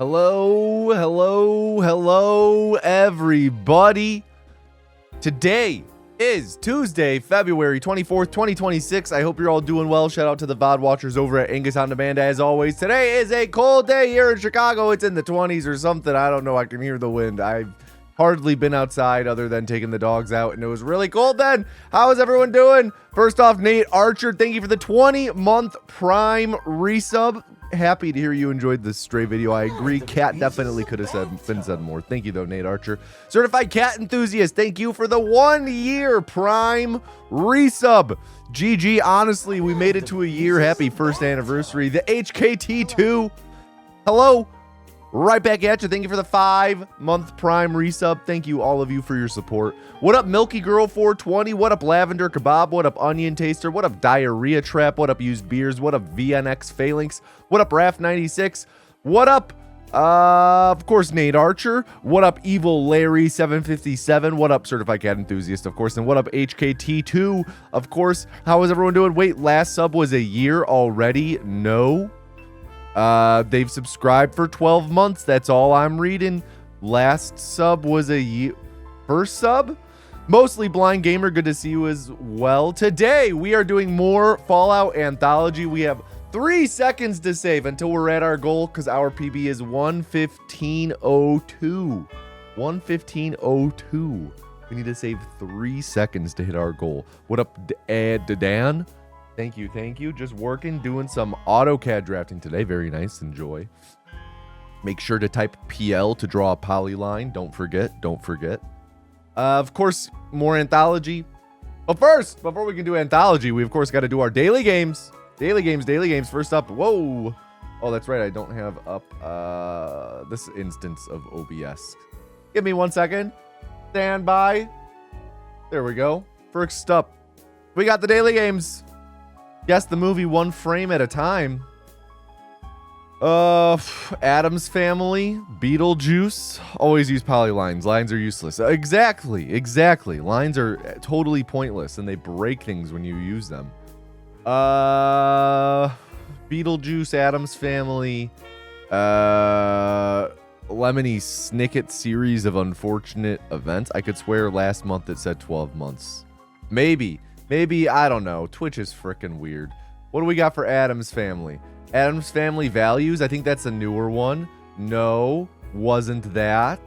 Hello, everybody. Today is Tuesday, February 24th, 2026. I hope you're all doing well. Shout out to the VOD watchers over at Angus on Demand, as always. Today is a cold day here in Chicago. It's in the 20s or something. I don't know. I can hear the wind. I've hardly been outside other than taking the dogs out, and it was really cold then. How is everyone doing? First off, Nate Archer, thank you for the 20-month Prime resub. Happy to hear you enjoyed this stray video. I agree. Cat definitely could have been said more. Thank you, though, Nate Archer. Certified Cat Enthusiast, thank you for the 1-year Prime resub. GG, honestly, we made it to a year. Happy first anniversary. The HKT2, hello. Right back at you. Thank you for the 5-month Prime resub. Thank you, all of you, for your support. What up, Milky Girl 420? What up, Lavender Kebab? What up, Onion Taster? What up, Diarrhea Trap? What up, Used Beers? What up, VNX Phalanx? What up, Raf96? What up, of course, Nate Archer? What up, Evil Larry 757? What up, Certified Cat Enthusiast, of course? And what up, HKT2? Of course. How is everyone doing? Wait, last sub was a year already? No. They've subscribed for 12 months. That's all I'm reading. Last sub was a year. First sub? Mostly Blind Gamer, good to see you as well. Today, we are doing more Fallout Anthology. We have 3 seconds to save until we're at our goal, because our PB is 1:15:02. 1:15:02. We need to save 3 seconds to hit our goal. What up, Dan? Thank you. Just working, doing some AutoCAD drafting today. Very nice. Enjoy. Make sure to type PL to draw a polyline. Don't forget. Of course, more Anthology. But first, before we can do Anthology, we of course got to do our daily games. Daily games. First up, whoa. Oh, that's right. I don't have up this instance of OBS. Give me 1 second. Stand by. There we go. First up, we got the daily games. Guess the movie one frame at a time. Addams Family, Beetlejuice. Always use polylines. Lines are useless. Exactly. Lines are totally pointless, and they break things when you use them. Beetlejuice, Addams Family, Lemony Snicket series of unfortunate events. I could swear last month it said 12 months. Maybe, I don't know. Twitch is freaking weird. What do we got for Addams Family? Addams Family Values. I think that's a newer one. No, wasn't that.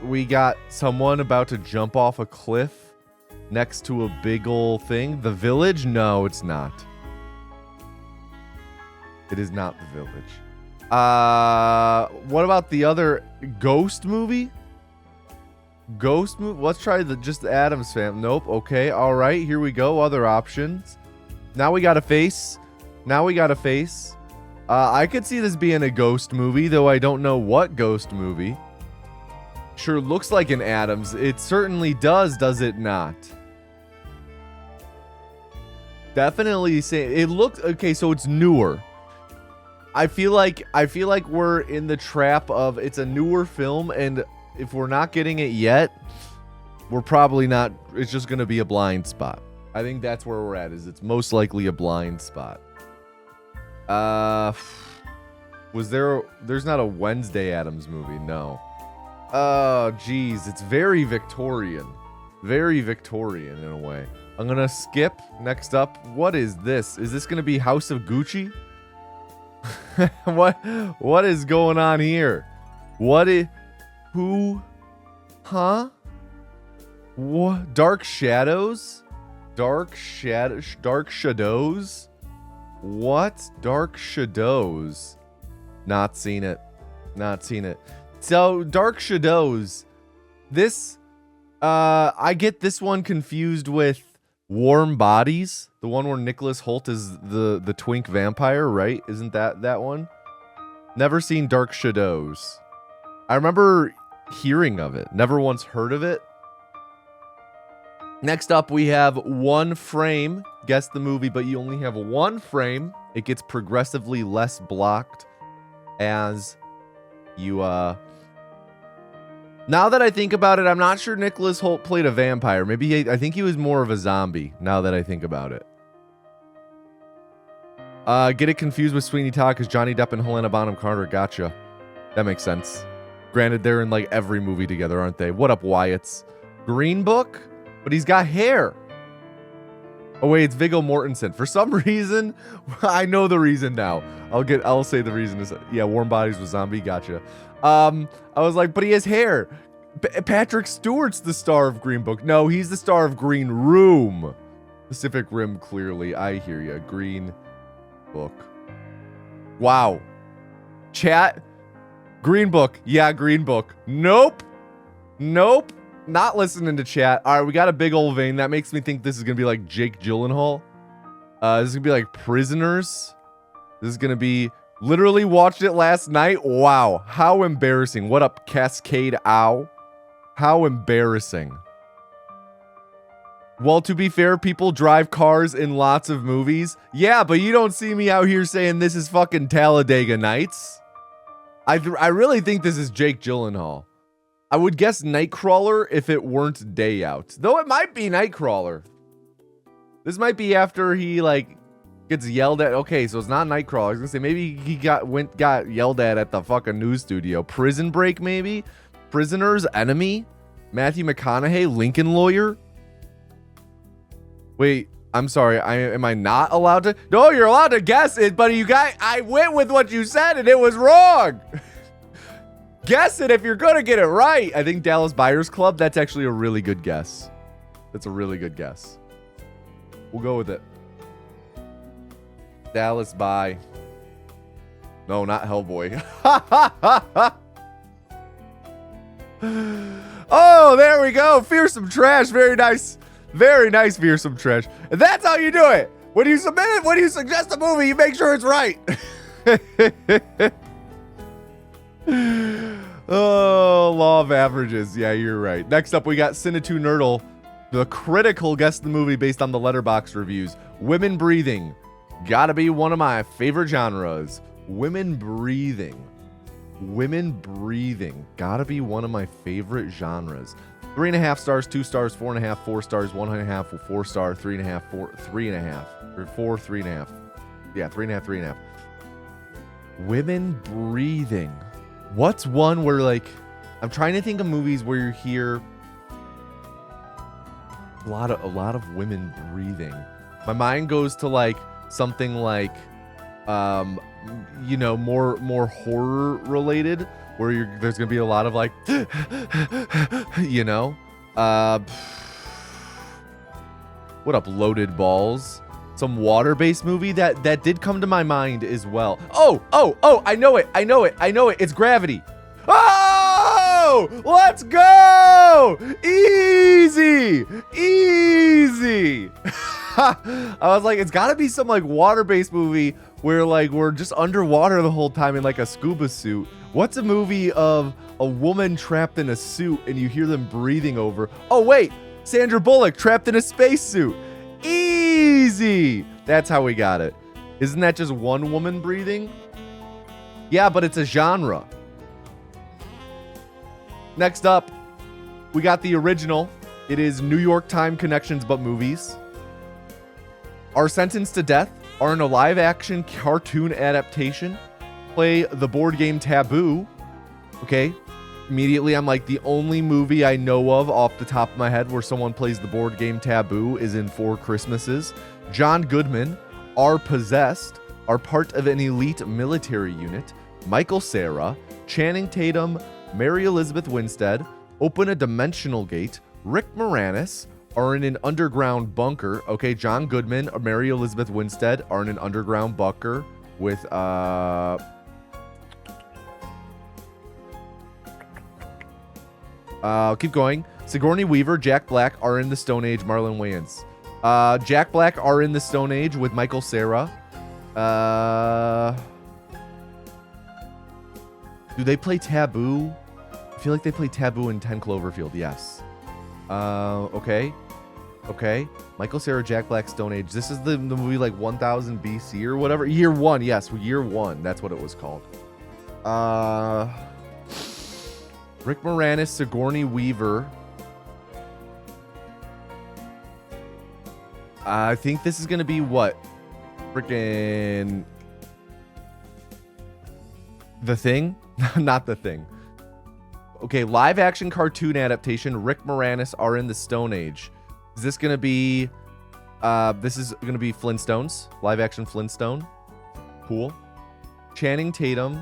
We got someone about to jump off a cliff next to a big ol' thing. The Village? No, it's not. It is not The Village. What about the other Ghost movie? Let's try just the Addams Family. Nope. Okay. All right. Here we go. Other options. Now we got a face. I could see this being a ghost movie, though I don't know what ghost movie. Sure looks like an Addams. It certainly does it not? Definitely say it looks okay. So it's newer. I feel like we're in the trap of it's a newer film, and if we're not getting it yet, we're probably not. It's just going to be a blind spot. I think that's where we're at, is it's most likely a blind spot. There's not a Wednesday Addams movie. No. Oh, geez. It's very Victorian. Very Victorian in a way. I'm going to skip. Next up. What is this? Is this going to be House of Gucci? What is going on here? Who? Huh? What? Dark Shadows? Dark Shadows? What? Dark Shadows? Not seen it. So, Dark Shadows. This, I get this one confused with Warm Bodies. The one where Nicholas Hoult is the twink vampire, right? Isn't that one? Never seen Dark Shadows. I remember hearing of it. Never once heard of it. Next up, we have One Frame. Guess the movie, but you only have 1 frame. It gets progressively less blocked as you, Now that I think about it, I'm not sure Nicholas Hoult played a vampire. Maybe I think he was more of a zombie, now that I think about it. Get it confused with Sweeney Todd because Johnny Depp and Helena Bonham Carter. Gotcha. That makes sense. Granted, they're in like every movie together, aren't they? What up, Wyatts? Green Book? But he's got hair. Oh wait, it's Viggo Mortensen. For some reason, I know the reason now. I'll say the reason is, yeah, Warm Bodies with Zombie. Gotcha. I was like, but he has hair. Patrick Stewart's the star of Green Book. No, he's the star of Green Room. Pacific Rim, clearly. I hear you. Green Book. Wow. Chat. Green Book. Yeah, Green Book. Nope. Nope. Not listening to chat. All right, we got a big old vein. That makes me think this is going to be like Jake Gyllenhaal. This is going to be like Prisoners. This is going to be... Literally watched it last night. Wow. How embarrassing. What up, Cascade Ow? How embarrassing. Well, to be fair, people drive cars in lots of movies. Yeah, but you don't see me out here saying this is fucking Talladega Nights. I really think this is Jake Gyllenhaal. I would guess Nightcrawler if it weren't Day Out. Though it might be Nightcrawler. This might be after he, like, gets yelled at. Okay, so it's not Nightcrawler. I was gonna say maybe he got yelled at the fucking news studio. Prison Break, maybe? Prisoners, Enemy? Matthew McConaughey, Lincoln Lawyer? Wait, I'm sorry. Am I not allowed to? No, you're allowed to guess it, but I went with what you said and it was wrong. Guess it if you're gonna get it right. I think Dallas Buyers Club, that's actually a really good guess. That's a really good guess. We'll go with it. Dallas Buy. No, not Hellboy. Oh, there we go. Fearsome Trash. Very nice. Very nice, Fearsome Trash. And that's how you do it. When you submit it, when you suggest a movie, you make sure it's right. Oh, law of averages. Yeah, you're right. Next up, we got Cinetoo Nerdle, the critical guess the movie based on the Letterboxd reviews. Women breathing. Gotta be one of my favorite genres. Women breathing. Women breathing. Gotta be one of my favorite genres. 3.5 stars, 2 stars, 4.5, 4 stars, 1.5, 4 star, 3.5, 4, 3.5, or 4, 3.5. Yeah, 3.5, 3.5. Women breathing. What's one where, like, I'm trying to think of movies where you hear a lot of women breathing. My mind goes to like something like, you know, more horror related, where there's gonna be a lot of like, you know, what up, Loaded Balls? Some water-based movie that did come to my mind as well. Oh, I know it. It's Gravity. Oh, let's go. Easy. I was like, it's gotta be some like water-based movie where like we're just underwater the whole time in like a scuba suit. What's a movie of a woman trapped in a suit and you hear them breathing over? Oh wait, Sandra Bullock trapped in a spacesuit. Easy. That's how we got it. Isn't that just one woman breathing? Yeah, but it's a genre. Next up, we got the original. It is New York Time Connections but movies. Are sentenced to death, are in a live-action cartoon adaptation, play the board game Taboo. Okay, immediately I'm like, the only movie I know of off the top of my head where someone plays the board game Taboo is in Four Christmases. John Goodman, are possessed, are part of an elite military unit. Michael Cera, Channing Tatum, Mary Elizabeth Winstead, open a dimensional gate. Rick Moranis, are in an underground bunker. Okay, John Goodman, Mary Elizabeth Winstead are in an underground bunker with keep going. Sigourney Weaver, Jack Black are in the Stone Age. Marlon Wayans. Jack Black are in the Stone Age with Michael Cera. Do they play Taboo? I feel like they play Taboo in 10 Cloverfield. Yes. Okay. Michael Cera, Jack Black, Stone Age. This is the movie like 1000 BC or whatever. Year 1. Yes, Year 1. That's what it was called. Rick Moranis, Sigourney Weaver. I think this is going to be what? Freaking The Thing? Not The Thing. Okay, live action cartoon adaptation. Rick Moranis are in the Stone Age. Is this gonna be this is gonna be Flintstones, live action Flintstone. Cool. Channing Tatum.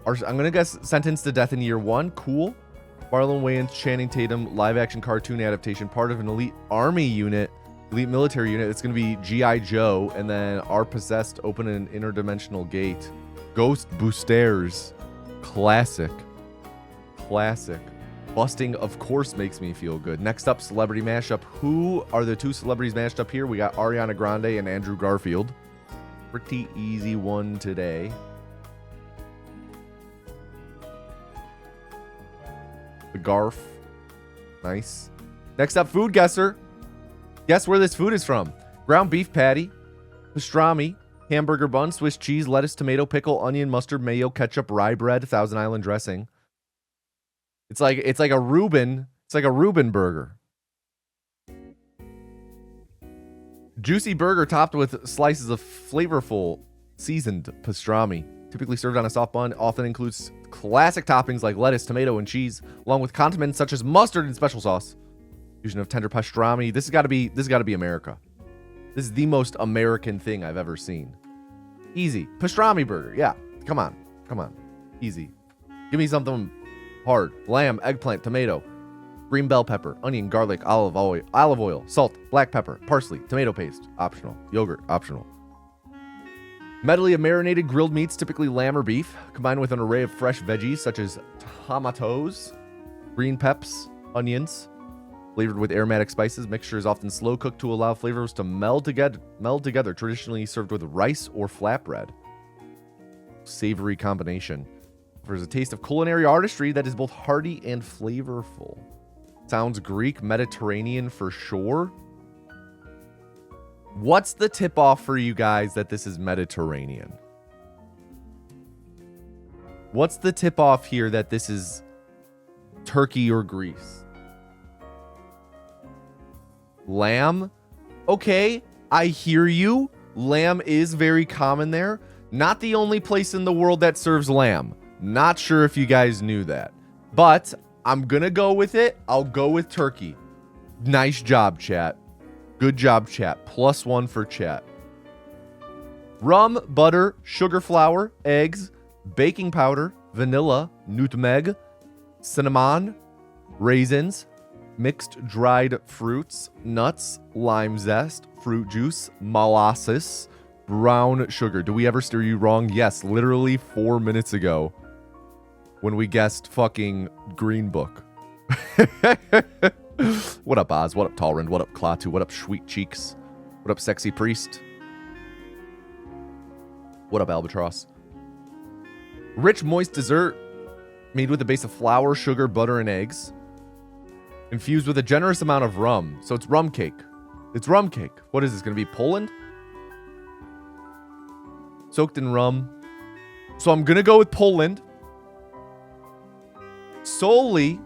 I'm gonna guess sentenced to death in year 1. Cool. Marlon Wayans, Channing Tatum, live action cartoon adaptation, part of an elite army unit, elite military unit. It's gonna be G.I. Joe, and then are possessed, open an interdimensional gate. Ghost Boosters. Classic. Classic. Busting, of course, makes me feel good. Next up, celebrity mashup. Who are the 2 celebrities mashed up here? We got Ariana Grande and Andrew Garfield. Pretty easy one today. The Garf. Nice. Next up, food guesser. Guess where this food is from. Ground beef patty, pastrami, hamburger bun, Swiss cheese, lettuce, tomato, pickle, onion, mustard, mayo, ketchup, rye bread, Thousand Island dressing. It's like a Reuben. It's like a Reuben burger. Juicy burger topped with slices of flavorful seasoned pastrami. Typically served on a soft bun, often includes classic toppings like lettuce, tomato, and cheese, along with condiments such as mustard and special sauce. Fusion of tender pastrami. This has got to be America. This is the most American thing I've ever seen. Easy. Pastrami burger. Yeah. Come on. Come on. Easy. Give me something hard. Lamb, eggplant, tomato, green bell pepper, onion, garlic, olive oil, salt, black pepper, parsley, tomato paste, optional. Yogurt, optional. Medley of marinated grilled meats, typically lamb or beef, combined with an array of fresh veggies such as tomatoes, green peps, onions, flavored with aromatic spices. Mixture is often slow cooked to allow flavors to meld together, traditionally served with rice or flatbread. Savory combination. Offers a taste of culinary artistry that is both hearty and flavorful. Sounds Greek, Mediterranean for sure. What's the tip off for you guys that this is Mediterranean? What's the tip off here that this is Turkey or Greece? Lamb? Okay, I hear you. Lamb is very common there. Not the only place in the world that serves lamb. Not sure if you guys knew that. But I'm gonna go with it. I'll go with Turkey. Nice job, chat. Good job, chat. +1 for chat. Rum, butter, sugar flour, eggs, baking powder, vanilla, nutmeg, cinnamon, raisins, mixed dried fruits, nuts, lime zest, fruit juice, molasses, brown sugar. Do we ever steer you wrong? Yes, literally 4 minutes ago when we guessed fucking Green Book. What up, Oz? What up, Talrand? What up, Klaatu? What up, Sweet Cheeks? What up, Sexy Priest? What up, Albatross? Rich, moist dessert made with a base of flour, sugar, butter, and eggs. Infused with a generous amount of rum. So it's rum cake. It's rum cake. What is this going to be? Poland? Soaked in rum. So I'm going to go with Poland. Solely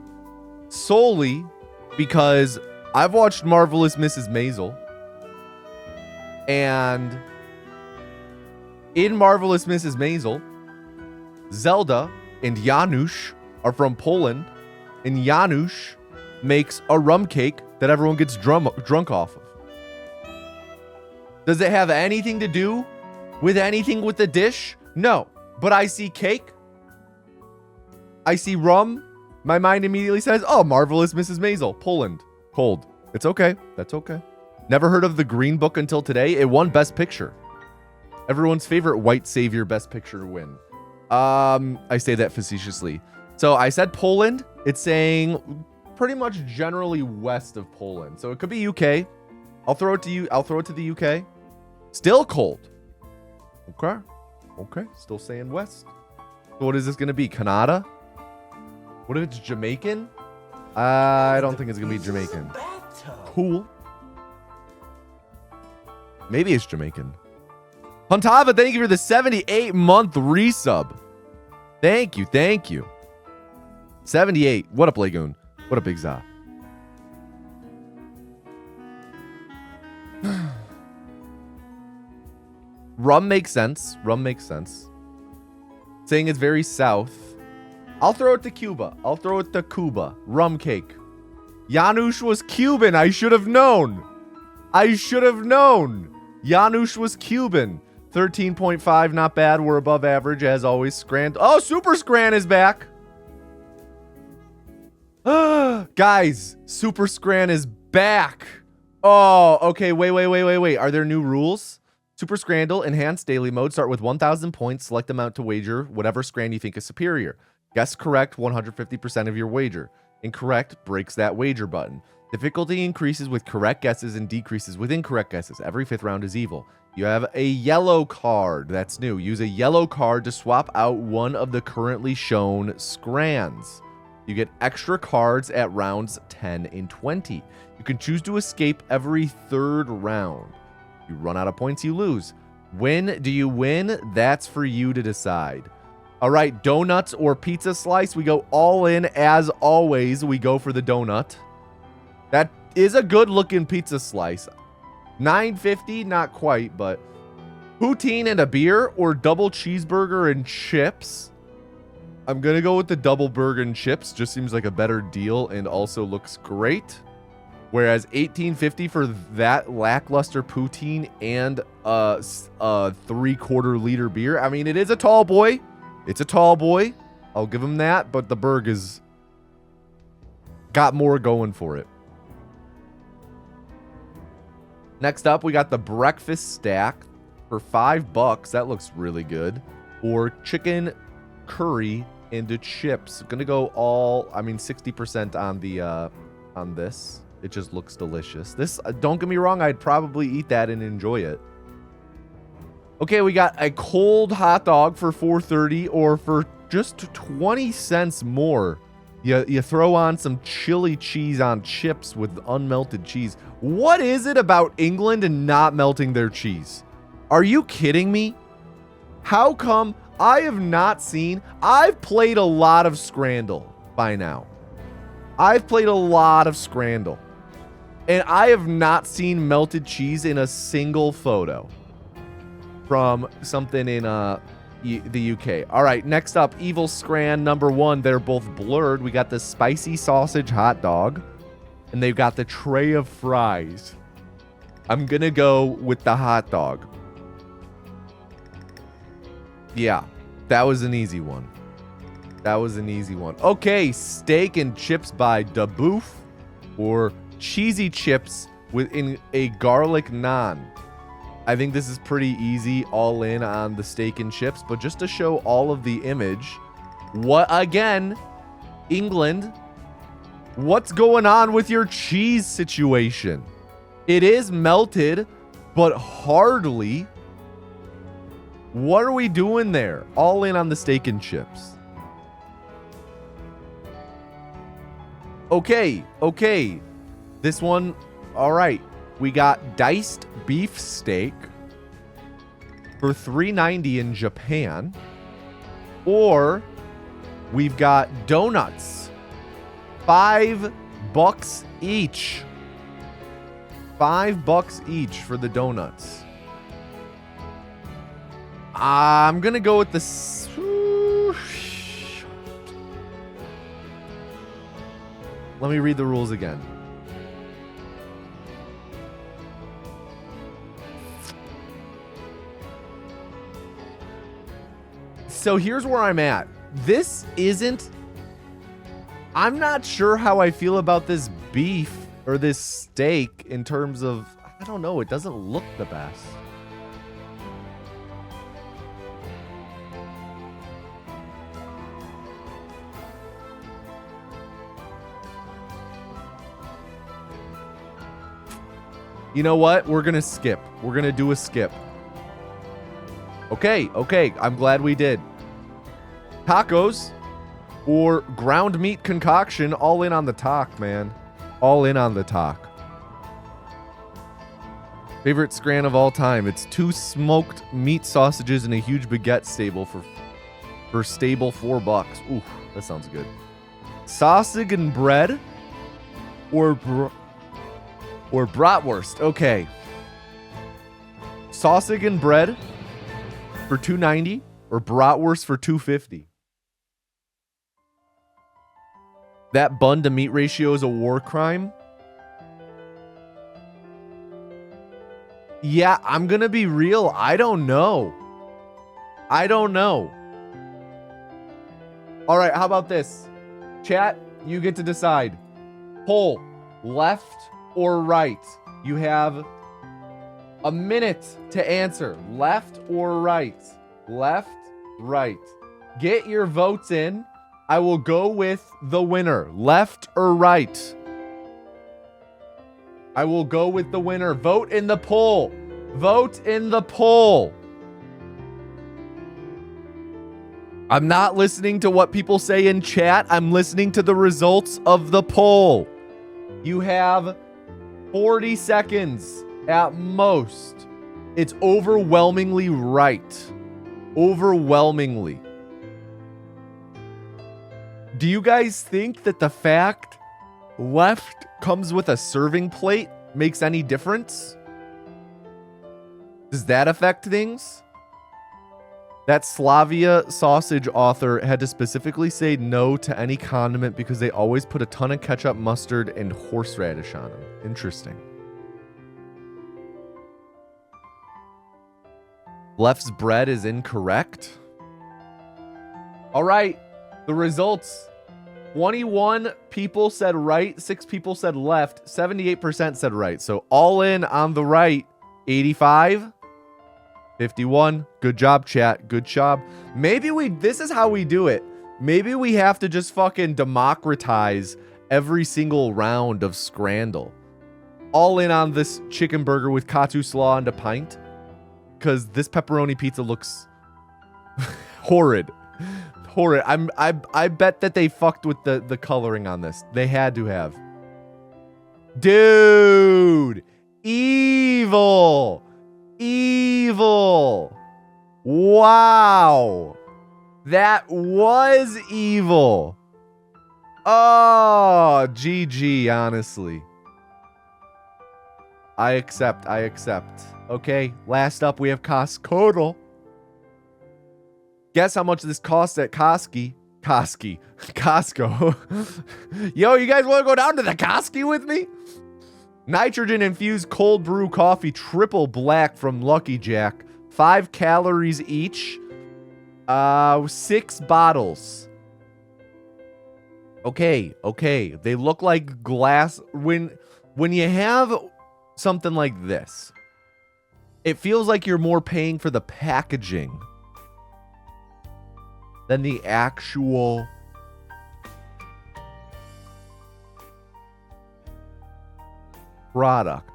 because I've watched Marvelous Mrs. Maisel. And in Marvelous Mrs. Maisel, Zelda and Janusz are from Poland. And Janusz makes a rum cake that everyone gets drunk off of. Does it have anything to do with anything with the dish? No. But I see cake. I see rum. My mind immediately says, oh, Marvelous Mrs. Maisel, Poland, cold. It's okay. That's okay. Never heard of the Green Book until today. It won Best Picture. Everyone's favorite white savior Best Picture win. I say that facetiously. So I said Poland. It's saying pretty much generally west of Poland. So it could be UK. I'll throw it to you. I'll throw it to the UK. Still cold. Okay. Okay. Still saying west. So what is this going to be? Canada? What if it's Jamaican? I don't think it's going to be Jamaican. Cool. Maybe it's Jamaican. Huntava, thank you for the 78-month resub. Thank you. Thank you. 78. What up, Lagoon? What up, Big Za? Rum makes sense. Rum makes sense. Saying it's very south. I'll throw it to Cuba. I'll throw it to Cuba. Rum cake. Janusz was Cuban. I should have known. I should have known. Janusz was Cuban. 13.5, not bad. We're above average as always. Scran. Oh, Super Scran is back. Guys, Super Scran is back. Oh, okay. Wait. Are there new rules? Super Scrandle, enhanced daily mode. Start with 1,000 points. Select amount to wager whatever Scran you think is superior. Guess correct, 150% of your wager. Incorrect, breaks that wager button. Difficulty increases with correct guesses and decreases with incorrect guesses. Every 5th round is evil. You have a yellow card. That's new. Use a yellow card to swap out one of the currently shown Scrans. You get extra cards at rounds 10 and 20. You can choose to escape every 3rd round. You run out of points, you lose. When do you win? That's for you to decide. All right, donuts or pizza slice. We go all in as always. We go for the donut. That is a good looking pizza slice. $9.50, not quite, but poutine and a beer or double cheeseburger and chips. I'm going to go with the double burger and chips. Just seems like a better deal and also looks great. Whereas $18.50 for that lackluster poutine and a 3/4 liter beer. I mean, it is a tall boy. It's a tall boy. I'll give him that, but the burg is got more going for it. Next up, we got the breakfast stack for $5. That looks really good. Or chicken curry into chips. Gonna go all, 60% on the on this. It just looks delicious. This, don't get me wrong, I'd probably eat that and enjoy it. Okay, we got a cold hot dog for $4.30 or for just 20 cents more. You throw on some chili cheese on chips with unmelted cheese. What is it about England and not melting their cheese? Are you kidding me? How come I have not seen... I've played a lot of Scrandle by now. I've played a lot of Scrandle. And I have not seen melted cheese in a single photo from something in the UK. All right, next up, Evil Scran number 1. They're both blurred. We got the spicy sausage hot dog, and they've got the tray of fries. I'm going to go with the hot dog. Yeah, that was an easy one. That was an easy one. Okay, steak and chips by DeBoof or cheesy chips within a garlic naan. I think this is pretty easy, all in on the steak and chips, but just to show all of the image, what, again, England, what's going on with your cheese situation? It is melted, but hardly. What are we doing there? All in on the steak and chips. Okay. This one, all right. We got diced beef steak for $3.90 in Japan. Or we've got donuts. $5 each. $5 each for the donuts. I'm going to go with the... Let me read the rules again. So here's where I'm at. This isn't... I'm not sure how I feel about this beef or this steak in terms of... I don't know. It doesn't look the best. You know what? We're going to skip. We're going to do a skip. Okay. I'm glad we did. Tacos or ground meat concoction. All in on the talk, man. All in on the talk. Favorite Scran of all time. It's 2 smoked meat sausages and a huge baguette stable for stable $4. Ooh, that sounds good. Sausage and bread or bratwurst. Okay. Sausage and bread for $2.90 or bratwurst for $2.50? That bun to meat ratio is a war crime. Yeah, I'm gonna be real. I don't know. I don't know. All right, how about this? Chat, you get to decide. Poll, left or right? You have a minute to answer. Left or right? Left, right. Get your votes in. I will go with the winner. Left or right? I will go with the winner. Vote in the poll. Vote in the poll. I'm not listening to what people say in chat. I'm listening to the results of the poll. You have 40 seconds at most. It's overwhelmingly right. Overwhelmingly. Do you guys think that the fact left comes with a serving plate makes any difference? Does that affect things? That Slavia sausage author had to specifically say no to any condiment because they always put a ton of ketchup, mustard, and horseradish on them. Interesting. Left's bread is incorrect. All right, the results. 21 people said right, 6 people said left, 78% said right. So all in on the right, 85, 51. Good job, chat. Good job. Maybe this is how we do it. Maybe we have to just fucking democratize every single round of Scrandle. All in on this chicken burger with katsu slaw and a pint. Because this pepperoni pizza looks horrid. Horrid. I bet that they fucked with the coloring on this. They had to have. Dude. Evil. Evil. Wow. That was evil. Oh, GG, honestly. I accept. Okay, last up we have Costco. Guess how much this costs at Costco. Yo, you guys want to go down to the Costco with me? Nitrogen infused cold brew coffee, triple black from Lucky Jack. 5 calories each. 6 bottles. Okay. They look like glass. When you have something like this, it feels like you're more paying for the packaging than the actual product.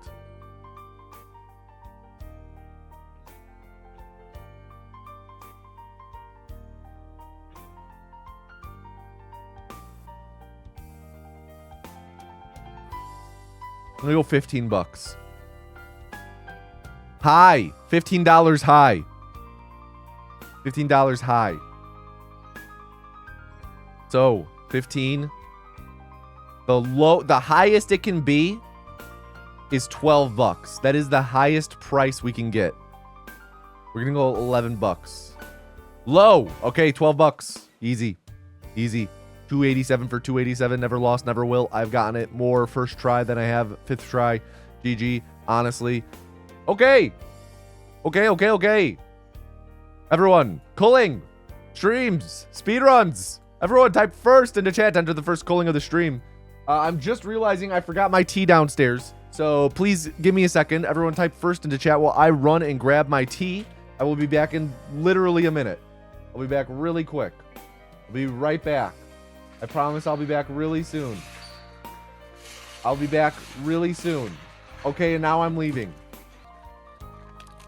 I'm gonna go $15. High. $15 high. $15 high. So 15. The highest it can be is $12. That is the highest price we can get. We're gonna go $11. Low. Okay, $12. Easy. 287 for 287. Never lost, never will. I've gotten it more first try than I have 5th try. GG. Honestly. Okay. Everyone, culling, streams, speedruns. Everyone type first into chat. Enter the first culling of the stream. I'm just realizing I forgot my tea downstairs. So please give me a second. Everyone type first into chat while I run and grab my tea. I will be back in literally a minute. I'll be back really quick. I'll be right back. I promise I'll be back really soon. Okay, and now I'm leaving.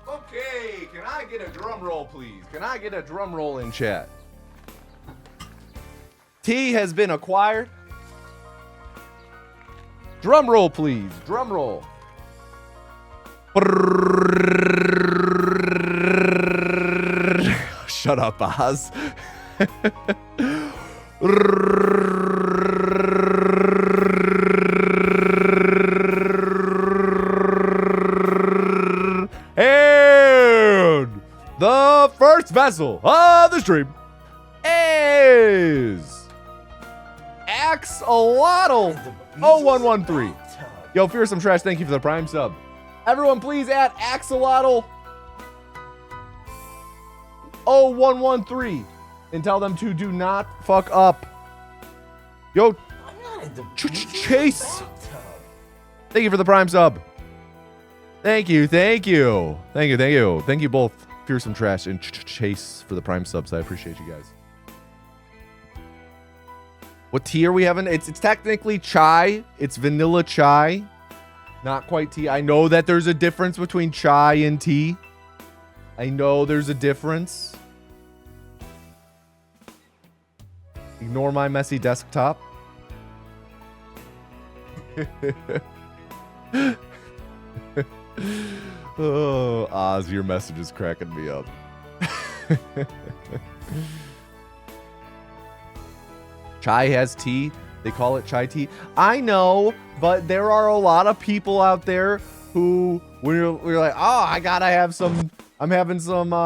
Okay, can I get a drum roll, please? Can I get a drum roll in chat? Tea has been acquired. Drum roll, please. Drum roll. Shut up, Oz. And the first first vessel of the stream is Axolotl 0113. Yo, Fearsome Trash, thank you for the prime sub. Everyone, please add Axolotl 0113 and tell them to do not fuck up. Yo, Chase, thank you for the prime sub. Thank you, thank you, thank you, thank you, thank you both, Fearsome Trash and Chase, for the prime subs. I appreciate you guys. What tea are we having? It's technically chai. It's vanilla chai, not quite tea. I know that there's a difference between chai and tea. I know there's a difference. Ignore my messy desktop. Oh, Oz, your message is cracking me up. Chai has tea. They call it chai tea. I know, but there are a lot of people out there who, when you're like, oh, I gotta have some, I'm having some,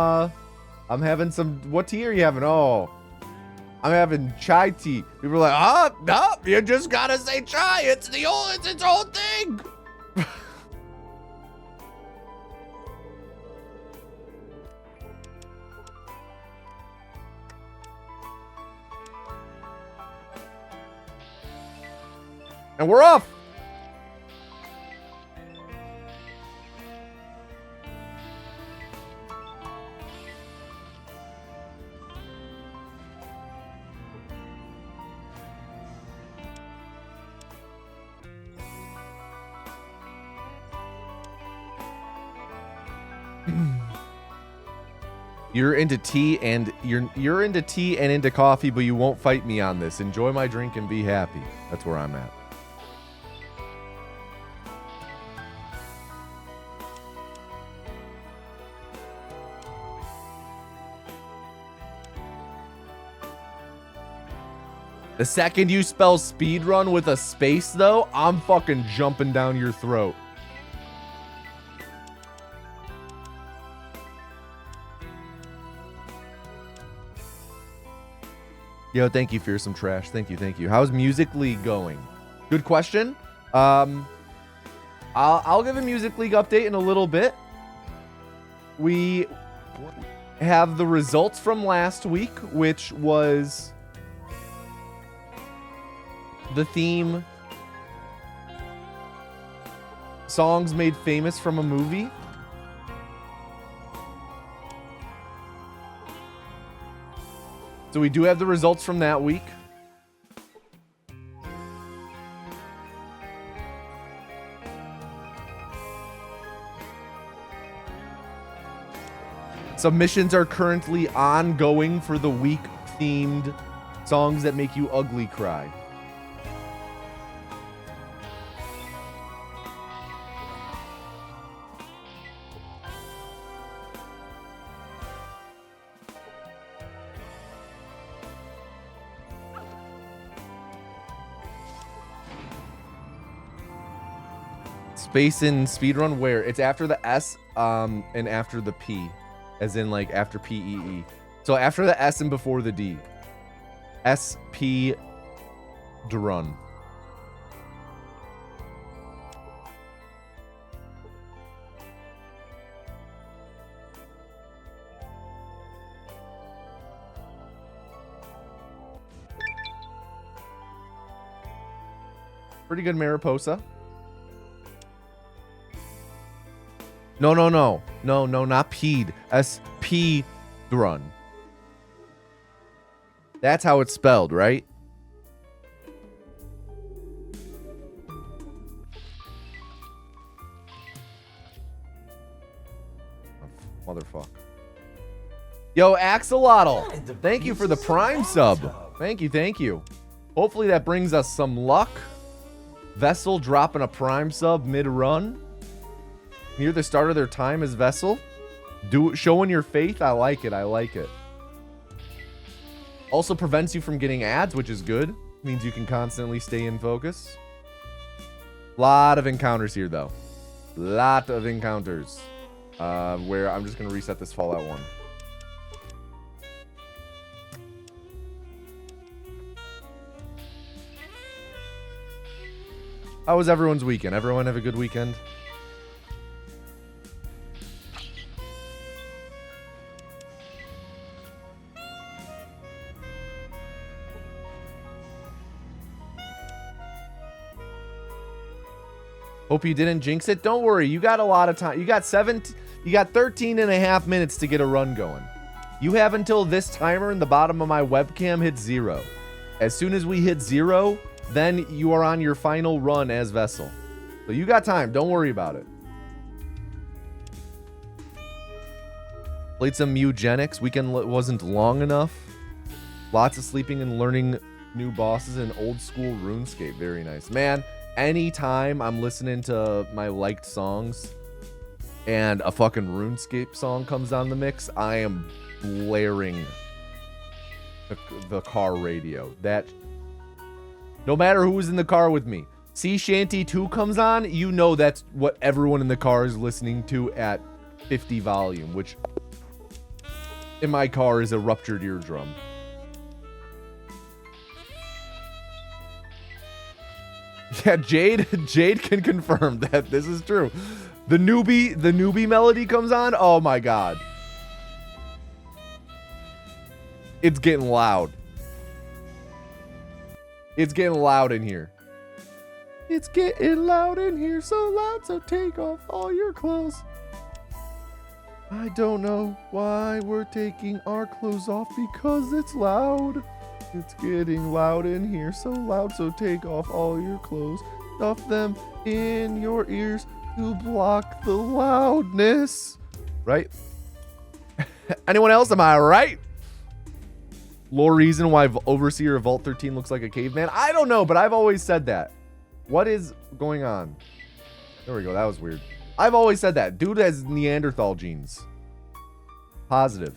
what tea are you having? Oh, I'm having chai tea. People are like, oh, no, you just gotta say chai. It's its own thing. And we're off. You're into tea and you're into tea and into coffee, but you won't fight me on this. Enjoy my drink and be happy. That's where I'm at. The second you spell speedrun with a space, though, I'm fucking jumping down your throat. Yo, thank you, Fearsome Trash. Thank you, thank you. How's Music League going? Good question. I'll give a Music League update in a little bit. We have the results from last week, which was the theme songs made famous from a movie. So we do have the results from that week. Submissions are currently ongoing for the week-themed songs that make you ugly cry. Space in speedrun where? It's after the S and after the P. As in like after PEE. So after the S and before the D. SP run. Pretty good Mariposa. No, not peed. SP run. That's how it's spelled, right? Motherfucker. Yo, Axolotl. Thank you for the prime sub. Thank you. Hopefully that brings us some luck. Vessel dropping a prime sub mid-run. Near the start of their time as Vessel. Showing your faith. I like it. Also prevents you from getting ads, which is good. Means you can constantly stay in focus. Lot of encounters here, though. Lot of encounters. Where I'm just going to reset this Fallout 1. How was everyone's weekend? Everyone have a good weekend? Hope you didn't jinx it. Don't worry. You got a lot of time. You got 13 and a half minutes to get a run going. You have until this timer in the bottom of my webcam hits 0. As soon as we hit 0, then you are on your final run as Vessel. So you got time. Don't worry about it. Played some eugenics. Weekend wasn't long enough. Lots of sleeping and learning new bosses in old school RuneScape. Very nice. Man, anytime I'm listening to my liked songs and a fucking RuneScape song comes on the mix, I am blaring the car radio. That, no matter who's in the car with me, Sea Shanty 2 comes on, you know that's what everyone in the car is listening to at 50 volume, which in my car is a ruptured eardrum. Yeah, Jade can confirm that this is true. The newbie melody comes on. Oh my god. It's getting loud. It's getting loud in here. It's getting loud in here, so loud, so take off all your clothes. I don't know why we're taking our clothes off, because it's loud. It's getting loud in here, so loud, so take off all your clothes. Stuff them in your ears to block the loudness. Right? Anyone else? Am I right? Lore reason why Overseer of Vault 13 looks like a caveman? I don't know, but I've always said that. What is going on? There we go. That was weird. I've always said that. Dude has Neanderthal genes. Positive.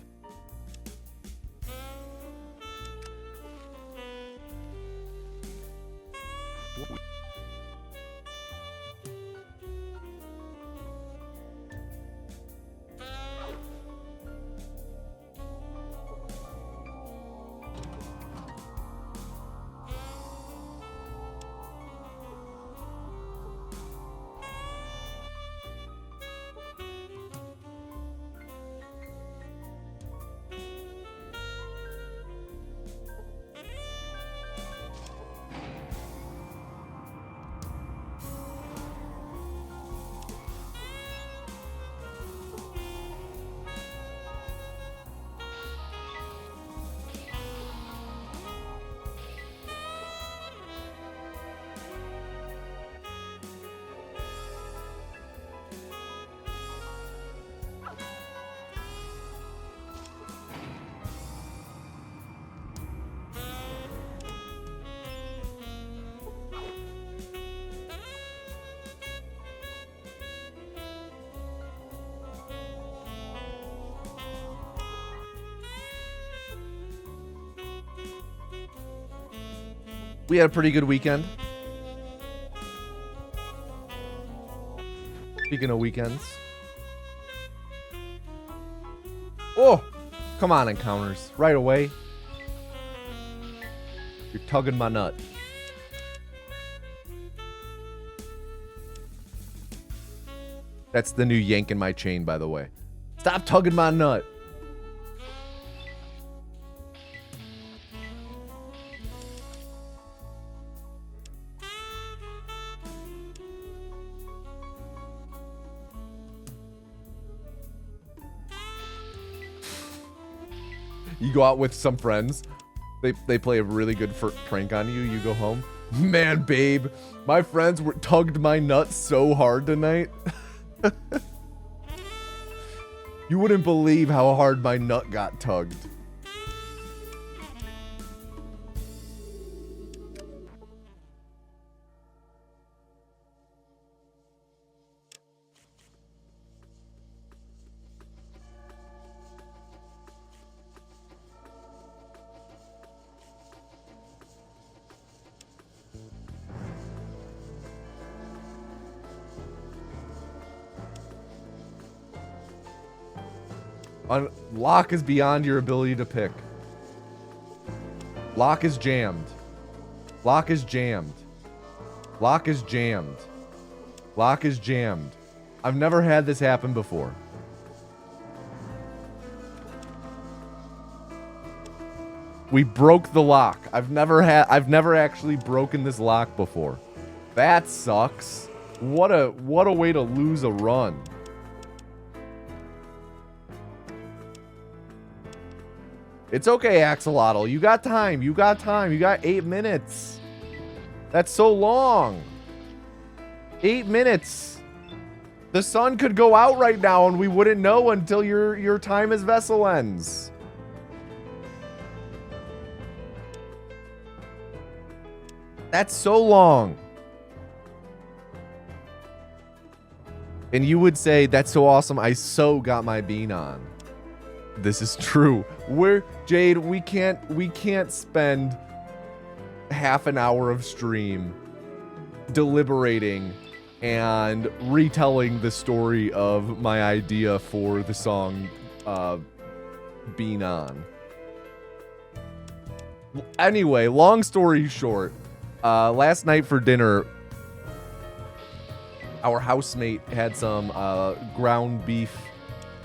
We had a pretty good weekend. Speaking of weekends. Oh, come on, encounters. Right away. You're tugging my nut. That's the new yank in my chain, by the way. Stop tugging my nut. You go out with some friends. They play a really good prank on you. You go home. Man, babe, my friends tugged my nuts so hard tonight. You wouldn't believe how hard my nut got tugged. Lock is beyond your ability to pick. Lock is jammed. Lock is jammed. Lock is jammed. Lock is jammed. I've never had this happen before. We broke the lock. I've never actually broken this lock before. That sucks. What a way to lose a run. It's okay, Axolotl. You got time. You got time. You got 8 minutes. That's so long. 8 minutes. The sun could go out right now and we wouldn't know until your time as vessel ends. That's so long. And you would say, that's so awesome. I so got my bean on. This is true. Jade, we can't spend half an hour of stream deliberating and retelling the story of my idea for the song Bean On. Anyway, long story short, last night for dinner, our housemate had some ground beef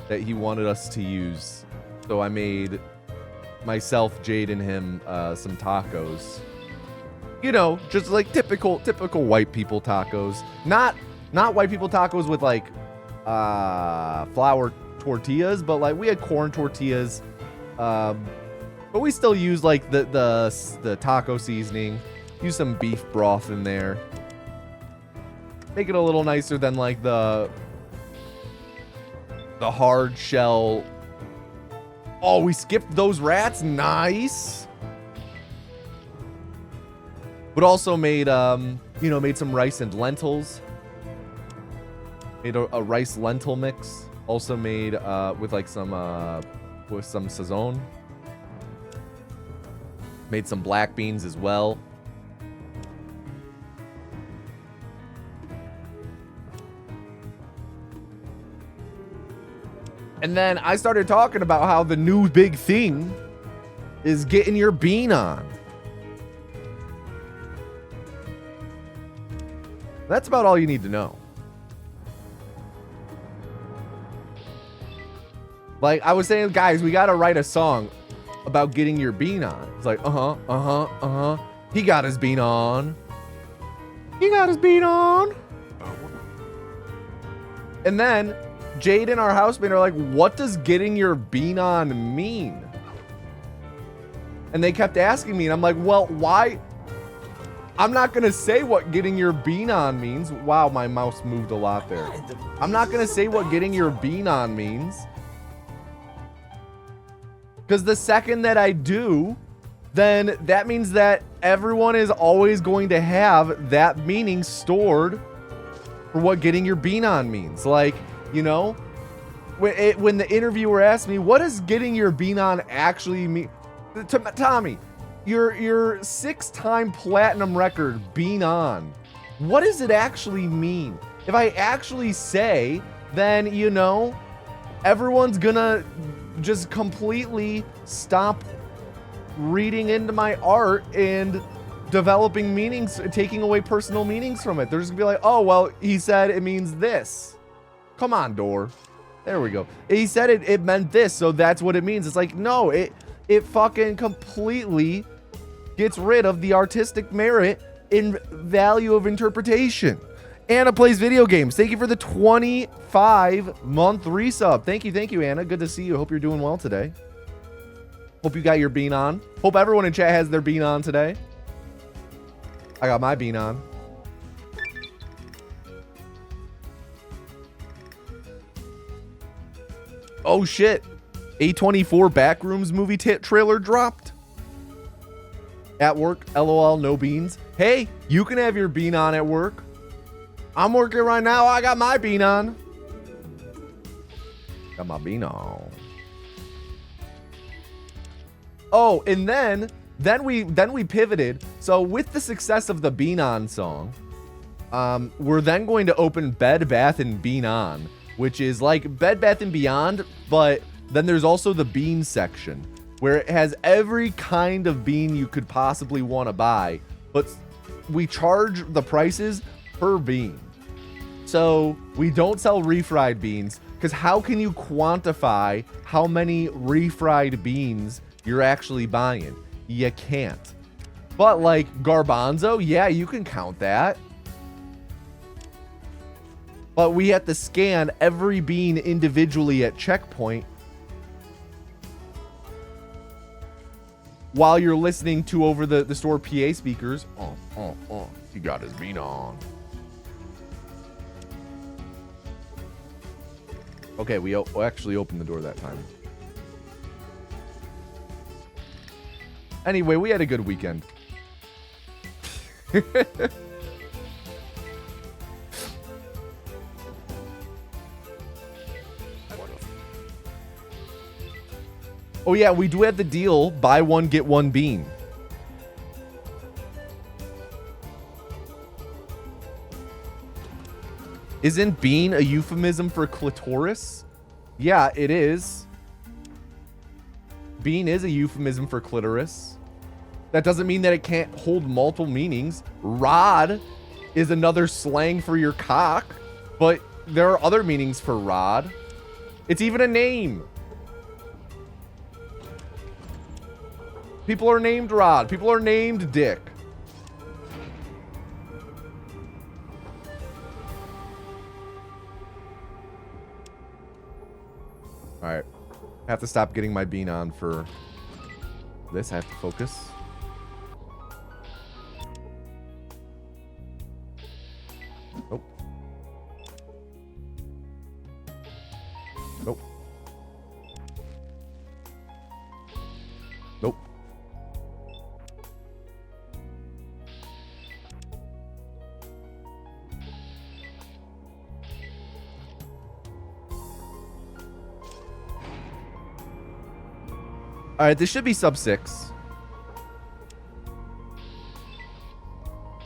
that he wanted us to use. So I made myself, Jade, and him some tacos. You know, just like typical white people tacos. Not white people tacos with like flour tortillas, but like we had corn tortillas. But we still use like the taco seasoning. Use some beef broth in there. Make it a little nicer than like the hard shell. Oh, we skipped those rats. Nice. But also made made some rice and lentils. Made a rice lentil mix. Also made with some sazon. Made some black beans as well. And then I started talking about how the new big thing is getting your bean on. That's about all you need to know. Like I was saying, guys, we got to write a song about getting your bean on. It's like, he got his bean on. He got his bean on. And then Jade and our housemate are like, what does getting your bean on mean? And they kept asking me, and I'm like, well, why? I'm not going to say what getting your bean on means. Wow, my mouse moved a lot there. I'm not going to say what getting your bean on means. Because the second that I do, then that means that everyone is always going to have that meaning stored for what getting your bean on means. Like, you know, when the interviewer asked me, what does getting your bean on actually mean? Tommy, your 6-time platinum record, Bean On, what does it actually mean? If I actually say, then, you know, everyone's gonna just completely stop reading into my art and developing meanings, taking away personal meanings from it. They're just gonna be like, oh, well, he said it means this. Come on, Door. There we go. He said it meant this, so that's what it means. It's like, no, it fucking completely gets rid of the artistic merit in value of interpretation. Anna plays video games. Thank you for the 25-month resub. Thank you, Anna. Good to see you. Hope you're doing well today. Hope you got your bean on. Hope everyone in chat has their bean on today. I got my bean on. Oh shit. A24 Backrooms movie trailer dropped. At work, LOL, no beans. Hey, you can have your bean on at work. I'm working right now. I got my bean on. Got my bean on. Oh, and then we pivoted. So with the success of the Bean On song, we're then going to open Bed Bath and Bean On, which is like Bed Bath and Beyond, but then there's also the bean section where it has every kind of bean you could possibly want to buy, but we charge the prices per bean. So we don't sell refried beans because how can you quantify how many refried beans you're actually buying? You can't. But like garbanzo, yeah, you can count that. But we have to scan every bean individually at checkpoint while you're listening to over the store PA speakers. He got his bean on. Okay, we actually opened the door that time. Anyway, we had a good weekend. Oh yeah, we do have the deal, buy one, get one bean. Isn't bean a euphemism for clitoris? Yeah, it is. Bean is a euphemism for clitoris. That doesn't mean that it can't hold multiple meanings. Rod is another slang for your cock, but there are other meanings for rod. It's even a name. People are named Rod. People are named Dick. All right. I have to stop getting my bean on for this. I have to focus. Nope. Nope. Nope. All right, this should be sub 6.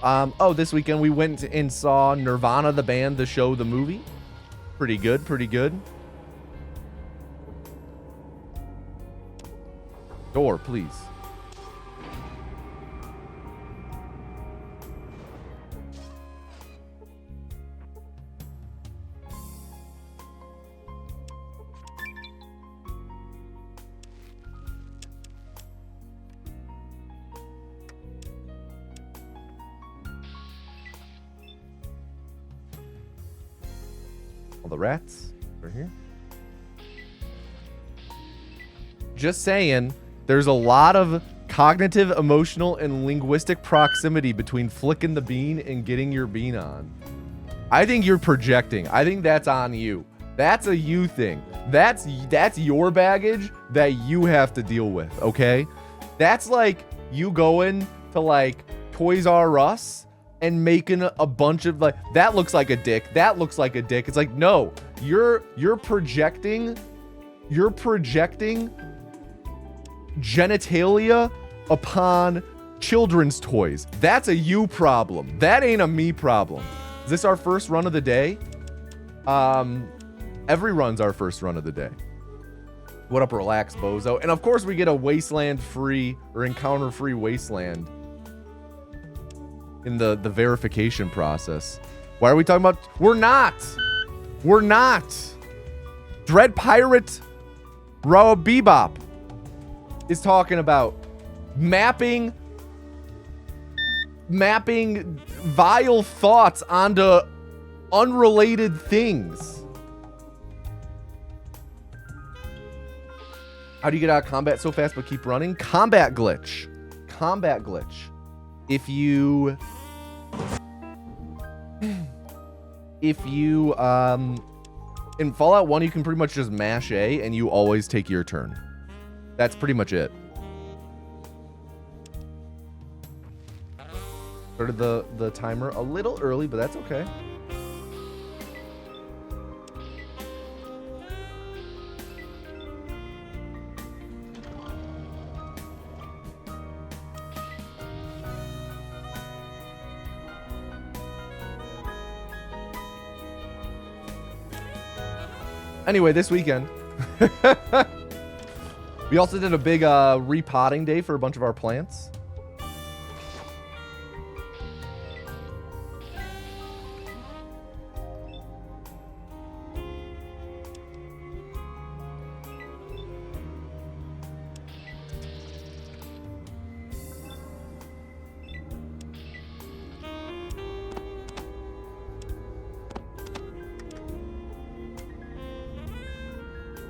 Oh, this weekend we went and saw Nirvana, the band, the show, the movie. Pretty good, pretty good. Door, please. All the rats are here. Just saying, there's a lot of cognitive, emotional, and linguistic proximity between flicking the bean and getting your bean on. I think you're projecting. I think that's on you. That's a you thing. That's your baggage that you have to deal with, okay? That's like you going to like Toys R Us and making a bunch of like, that looks like a dick, that looks like a dick. It's like, no, you're projecting genitalia upon children's toys. That's a you problem. That ain't a me problem. Is this our first run of the day? Every run's our first run of the day. What up, relax, bozo? And of course we get a wasteland free or encounter free wasteland in the verification process. Why are we talking about? We're not. Dread Pirate Raw Bebop is talking about mapping vile thoughts onto unrelated things. How do you get out of combat so fast but keep running? Combat glitch. If you in Fallout 1 you can pretty much just mash A and you always take your turn. That's pretty much it. Started the timer a little early, but that's okay. Anyway, this weekend, we also did a big repotting day for a bunch of our plants.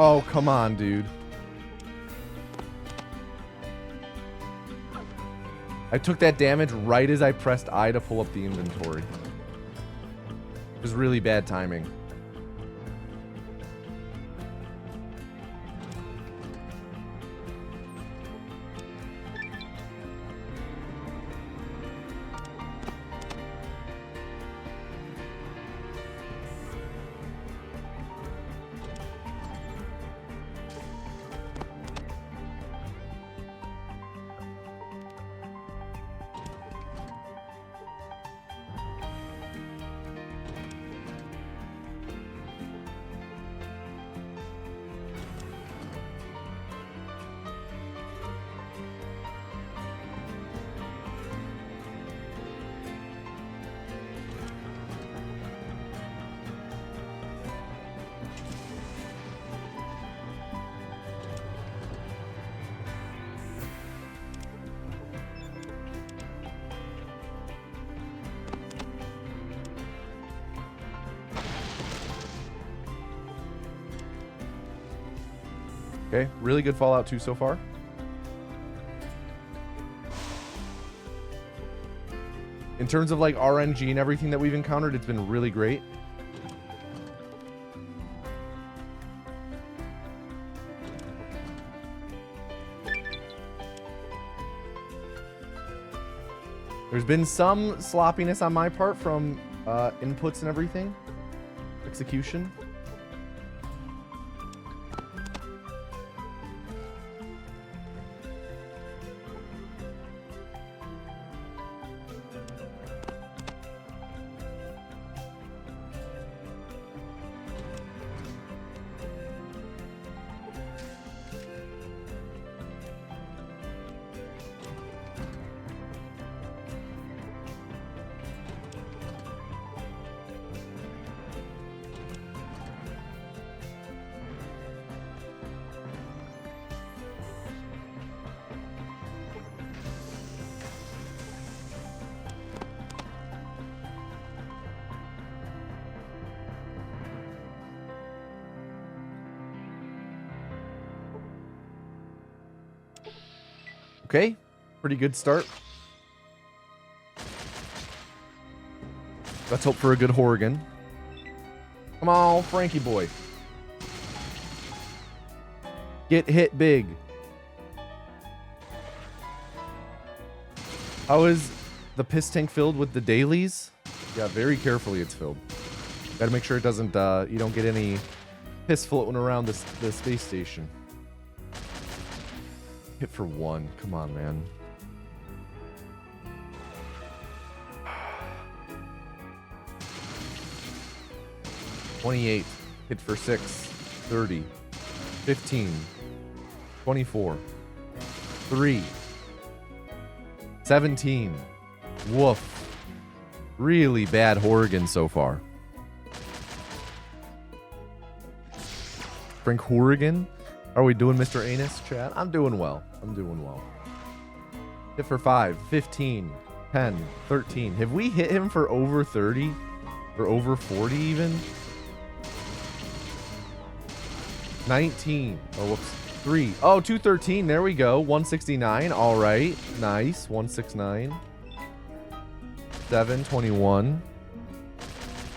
Oh, come on, dude. I took that damage right as I pressed I to pull up the inventory. It was really bad timing. Okay, really good Fallout 2 so far. In terms of like RNG and everything that we've encountered, it's been really great. There's been some sloppiness on my part from inputs and everything. Execution. Okay, pretty good start. Let's hope for a good Horrigan. Come on, Frankie boy. Get hit big. How is the piss tank filled with the dailies? Yeah, very carefully it's filled. Gotta make sure it doesn't, you don't get any piss floating around the space station. Hit for 1. Come on, man. $28. Hit for 6. 30. 15. 24. 3. 17. Woof. Really bad Horrigan so far. Frank Horrigan? How are we doing, Mr. Anus, chat? I'm doing well. I'm doing well. Hit for 5, 15, 10, 13. Have we hit him for over 30? Or over 40 even? 19. Oh, whoops. 3. Oh, 213. There we go. 169. All right. Nice. 169. 721.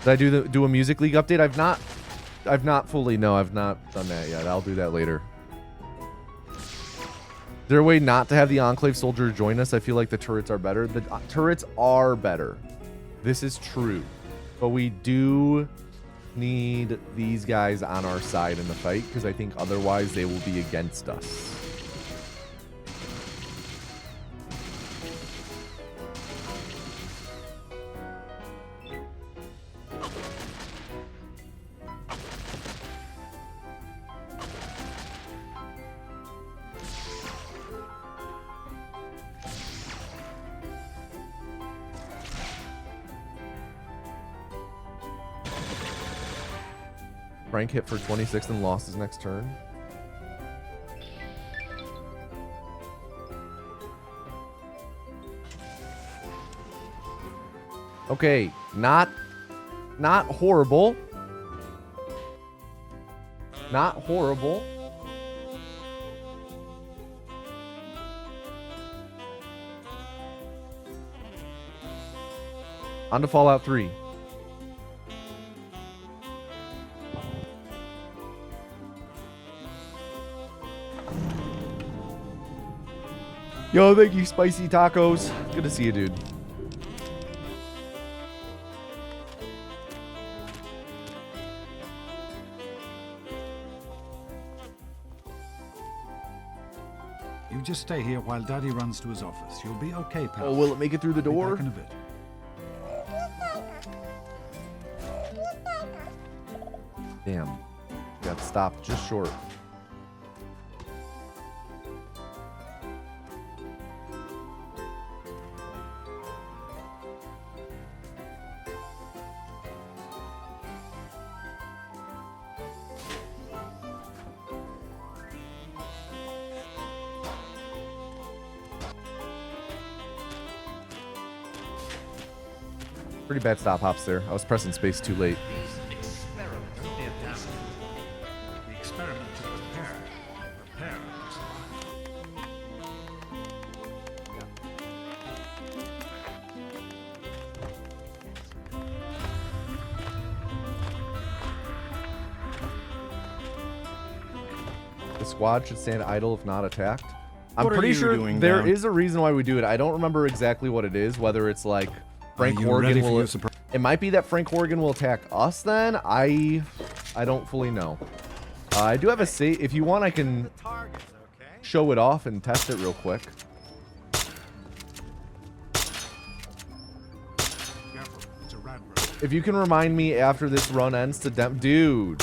Did I do a Music League update? I've not fully, no, I've not done that yet. I'll do that later. Is there a way not to have the Enclave soldier join us? I feel like the turrets are better. The turrets are better. This is true. But we do need these guys on our side in the fight, because I think otherwise they will be against us. Frank hit for 26 and lost his next turn. Okay, not horrible. Not horrible. On to Fallout 3. Yo, thank you, Spicy Tacos. Good to see you, dude. You just stay here while Daddy runs to his office. You'll be okay, pal. Oh, will it make it through the I'll be door? back in a bit. Damn. Got stopped just short. Pretty bad stop hops there. I was pressing space too late. The experiment to prepare. Prepare to survive. The squad should stand idle if not attacked. I'm What are pretty you sure doing there down? is a reason why we do it. I don't remember exactly what it is, whether it's like Frank you Horgan ready for will... your surprise? It might be that Frank Horgan will attack us then. I don't fully know. I do have a save. If you want, I can show it off and test it real quick. Careful, it's a rat road. If you can remind me after this run ends to dude,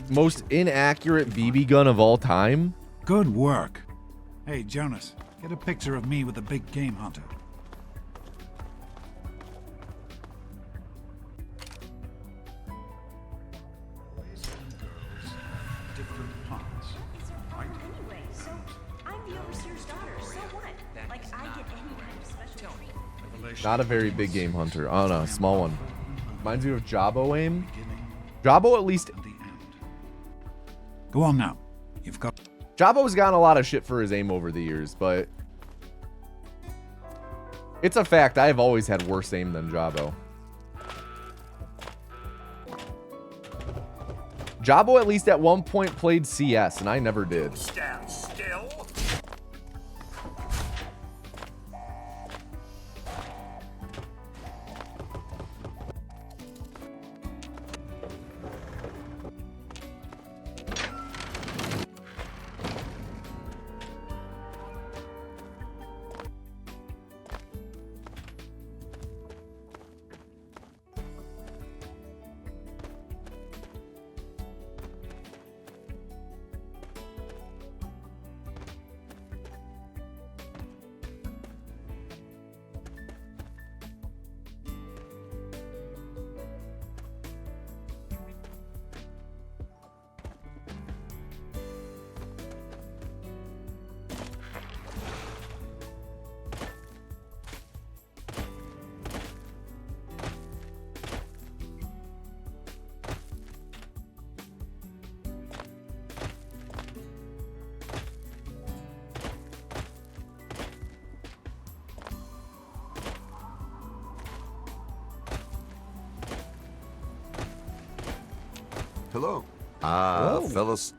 most inaccurate BB gun of all time. Good work. Hey, Jonas, get a picture of me with the big game hunter. Boys and girls, different parts, right? Anyway, so I'm the overseer's daughter, so what? Like, I get any kind of special treatment. Revelation Not a very big game hunter. Oh no, small one. Reminds me of Jabbo aim. beginning Jabbo at least. and the end. Go on now. You've got... Jabbo's gotten a lot of shit for his aim over the years, but it's a fact. I've always had worse aim than Jabbo. Jabbo at least at one point played CS, and I never did. Stand still. Hello. Hello. Fellas.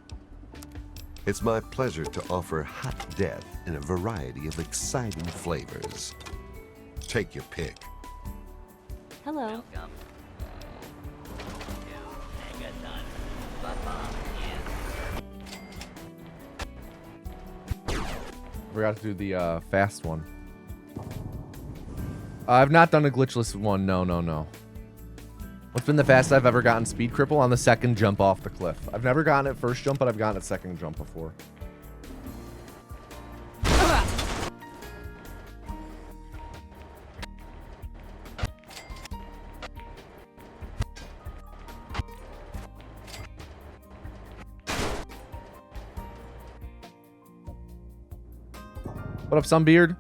It's my pleasure to offer hot death in a variety of exciting flavors. Take your pick. Hello. Forgot to do the fast one. I've not done a glitchless one. No, no, no. What's been the fastest I've ever gotten speed cripple? On the second jump off the cliff. I've never gotten it first jump, but I've gotten it second jump before. What up, Sunbeard?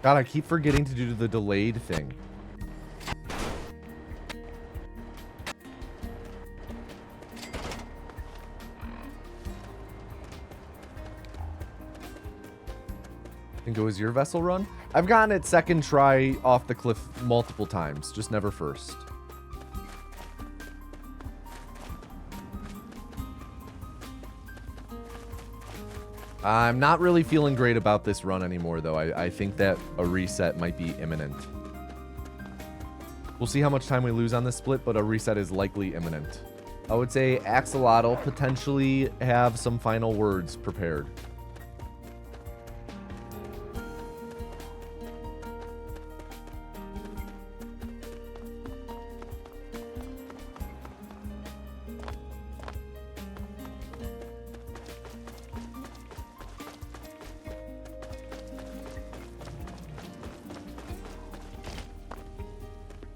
God, I keep forgetting to do the delayed thing. I think it was your vessel run. I've gotten it second try off the cliff multiple times, just never first. I'm not really feeling great about this run anymore, though. I think that a reset might be imminent. We'll see how much time we lose on this split, but a reset is likely imminent. I would say Axolotl potentially have some final words prepared.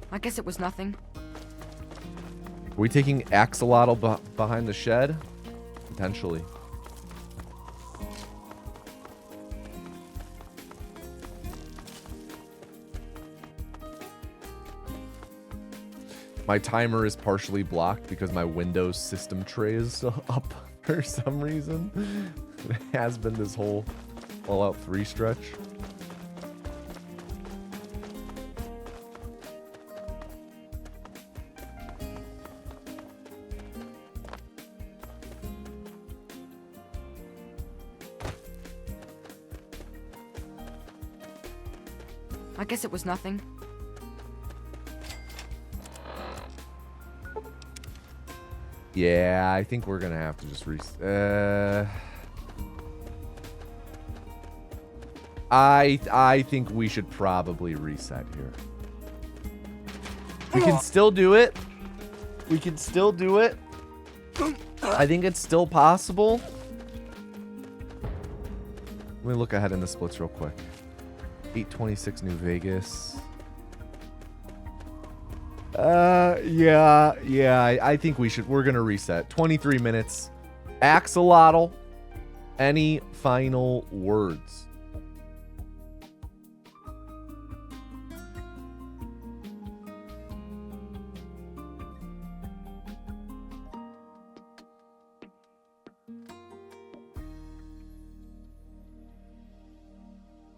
I guess it was nothing. Are we taking Axolotl behind the shed? Potentially. My timer is partially blocked because my Windows system tray is up for some reason. It has been this whole Fallout 3 stretch. I guess it was nothing. Yeah, I think we're gonna have to just I think we should probably reset here. We can still do it. We can still do it. I think it's still possible. Let me look ahead in the splits real quick. 826 New Vegas. Yeah, I think we're gonna reset. 23 minutes. Axolotl. Any final words?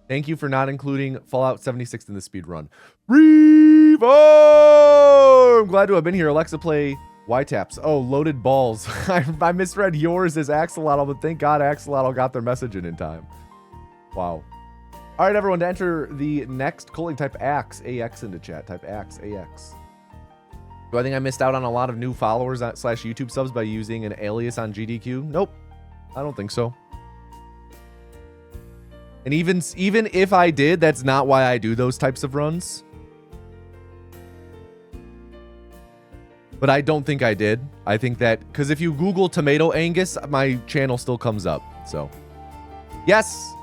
Thank you for not including Fallout 76 in the speed run. Revo! I'm glad to have been here. Alexa, play Y-Taps. Oh, loaded balls. I misread yours as Axolotl, but thank God Axolotl got their message in time. Wow. All right, everyone, to enter the next calling, type AX, AX into chat. Type AX, AX. Do I think I missed out on a lot of new followers / YouTube subs by using an alias on GDQ? Nope. I don't think so. And even if I did, that's not why I do those types of runs. But I don't think I did. I think that, because if you Google tomato Angus, my channel still comes up. So, yes.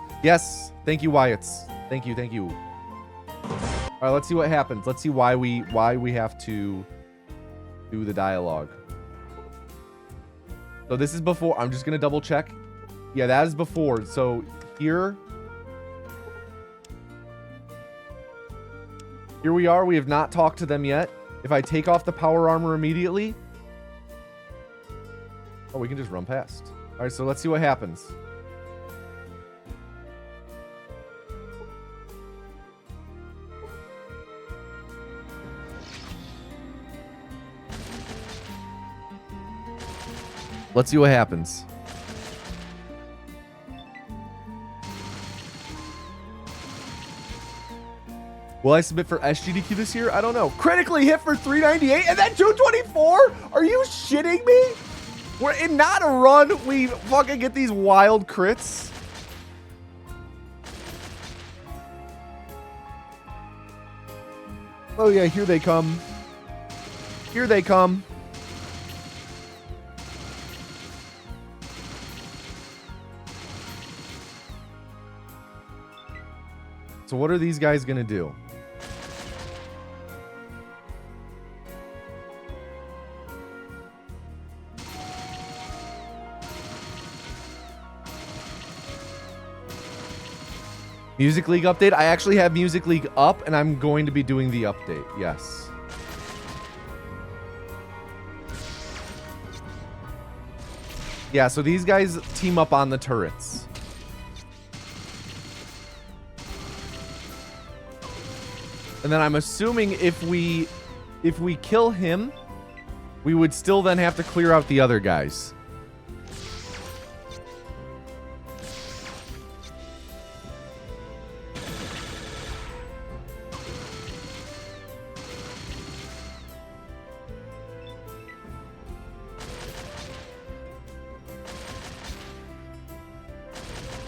Thank you, Wyatts. Thank you. All right, let's see what happens. Let's see why we have to do the dialogue. So this is before. I'm just gonna double check. Yeah, that is before. So here we are. We have not talked to them yet. If I take off the power armor immediately, oh, we can just run past. All right, so let's see what happens. Let's see what happens. Will I submit for SGDQ this year? I don't know. Critically hit for 398 and then 224? Are you shitting me? We're in not a run. We fucking get these wild crits. Oh yeah, here they come. Here they come. So what are these guys gonna do? Music League update. I actually have Music League up, and I'm going to be doing the update. Yes. Yeah, so these guys team up on the turrets. And then I'm assuming if we kill him, we would still then have to clear out the other guys.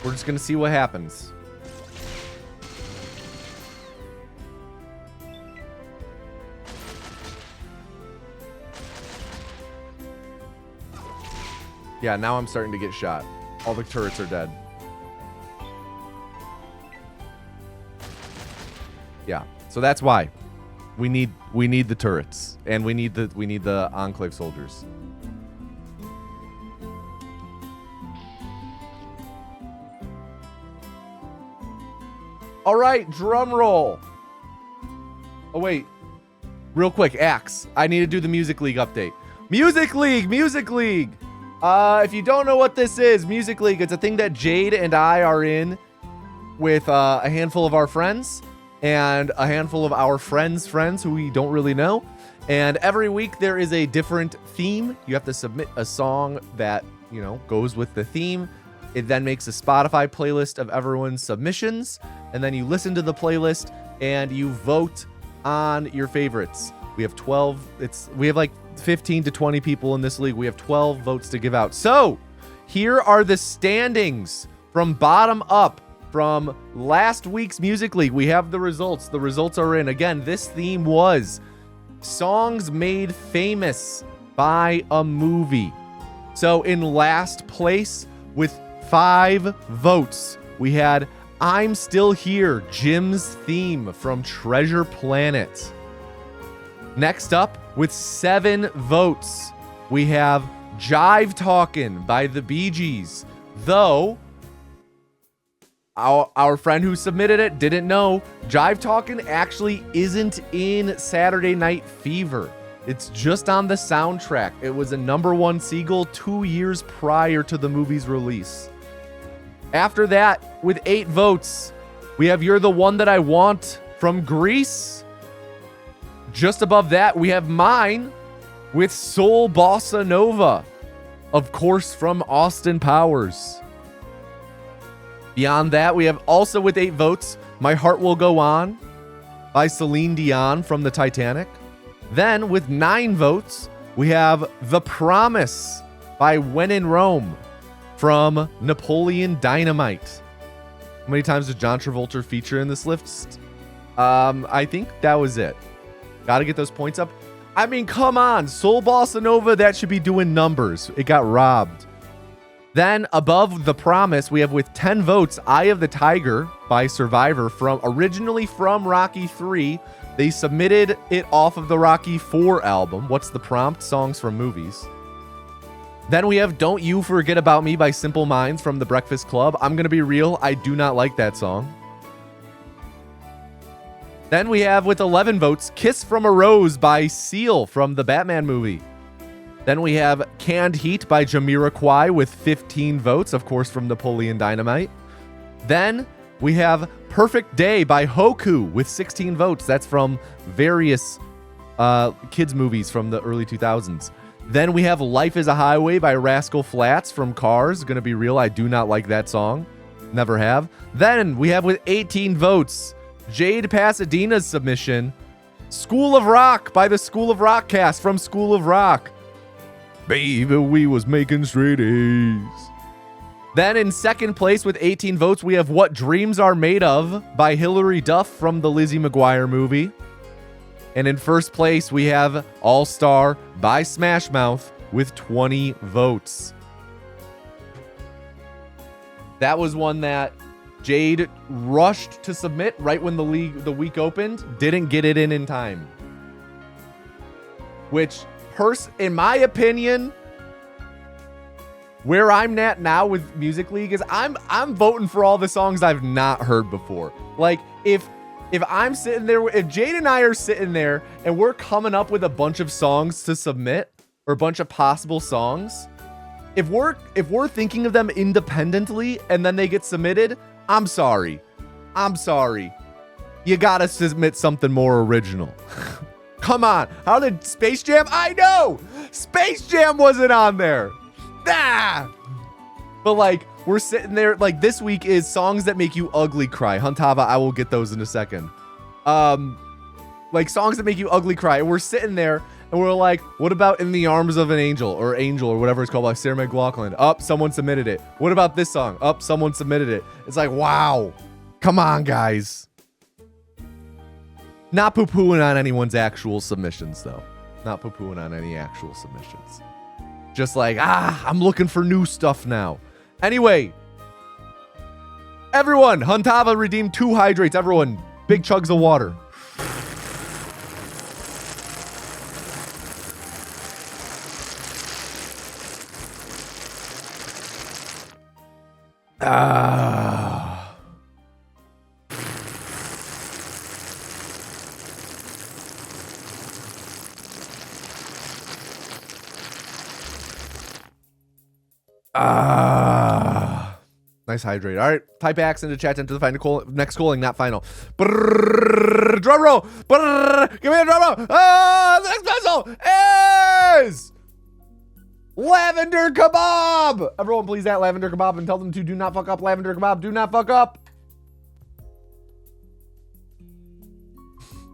We're just gonna see what happens. Yeah, now I'm starting to get shot. All the turrets are dead. Yeah, so that's why we need the turrets, and we need the Enclave soldiers. All right, drum roll. Oh wait, real quick, Axe. I need to do the Music League update. Music League, Music League. If you don't know what this is, Music League, it's a thing that Jade and I are in with a handful of our friends and a handful of our friends' friends who we don't really know. And every week there is a different theme. You have to submit a song that, you know, goes with the theme. It then makes a Spotify playlist of everyone's submissions, and then you listen to the playlist and you vote on your favorites. We have 12. We have like 15 to 20 people in this league. We have 12 votes to give out. So here are the standings from bottom up from last week's Music League. We have the results. The results are in. Again, this theme was songs made famous by a movie. So in last place with 5 votes, we had I'm Still Here, Jim's theme from Treasure Planet. Next up, with 7 votes, we have Jive Talkin' by the Bee Gees. Though, our friend who submitted it didn't know, Jive Talkin' actually isn't in Saturday Night Fever. It's just on the soundtrack. It was a #1 Seagull 2 years prior to the movie's release. After that, with 8 votes, we have You're the One That I Want from Grease. Just above that, we have Mine with Soul Bossa Nova, of course, from Austin Powers. Beyond that, we have also with 8 votes, My Heart Will Go On by Celine Dion from the Titanic. Then with 9 votes, we have The Promise by When in Rome from Napoleon Dynamite. How many times did John Travolta feature in this list? I think that was it. Got to get those points up. I mean, come on. Soul Bossa Nova, that should be doing numbers. It got robbed. Then above The Promise, we have with 10 votes, Eye of the Tiger by Survivor, originally from Rocky 3. They submitted it off of the Rocky 4 album. What's the prompt? Songs from movies. Then we have Don't You Forget About Me by Simple Minds from The Breakfast Club. I'm going to be real, I do not like that song. Then we have with 11 votes, Kiss from a Rose by Seal from the Batman movie. Then we have Canned Heat by Jamiroquai with 15 votes, of course, from Napoleon Dynamite. Then we have Perfect Day by Hoku with 16 votes. That's from various kids' movies from the early 2000s. Then we have Life is a Highway by Rascal Flatts from Cars. Gonna be real, I do not like that song. Never have. Then we have with 18 votes, Jade Pasadena's submission, School of Rock by the School of Rock cast from School of Rock. Baby, we was making straight A's. Then in second place with 18 votes, we have What Dreams Are Made Of by Hilary Duff from the Lizzie McGuire movie. And in first place, we have All Star by Smash Mouth with 20 votes. That was one that Jade rushed to submit right when the week opened, didn't get it in time. Which, in my opinion, where I'm at now with Music League is I'm voting for all the songs I've not heard before. Like if I'm sitting there, if Jade and I are sitting there and we're coming up with a bunch of songs to submit or a bunch of possible songs, if we're thinking of them independently and then they get submitted, I'm sorry. You gotta submit something more original. Come on. How did Space Jam? I know! Space Jam wasn't on there. Ah! But like, we're sitting there, like this week is songs that make you ugly cry. Huntava, I will get those in a second. Like songs that make you ugly cry. And we're sitting there and we're like, what about In the Arms of an Angel or Angel or whatever it's called by Sarah McLachlan? Up, someone submitted it. What about this song? Up, someone submitted it. It's like, wow. Come on, guys. Not poo-pooing on anyone's actual submissions, though. Not poo-pooing on any actual submissions. Just like, I'm looking for new stuff now. Anyway. Everyone, Huntava redeemed 2 hydrates. Everyone, big chugs of water. Nice hydrate. All right, type X into chat enter the final next calling, not final. Brrr, drum roll. Brrr, give me a drum roll. The next puzzle is Lavender Kebab. Everyone, please at Lavender Kebab and tell them to do not fuck up. Lavender Kebab, do not fuck up.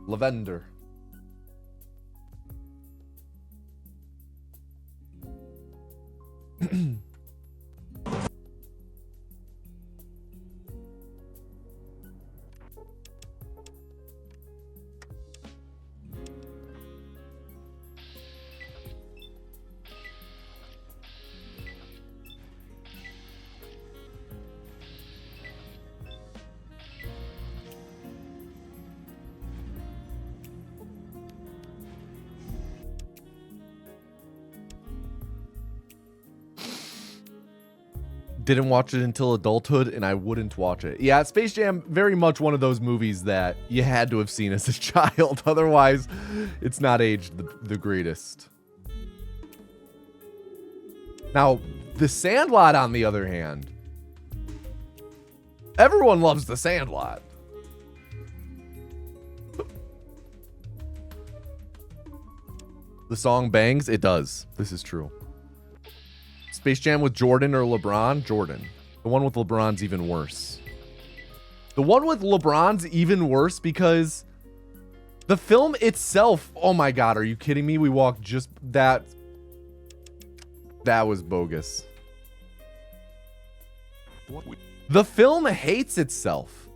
Lavender. Didn't watch it until adulthood, and I wouldn't watch it. Yeah, Space Jam, very much one of those movies that you had to have seen as a child. Otherwise, it's not aged the greatest. Now, The Sandlot, on the other hand, everyone loves The Sandlot. The song bangs? It does. This is true. Space Jam with Jordan or LeBron? Jordan. The one with LeBron's even worse. The one with LeBron's even worse because the film itself, oh my God, are you kidding me? We walked just that. That was bogus. The film hates itself.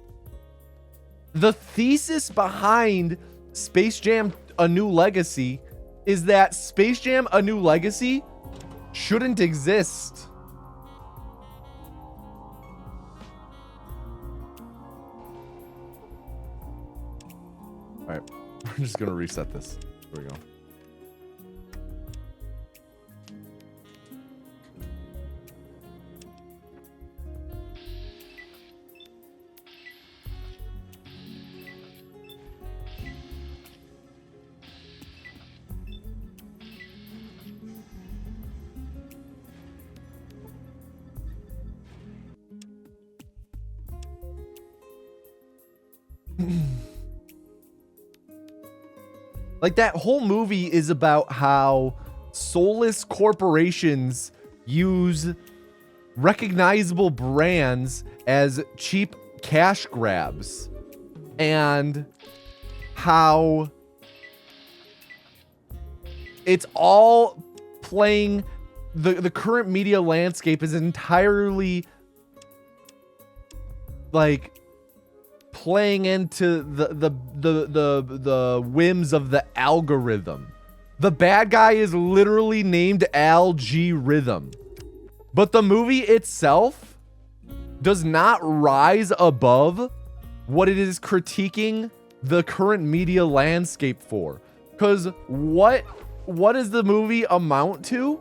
The thesis behind Space Jam A New Legacy is that Space Jam A New Legacy shouldn't exist. All right, we're just gonna reset this. There we go. Like, that whole movie is about how soulless corporations use recognizable brands as cheap cash grabs, and how it's all playing the current media landscape is entirely like playing into the whims of the algorithm. The bad guy is literally named Al G Rhythm, but the movie itself does not rise above what it is critiquing the current media landscape for. Because what does the movie amount to?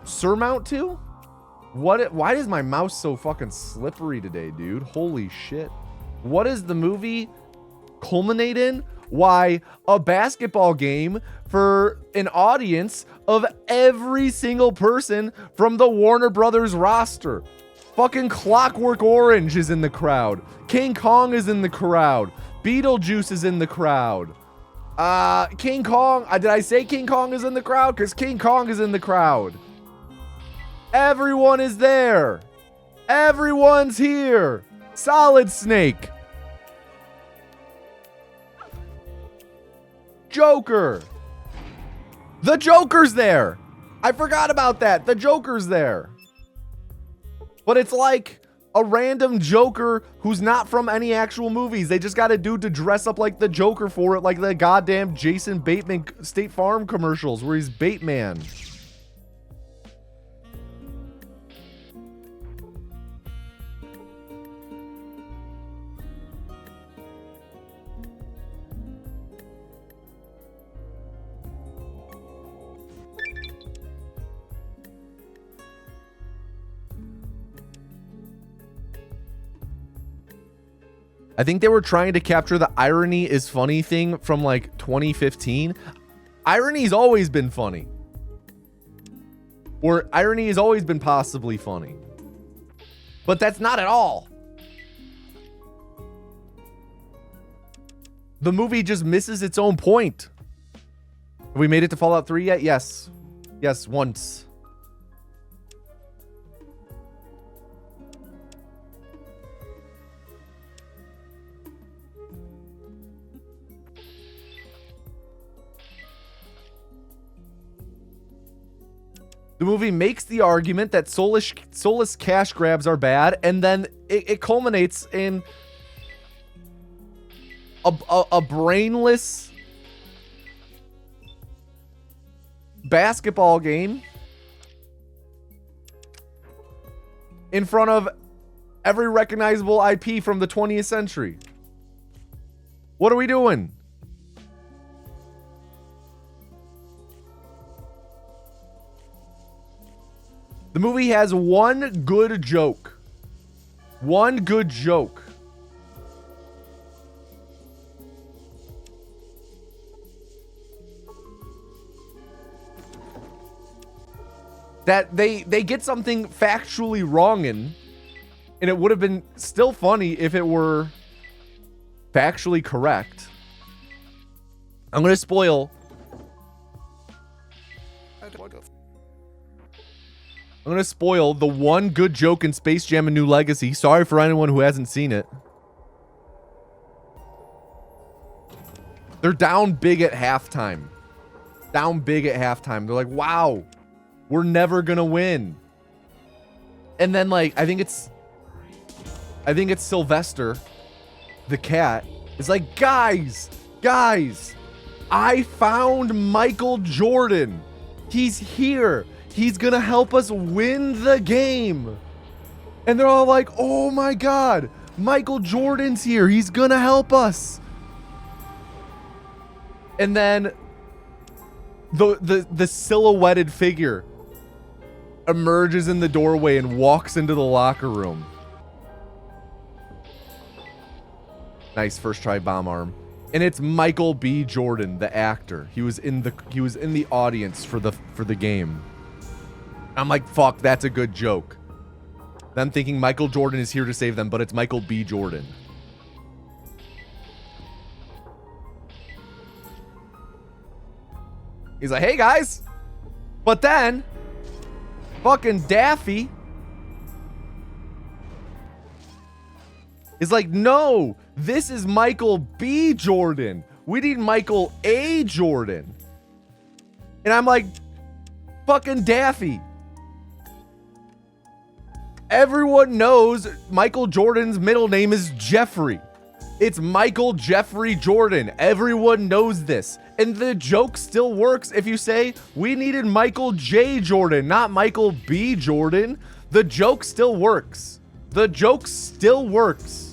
surmount to? Why is my mouse so fucking slippery today, dude? Holy shit. What does the movie culminate in? Why, a basketball game for an audience of every single person from the Warner Brothers roster. Fucking Clockwork Orange is in the crowd. King Kong is in the crowd. Beetlejuice is in the crowd. King Kong, did I say King Kong is in the crowd? Because King Kong is in the crowd. Everyone is there. Everyone's here. Solid Snake. Joker. The Joker's there. I forgot about that. The Joker's there. But it's like a random Joker who's not from any actual movies. They just got a dude to dress up like the Joker for it, like the goddamn Jason Bateman State Farm commercials where he's Bateman. I think they were trying to capture the irony is funny thing from like 2015. Irony's always been funny. Or irony has always been possibly funny. But that's not at all. The movie just misses its own point. Have we made it to Fallout 3 yet? Yes. Yes, once. The movie makes the argument that soulless cash grabs are bad, and then it culminates in a brainless basketball game in front of every recognizable IP from the 20th century. What are we doing? The movie has one good joke. One good joke. That they get something factually wrong in, and it would have been still funny if it were factually correct. I'm going to spoil. I'm going to spoil the one good joke in Space Jam: A New Legacy. Sorry for anyone who hasn't seen it. They're down big at halftime. Down big at halftime. They're like, wow, we're never going to win. And then, like, I think it's Sylvester, the cat, is like, guys, I found Michael Jordan. He's here. He's going to help us win the game. And they're all like, oh my God, Michael Jordan's here. He's going to help us. And then the silhouetted figure emerges in the doorway and walks into the locker room. Nice first try bomb arm. And it's Michael B. Jordan, the actor. He was in the audience for the game. I'm like, fuck, that's a good joke. Them thinking Michael Jordan is here to save them, but it's Michael B. Jordan. He's like, hey guys. But then, fucking Daffy is like, no, this is Michael B. Jordan. We need Michael A. Jordan. And I'm like, fucking Daffy. Everyone knows Michael Jordan's middle name is Jeffrey. It's Michael Jeffrey Jordan. Everyone knows this. And the joke still works if you say, we needed Michael J. Jordan, not Michael B. Jordan. The joke still works. The joke still works.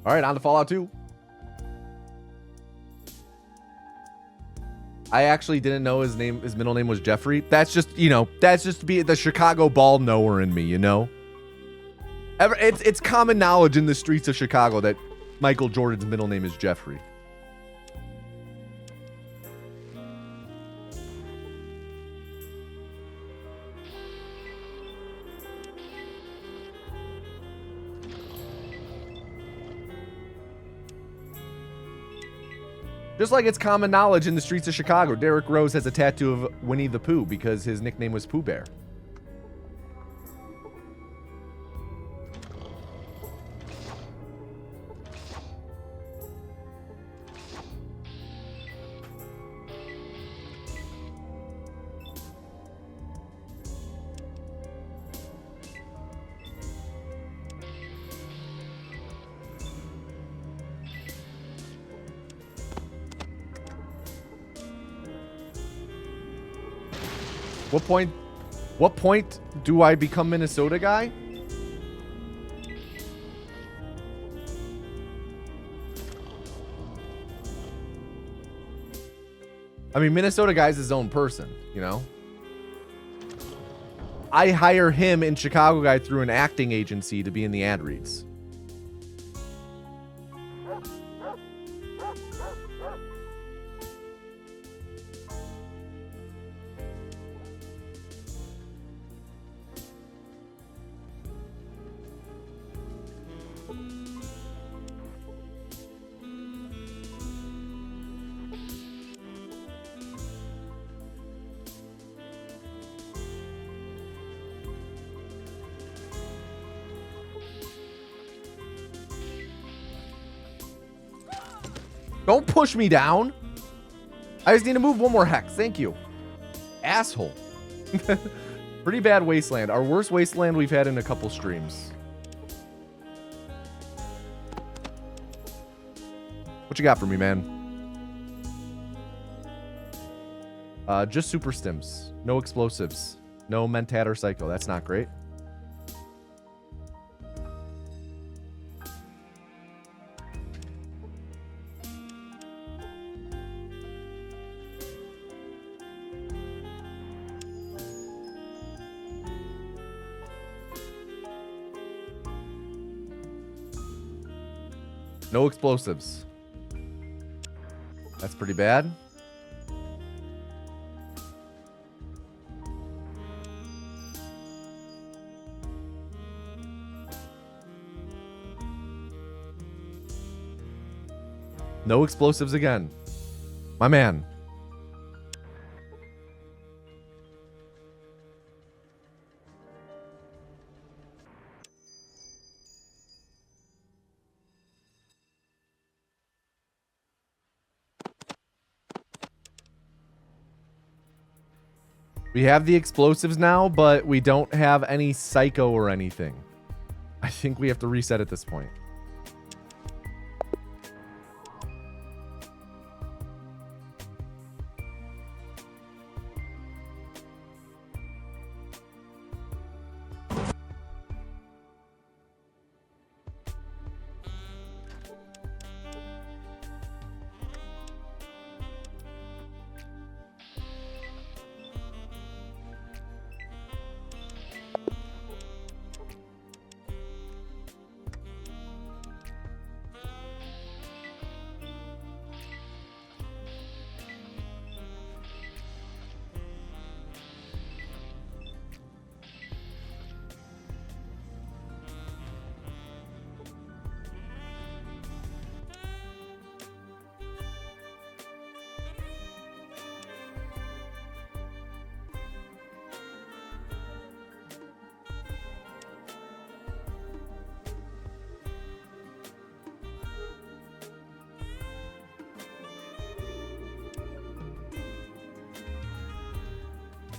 All right, on to Fallout 2. I actually didn't know his middle name was Jeffrey. That's just, that's just be the Chicago ball knower in me, It's common knowledge in the streets of Chicago that Michael Jordan's middle name is Jeffrey. Just like it's common knowledge in the streets of Chicago, Derrick Rose has a tattoo of Winnie the Pooh because his nickname was Pooh Bear. What point do I become Minnesota guy? I mean, Minnesota guy's his own person, I hire him in Chicago guy through an acting agency to be in the ad reads. Don't push me down. I just need to move one more hex. Thank you. Asshole. Pretty bad wasteland. Our worst wasteland we've had in a couple streams. What you got for me, man? Just super stims. No explosives. No mentat or psycho. That's not great. No explosives. That's pretty bad. No explosives again. My man. We have the explosives now, but we don't have any psycho or anything. I think we have to reset at this point.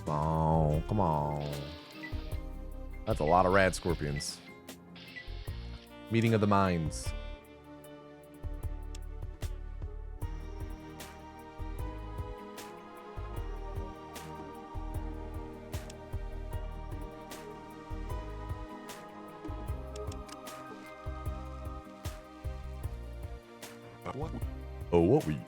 Oh, come on. That's a lot of rad scorpions. Meeting of the minds. Oh, what we?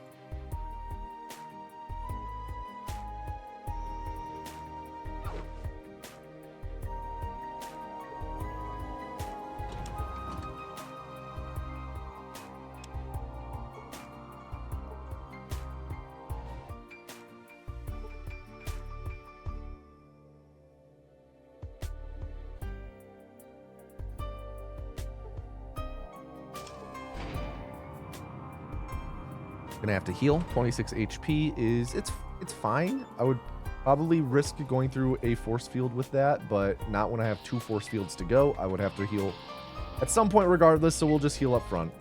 Gonna have to heal. 26 HP is it's fine. I would probably risk going through a force field with that, but not when I have 2 force fields to go. I would have to heal at some point regardless, so we'll just heal up front.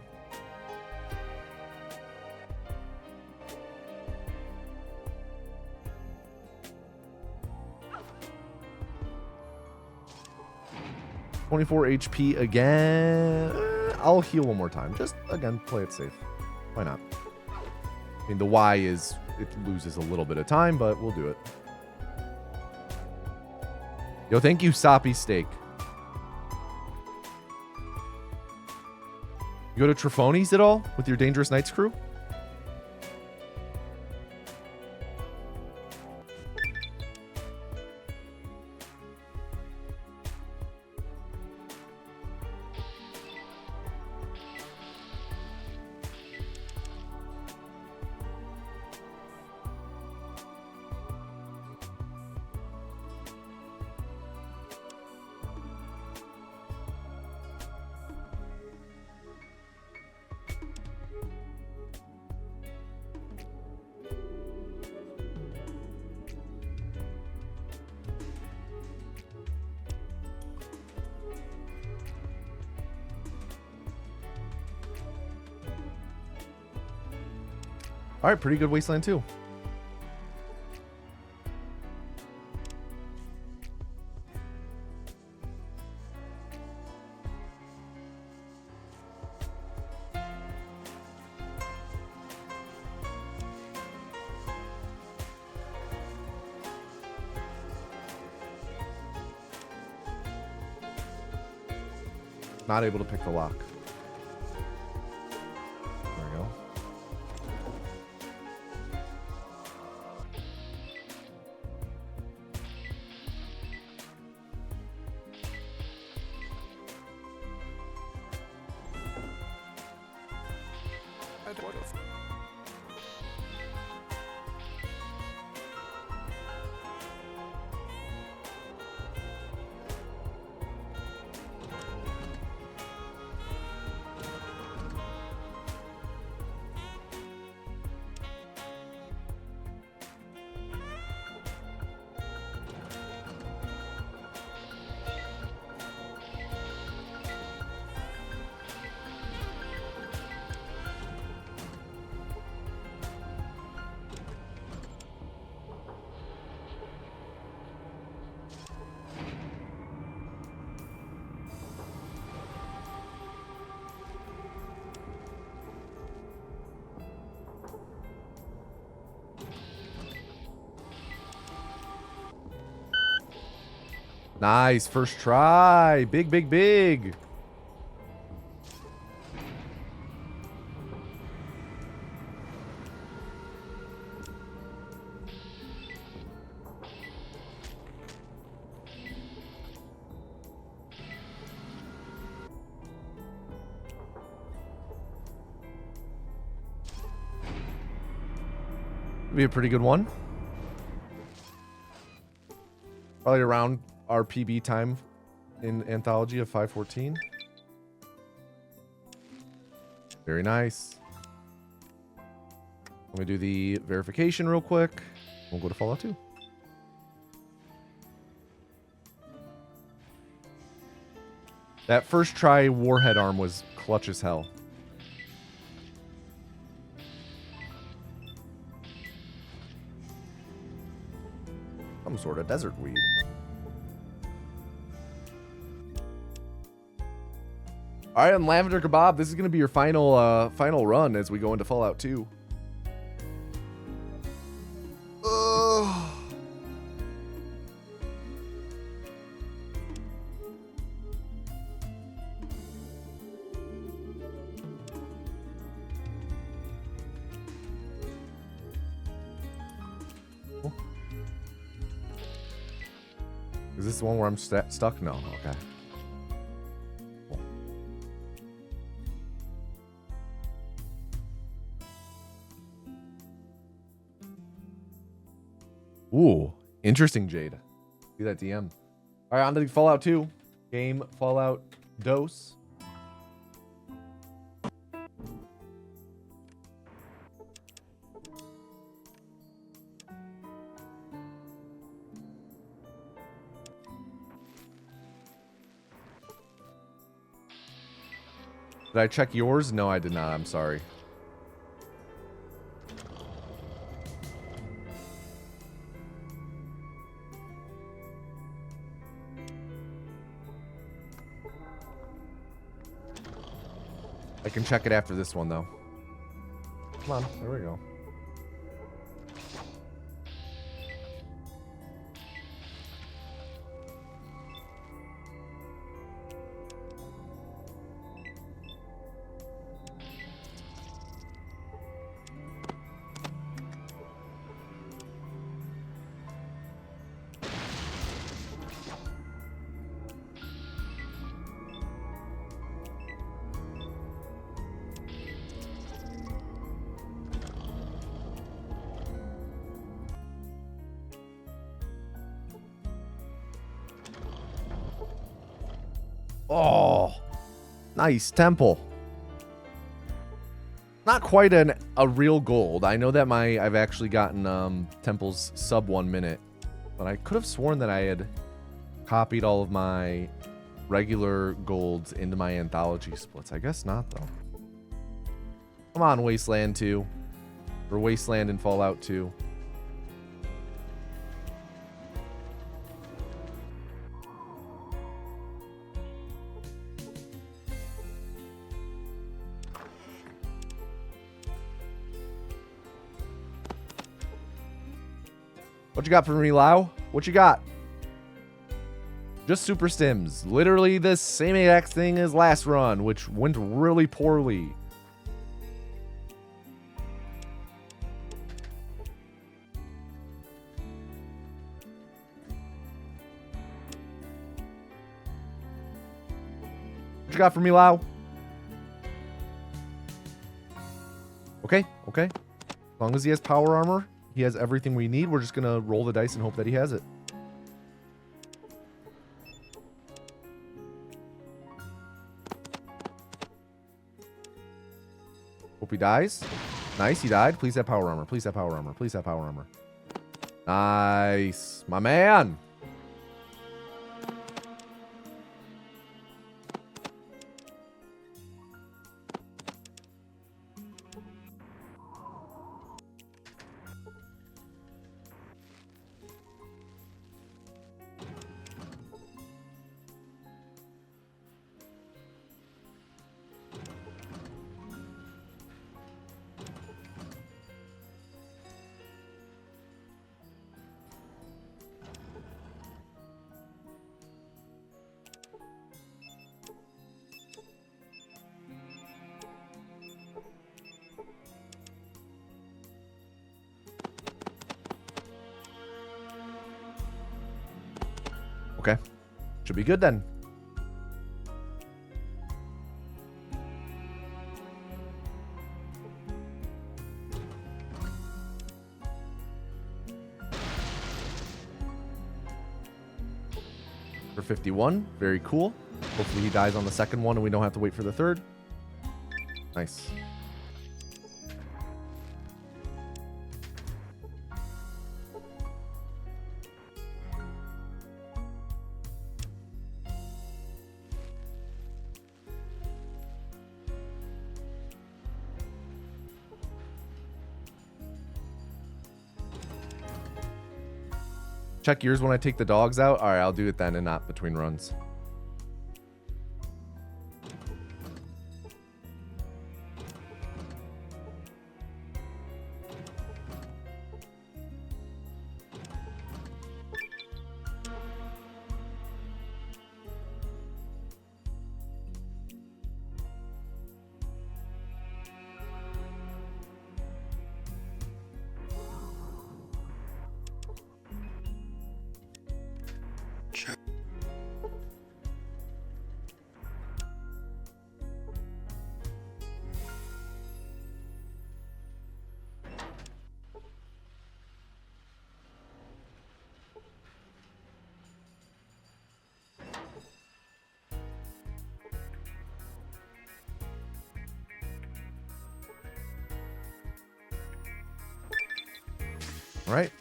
$24 HP again. I'll heal one more time. Just again, play it safe. Why not? I mean, the Y is, it loses a little bit of time, but we'll do it. Yo, thank you, Soppy Steak. You go to Trifoni's at all with your Dangerous Knights crew? All right, pretty good Wasteland 2. Not able to pick the lock. There we go. Nice, first try. Big, big, big. Be a pretty good one. Probably around our PB time in Anthology of 5:14. Very nice. Let me do the verification real quick. We'll go to Fallout 2. That first try Warhead arm was clutch as hell. Some sort of desert weed. All right, on Lavender Kebab, this is going to be your final final run as we go into Fallout 2. Is this the one where I'm stuck? No. Okay. Cool. Ooh, interesting, Jade. See that DM. All right, on to Fallout 2. Game Fallout Dose. Did I check yours? No, I did not. I'm sorry. I can check it after this one, though. Come on. There we go. Oh, nice temple. Not quite a real gold. I know that I've actually gotten temples sub 1 minute, but I could have sworn that I had copied all of my regular golds into my anthology splits. I guess not, though. Come on, Wasteland 2. Or Wasteland and Fallout 2. What you got for me, Lau? What you got? Just super stims. Literally the same exact thing as last run, which went really poorly. What you got for me, Lau? Okay, okay. As long as he has power armor, he has everything we need. We're just going to roll the dice and hope that he has it. Hope he dies. Nice, he died. Please have power armor. Please have power armor. Please have power armor. Nice. My man. Okay. Should be good then. For 51. Very cool. Hopefully he dies on the second one and we don't have to wait for the third. Nice. Check yours when I take the dogs out. All right, I'll do it then and not between runs. All right.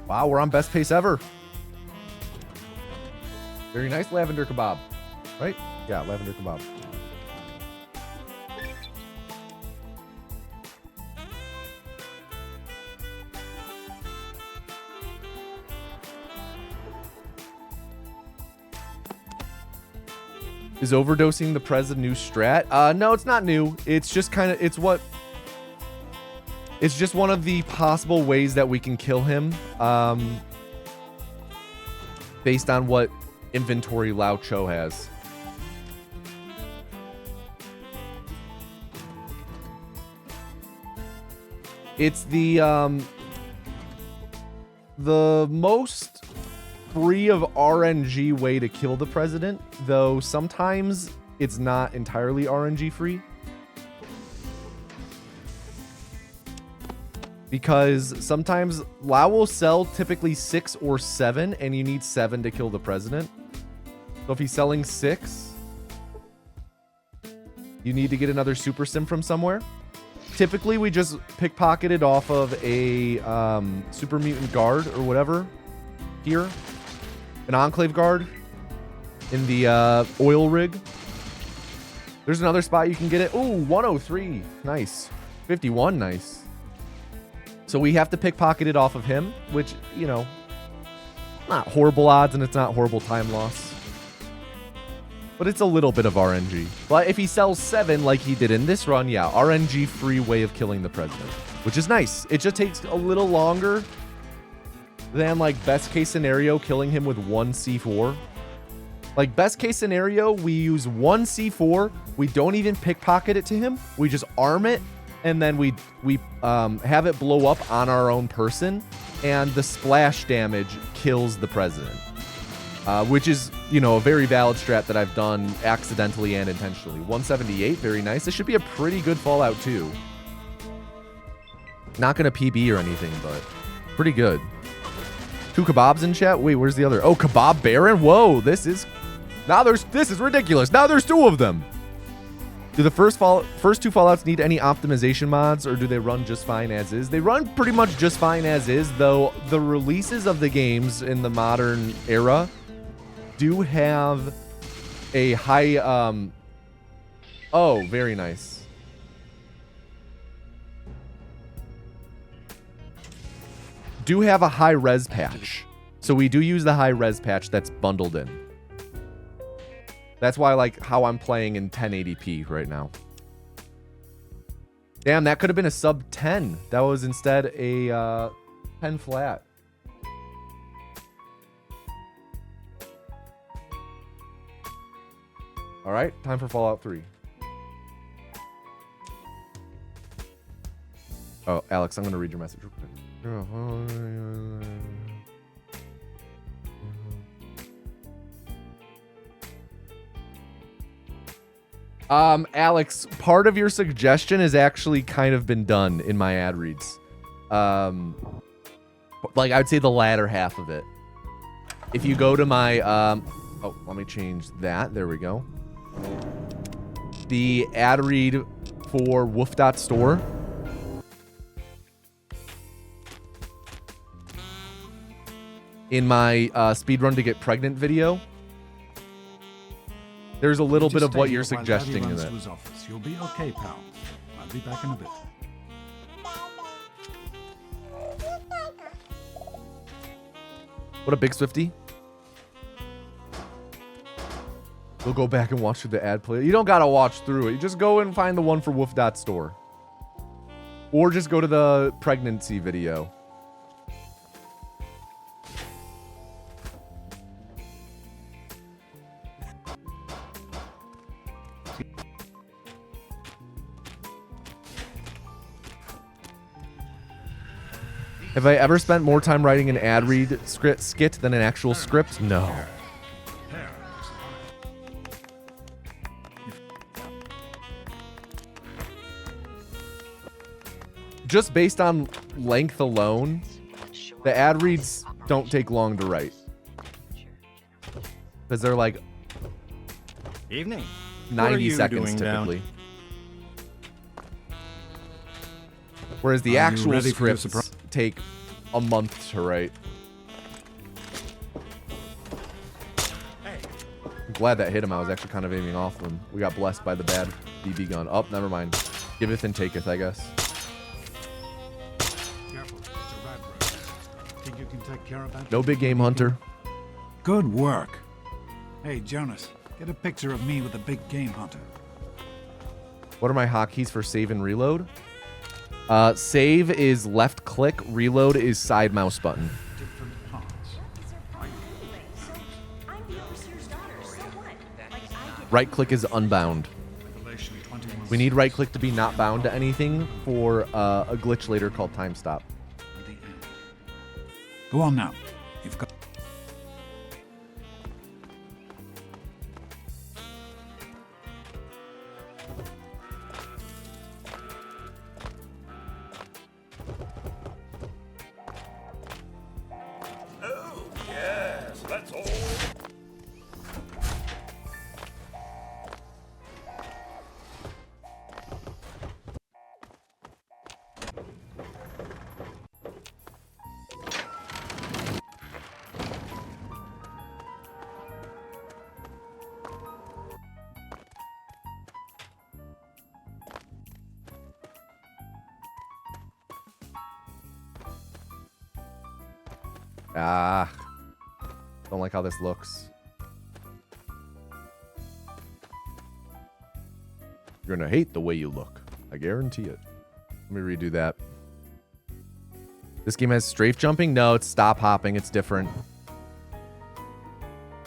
Wow, we're on best pace ever. Very nice lavender kebab. Right? Yeah, lavender kebab. Is overdosing the Prez a new strat? No, it's not new. It's just kind of, it's just one of the possible ways that we can kill him. Based on what inventory Lao Cho has. It's the most free of RNG way to kill the president, though sometimes it's not entirely RNG free. Because sometimes Lao will sell typically 6 or 7, and you need 7 to kill the president. So if he's selling 6, you need to get another super sim from somewhere. Typically, we just pickpocketed off of a super mutant guard or whatever here. An enclave guard in the oil rig. There's another spot you can get it. Ooh, 103. Nice. 51. Nice. So we have to pickpocket it off of him, which, you know, not horrible odds and it's not horrible time loss. But it's a little bit of RNG. But if he sells 7 like he did in this run, yeah, RNG free way of killing the president, which is nice. It just takes a little longer than like best case scenario killing him with 1 C4. Like best case scenario, we use 1 C4. We don't even pickpocket it to him. We just arm it. And then we have it blow up on our own person, and the splash damage kills the president, which is, you know, a very valid strat that I've done accidentally and intentionally. 178, very nice. This should be a pretty good Fallout 2. Not gonna PB or anything, but pretty good. 2 kebabs in chat. Wait, where's the other? Oh, Kebab Baron. Whoa, this is ridiculous. Now there's 2 of them. Do the first 2 Fallouts need any optimization mods, or do they run just fine as is? They run pretty much just fine as is, though the releases of the games in the modern era do have a high Oh, very nice. Do have a high res patch. So we do use the high res patch that's bundled in. That's why I like how I'm playing in 1080p right now. Damn, that could have been a sub 10. That was instead a 10 flat. All right, time for Fallout 3. Oh, Alex, I'm going to read your message real quick. Alex, part of your suggestion has actually kind of been done in my ad reads. Like, I would say the latter half of it. If you go to my, oh, let me change that. There we go. The ad read for Wolf.store. In my speedrun to get pregnant video. There's a little bit of what you're suggesting in it. You'll be okay, pal. I'll be back in a bit. What a big Swifty. We'll go back and watch through the ad play. You don't gotta watch through it. You just go and find the one for Wolf.store. Or just go to the pregnancy video. Have I ever spent more time writing an ad read skit than an actual script? No. Just based on length alone, the ad reads don't take long to write. Because they're like Evening. 90 seconds typically. Whereas the actual scripts take a month to write. I'm glad that hit him. I was actually kind of aiming off him. We got blessed by the bad BB gun. Oh, never mind. Giveth and taketh, I guess. Careful, it's a rat road. Think you can take care of that? No big game hunter. Good work. Hey, Jonas, get a picture of me with the big game hunter. What are my hotkeys for save and reload? Save is left click, reload is side mouse button. Different parts. Anyway, so I'm the overseer's daughter, so what? Like I get Right click is unbound. Revelation 21. We need right click to be not bound to anything for a glitch later called time stop. At the end. Go on now. You've got. Ah. Don't like how this looks. You're gonna hate the way you look. I guarantee it. Let me redo that. This game has strafe jumping? No, it's stop hopping. It's different.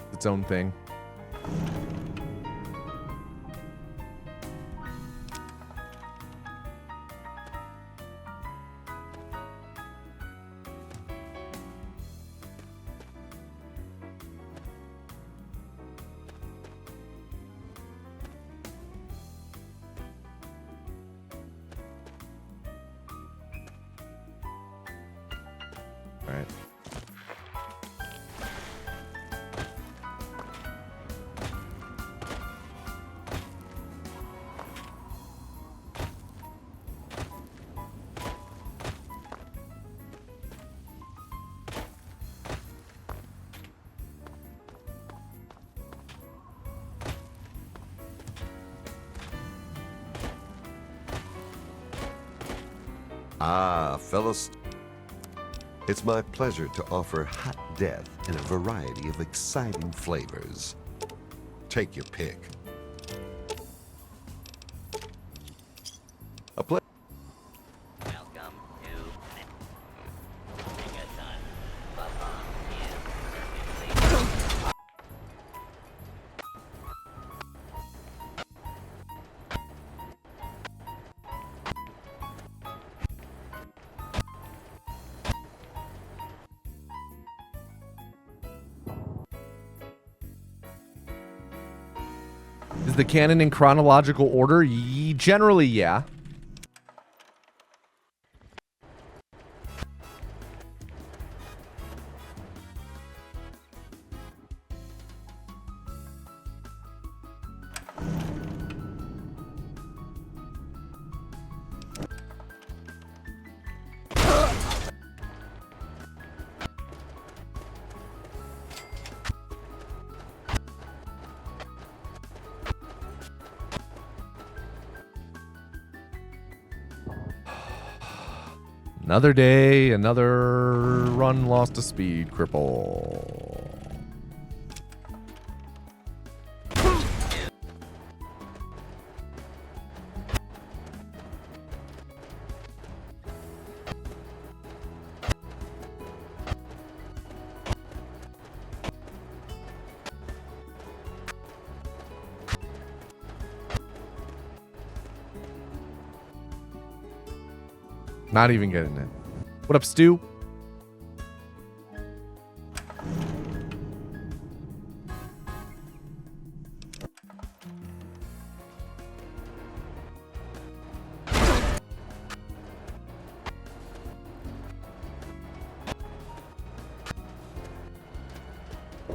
It's its own thing. All right. Ah, fellows. It's my pleasure to offer hot death in a variety of exciting flavors. Take your pick. A ple- Welcome to Megaton. Is the canon in chronological order? Generally, yeah. Another day, another run lost to speed cripple. Not even getting it. What up, Stu?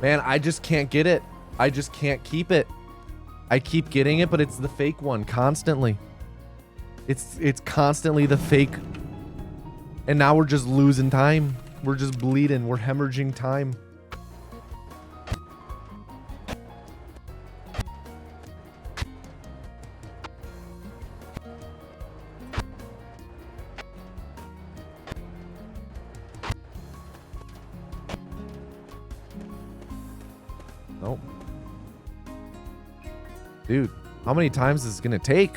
Man, I just can't get it. I just can't keep it. I keep getting it, but it's the fake one constantly. It's constantly the fake. And now we're just losing time. We're just bleeding. We're hemorrhaging time. Nope. Dude, how many times is this gonna take?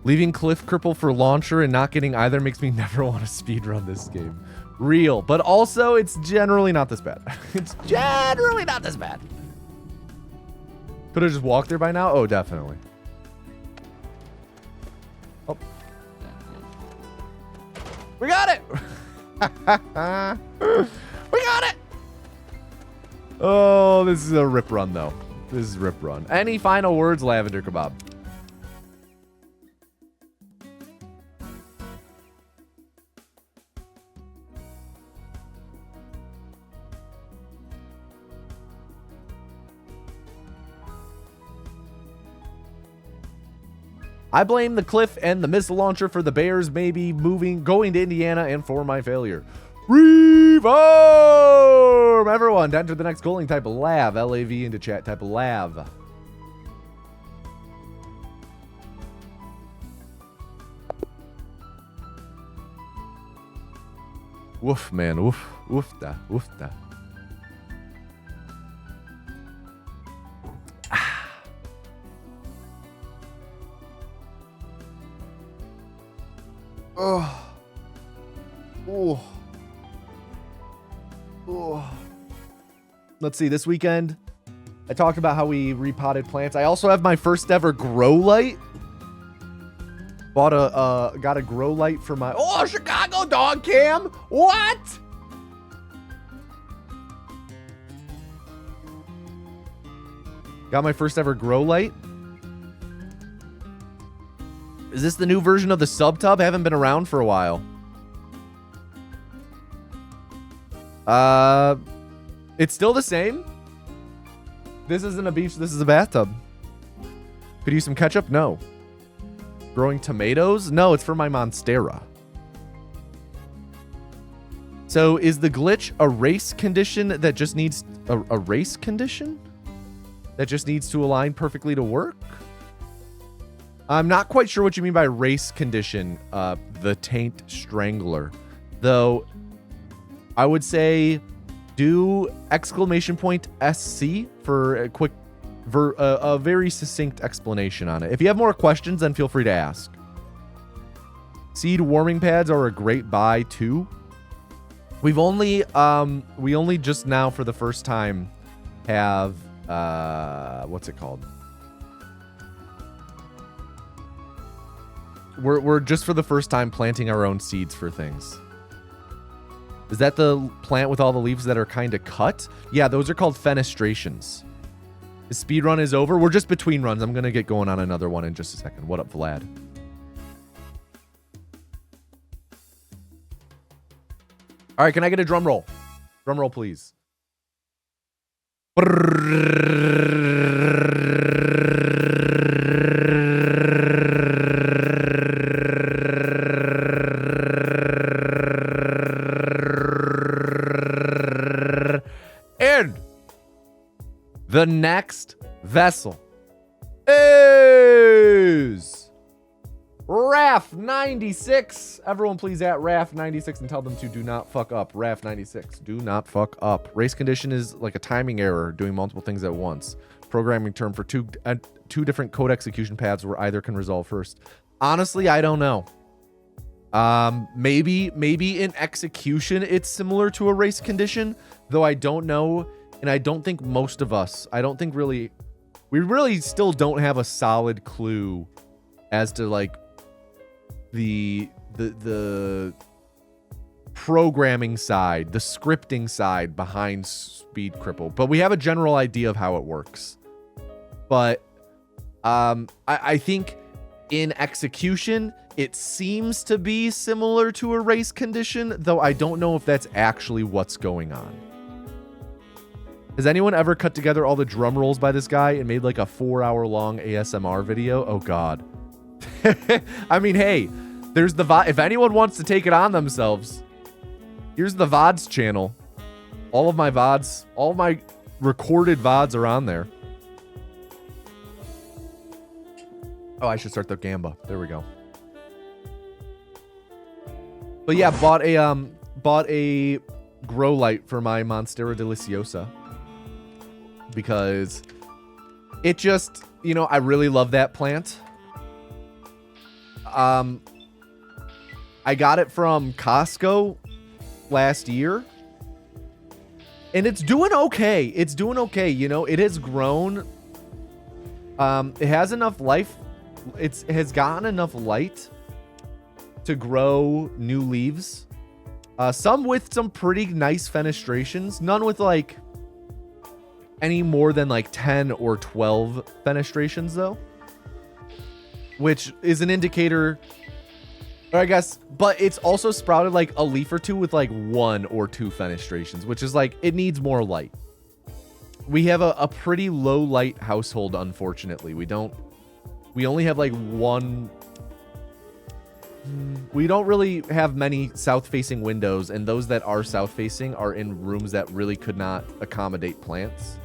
Leaving Cliff Cripple for launcher and not getting either makes me never want to speedrun this game. Real. But also, it's generally not this bad. It's generally not this bad. Could have just walked there by now? Oh, definitely. Oh. We got it! We got it! Oh, this is a rip run, though. This is rip run. Any final words, Lavender Kebab? I blame the cliff and the missile launcher for the Bears maybe going to Indiana and for my failure. Reform! Everyone, to enter the next goaling, type LAV. L-A-V into chat, type LAV. Woof, man. Woof. Woof da. Woof da. Oh. Oh. Oh. Let's see. This weekend, I talked about how we repotted plants. I also have my first ever grow light. Got a grow light for my, oh, Chicago dog cam. What? Got my first ever grow light. Is this the new version of the sub tub? Haven't been around for a while. It's still the same. This isn't a beach, this is a bathtub. Could use some ketchup? No. Growing tomatoes? No, it's for my Monstera. So is the glitch a race condition that just needs a race condition? That just needs to align perfectly to work? I'm not quite sure what you mean by race condition, the Taint Strangler. Though, I would say do exclamation point SC for a quick, a very succinct explanation on it. If you have more questions, then feel free to ask. Seed warming pads are a great buy too. We only just now for the first time have, what's it called? We're just for the first time planting our own seeds for things. Is that the plant with all the leaves that are kind of cut? Yeah, those are called fenestrations. The speed run is over. We're just between runs. I'm going to get going on another one in just a second. What up, Vlad? All right, can I get a drum roll? Drum roll, please. And the next vessel is RAF 96. Everyone please at RAF 96 and tell them to do not fuck up. RAF 96, do not fuck up. Race condition is like a timing error, doing multiple things at once. Programming term for two different code execution paths where either can resolve first. Honestly, I don't know. Maybe in execution it's similar to a race condition, though I don't know, and I don't think most of us, we really still don't have a solid clue as to like the programming side, the scripting side behind Speed Cripple, but we have a general idea of how it works. But I think in execution it seems to be similar to a race condition, though I don't know if that's actually what's going on. Has anyone ever cut together all the drum rolls by this guy and made like a 4-hour-long ASMR video? Oh God. I mean, hey, there's the VOD. If anyone wants to take it on themselves, here's the VODs channel. All of my VODs, all of my recorded VODs are on there. Oh, I should start the Gamba. There we go. But yeah, bought a grow light for my Monstera Deliciosa because it just, you know, I really love that plant. I got it from Costco last year and it's doing okay. It's doing okay. You know, it has grown. It has enough life. It has gotten enough light to grow new leaves. Some with some pretty nice fenestrations. None with like any more than like 10 or 12 fenestrations though. Which is an indicator, or I guess, but it's also sprouted like a leaf or two with like 1 or 2 fenestrations, which is like, it needs more light. We have a pretty low light household, unfortunately. We only have like one. We don't really have many south-facing windows, and those that are south-facing are in rooms that really could not accommodate plants.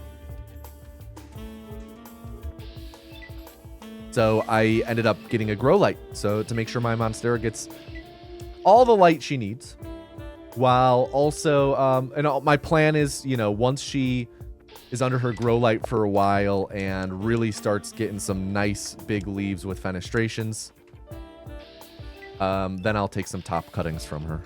So I ended up getting a grow light, so to make sure my Monstera gets all the light she needs, while also, my plan is, you know, once she is under her grow light for a while and really starts getting some nice big leaves with fenestrations, then I'll take some top cuttings from her.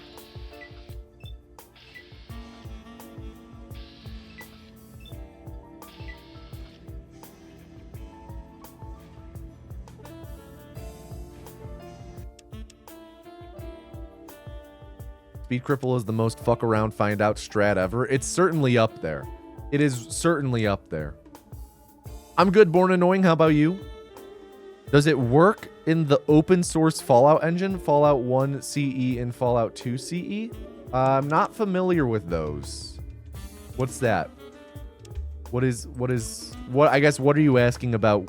Speed Cripple is the most fuck around find out strat ever. It's certainly up there. It is certainly up there. I'm good, Born Annoying. How about you? Does it work in the open source Fallout engine? Fallout 1 CE and Fallout 2 CE? I'm not familiar with those. What's that? What I guess what are you asking about?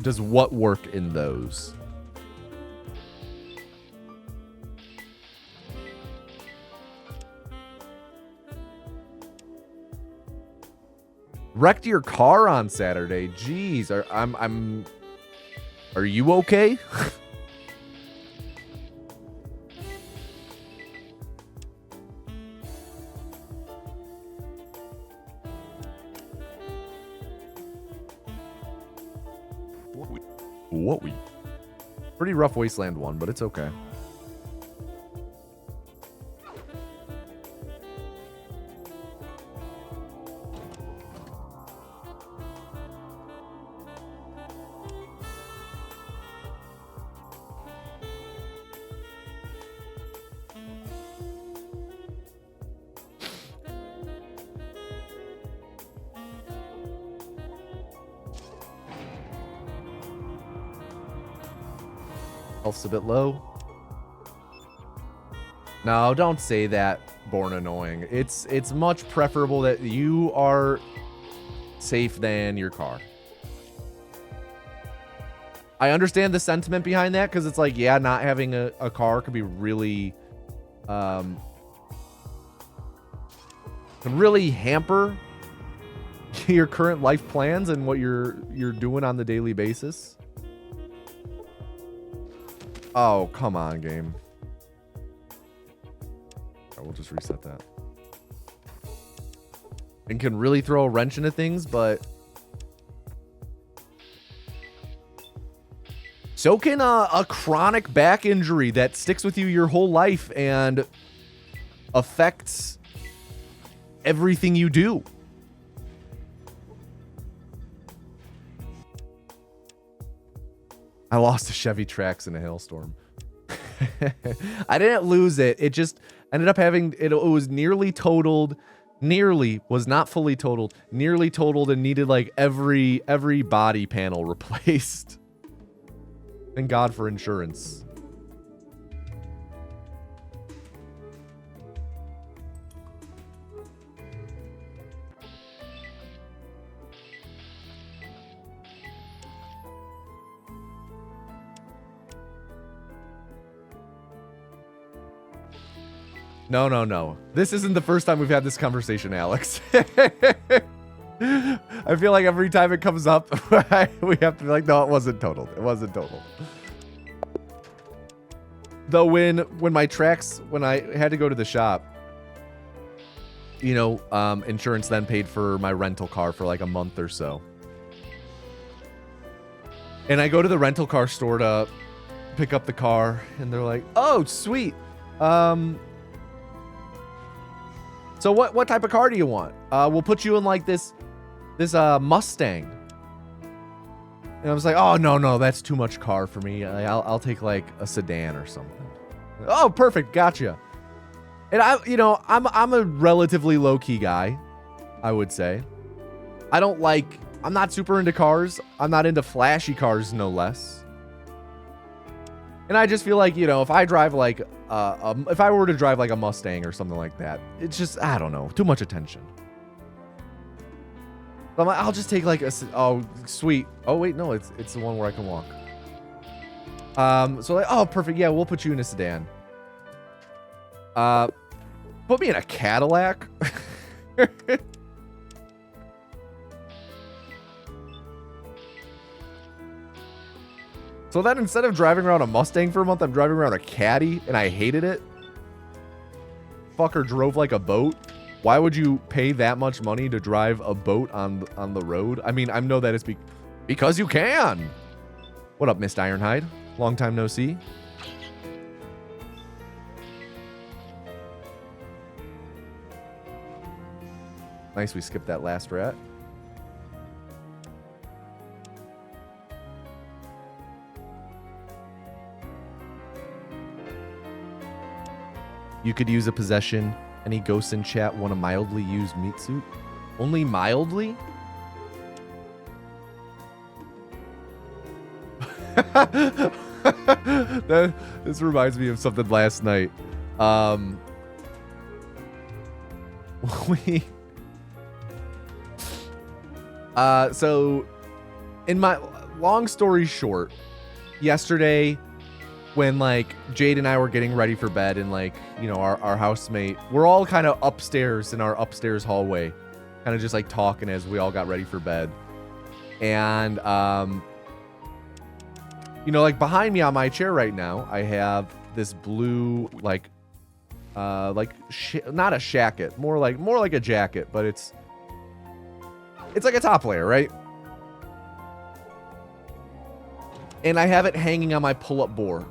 Does what work in those? Wrecked your car on Saturday. Jeez, are you okay? What we? Pretty rough Wasteland 1, but it's okay. Health's a bit low. No, don't say that, Born Annoying. It's much preferable that you are safe than your car. I understand the sentiment behind that, because it's like, yeah, not having a car could be really can really hamper your current life plans and what you're doing on the daily basis. Oh, come on, game. We'll just reset that. And can really throw a wrench into things, but so can a chronic back injury that sticks with you your whole life and affects everything you do. I lost a Chevy Trax in a hailstorm. I didn't lose it. It just ended up having, it was nearly totaled, nearly, was not fully totaled, nearly totaled and needed like every body panel replaced. Thank God for insurance. No. This isn't the first time we've had this conversation, Alex. I feel like every time it comes up, we have to be like, no, it wasn't totaled. It wasn't totaled. Though when my tracks, when I had to go to the shop, you know, insurance then paid for my rental car for like a month or so. And I go to the rental car store to pick up the car, and they're like, oh, sweet. So what type of car do you want? We'll put you in like this Mustang. And I was like, oh, no, that's too much car for me. I'll take like a sedan or something. Oh, perfect. Gotcha. And I'm a relatively low key guy, I would say. I'm not super into cars. I'm not into flashy cars, no less. And I just feel like, if I drive like, if I were to drive like a Mustang or something like that, it's just, I don't know, too much attention. So I'm like, I'll just take like oh, sweet. Oh, wait, no, it's the one where I can walk. So like, oh, perfect. Yeah, we'll put you in a sedan. Put me in a Cadillac. So then instead of driving around a Mustang for a month, I'm driving around a Caddy, and I hated it. Fucker drove like a boat. Why would you pay that much money to drive a boat on the road? I mean, I know that it's because you can. What up, Mist Ironhide? Long time no see. Nice, we skipped that last rat. You could use a possession. Any ghosts in chat want a mildly used meat suit? Only mildly? This reminds me of something last night. So in my long story short, yesterday when like Jade and I were getting ready for bed and like, you know, our housemate, we're all kind of upstairs in our upstairs hallway, kind of just like talking as we all got ready for bed. And, you know, like behind me on my chair right now, I have this blue, like not a shacket, more like a jacket, but it's like a top layer, right? And I have it hanging on my pull-up bar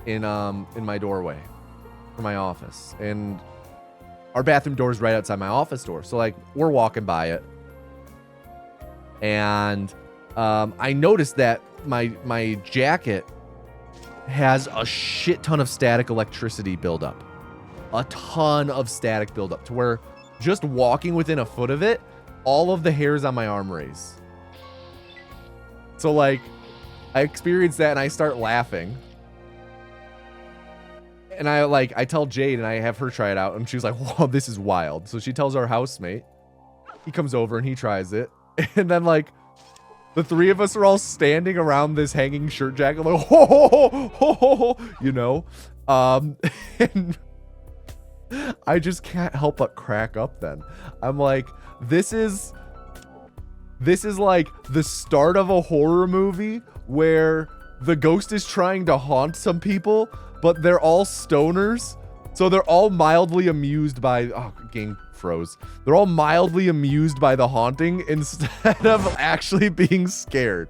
in my doorway for my office. And our bathroom door is right outside my office door. So like we're walking by it. And I noticed that my jacket has a shit ton of static electricity buildup. A ton of static buildup to where just walking within a foot of it, all of the hairs on my arm raise. So like I experience that and I start laughing. And I tell Jade and I have her try it out and she's like, whoa, this is wild. So she tells our housemate. He comes over and he tries it. And then like the three of us are all standing around this hanging shirt jacket like, ho, ho, ho, ho, ho, ho, you know? And I just can't help but crack up then. I'm like, this is like the start of a horror movie where the ghost is trying to haunt some people, but they're all stoners. So they're all mildly amused by, oh, game froze. They're all mildly amused by the haunting instead of actually being scared.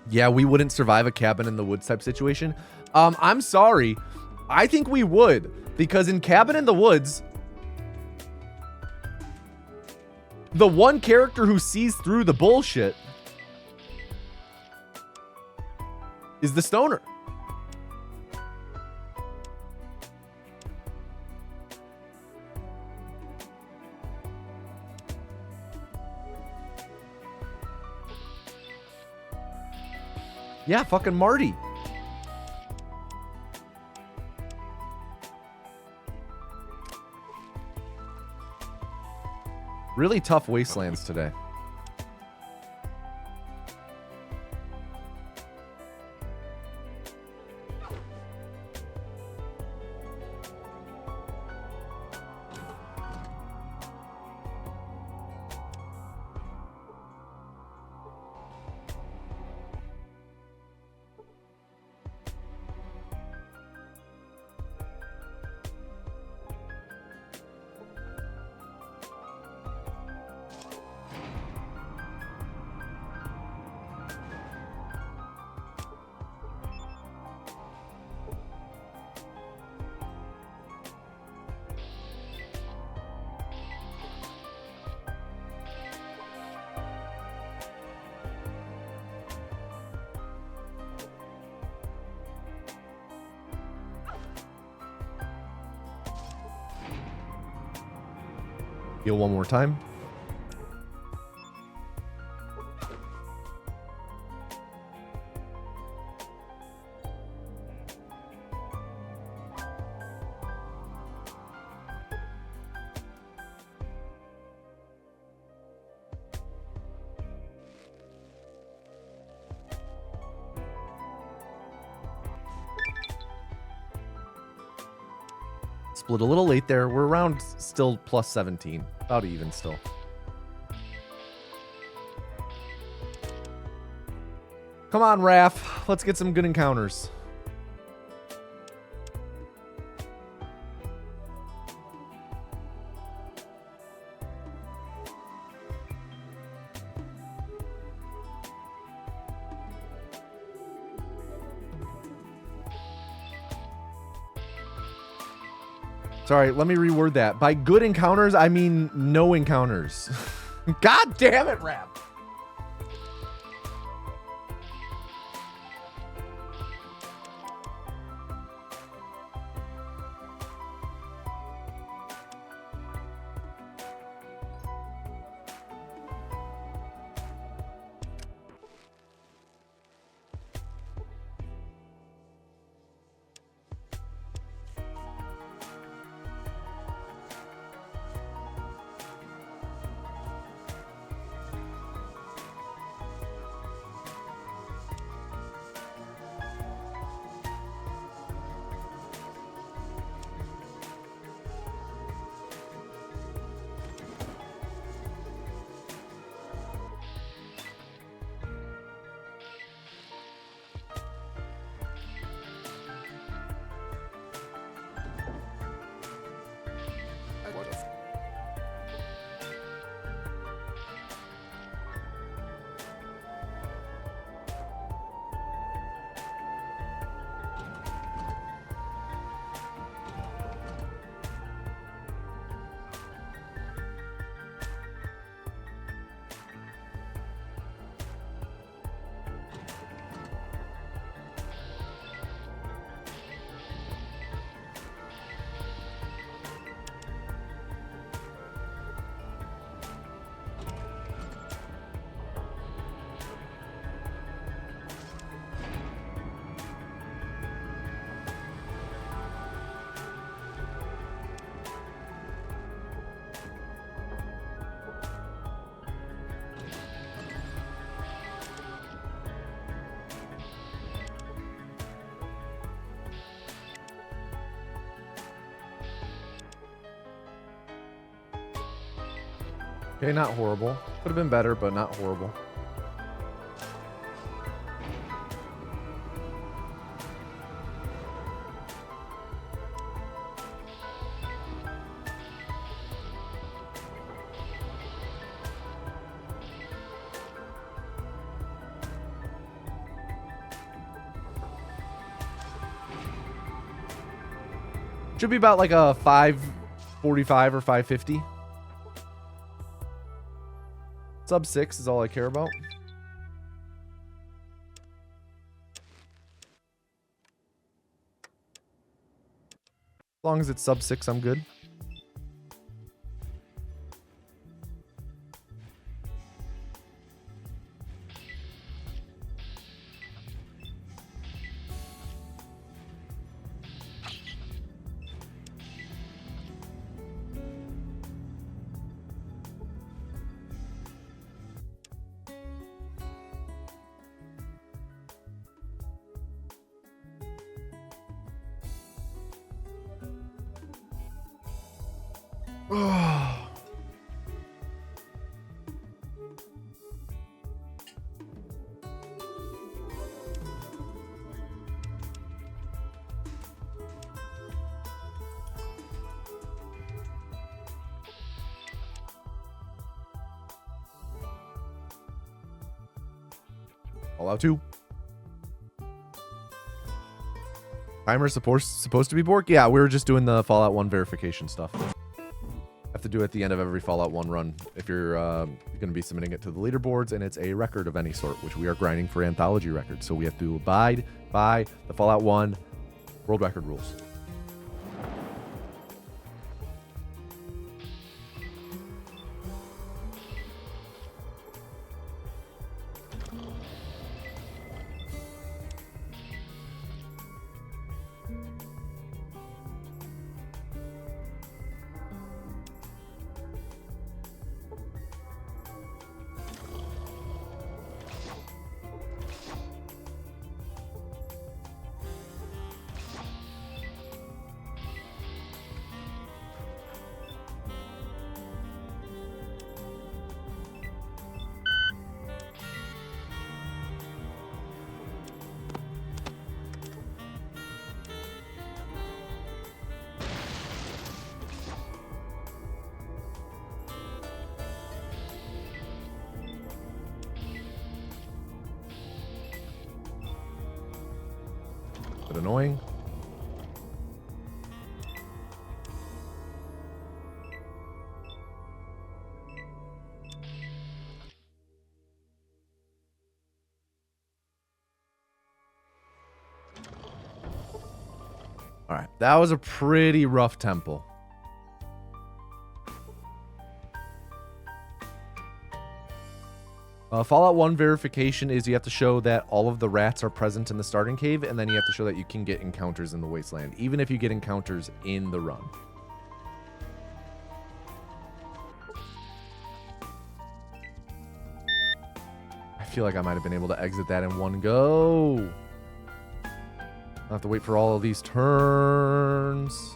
Yeah, we wouldn't survive a cabin in the woods type situation. I'm sorry. I think we would, because in Cabin in the Woods, the one character who sees through the bullshit is the stoner. Yeah, fucking Marty. Really tough wastelands today. Heal one more time. Split a little late there. We're around still plus 17. About even still. Come on, Raph. Let's get some good encounters. Sorry, let me reword that. By good encounters, I mean no encounters. God damn it, Raph. Okay, not horrible. Could have been better, but not horrible. Should be about like a 545 or 550. Sub 6 is all I care about. As long as it's sub 6, I'm good. Fallout 2. Timer's supposed to be Bork? Yeah, we were just doing the Fallout 1 verification stuff. Have to do it at the end of every Fallout 1 run if you're going to be submitting it to the leaderboards, and it's a record of any sort, which we are grinding for Anthology records. So we have to abide by the Fallout 1 world record rules. bit annoying. All right, that was a pretty rough temple. Fallout 1 verification is you have to show that all of the rats are present in the starting cave, and then you have to show that you can get encounters in the wasteland, even if you get encounters in the run. I feel like I might have been able to exit that in one go. I'll have to wait for all of these turns.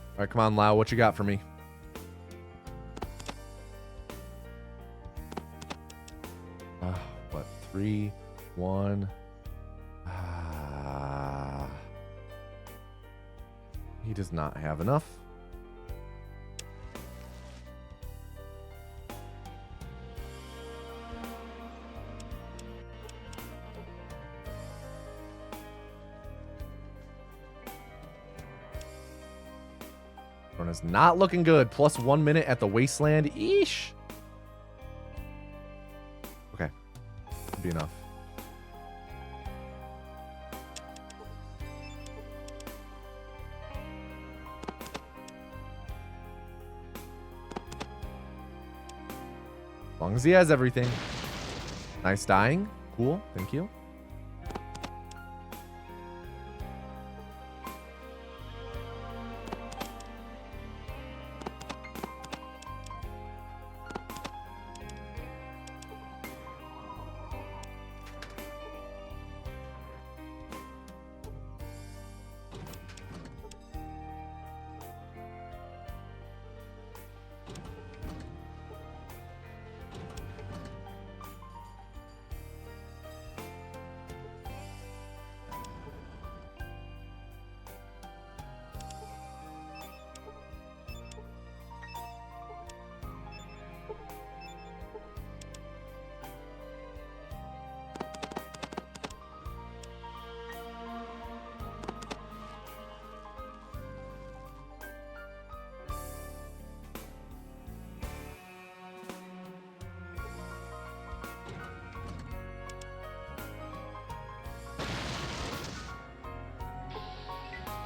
All right, come on, Lau. What you got for me? What? 3, 1. He does not have enough. Run is not looking good. Plus 1 minute at the wasteland. Eesh. Okay. Should be enough. As long as he has everything. Nice dying. Cool. Thank you.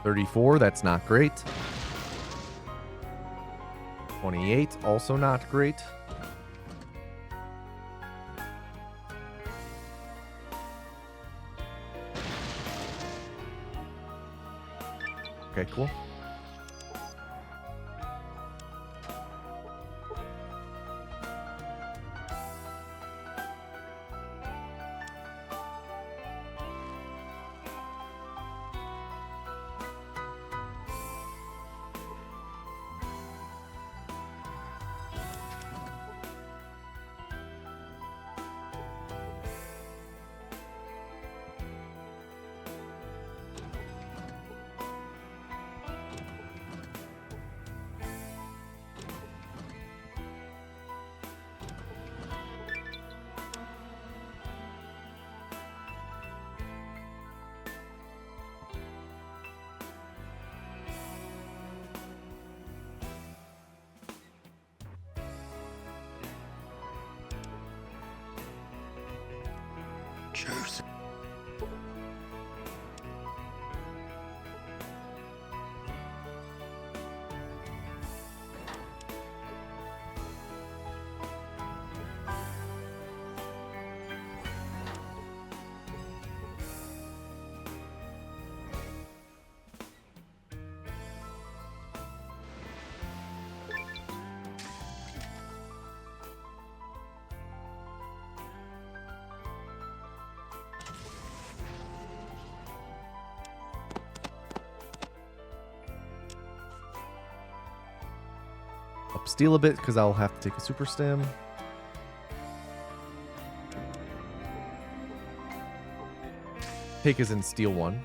$34, that's not great. 28, also not great. Okay, cool. Cheers. Upsteal a bit because I'll have to take a super stim. Take as in steal one.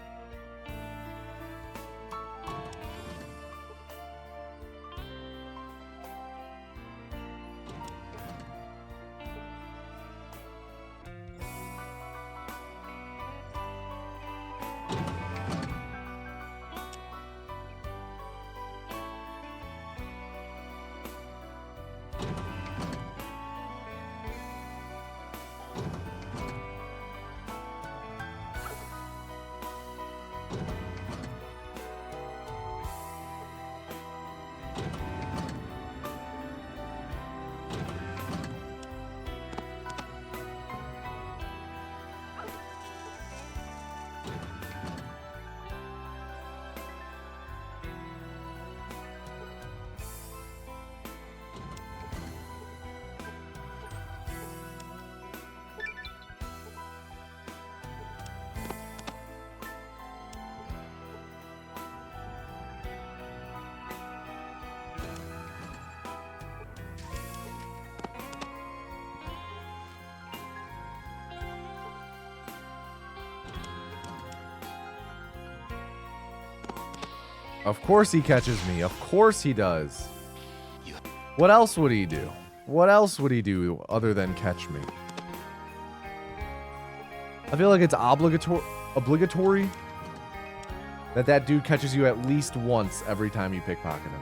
Of course he catches me. Of course he does. What else would he do? What else would he do other than catch me? I feel like it's obligatory that that dude catches you at least once every time you pickpocket him.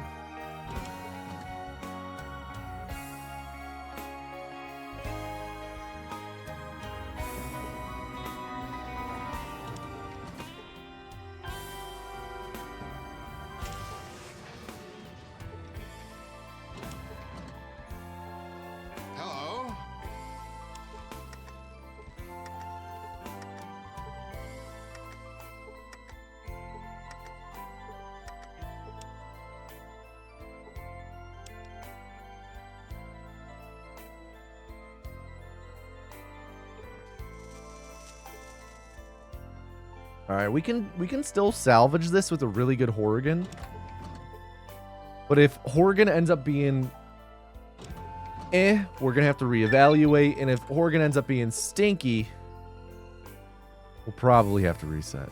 Hello? All right, we can still salvage this with a really good Horrigan. But if Horrigan ends up being we're going to have to reevaluate, and if Horrigan ends up being stinky, we'll probably have to reset.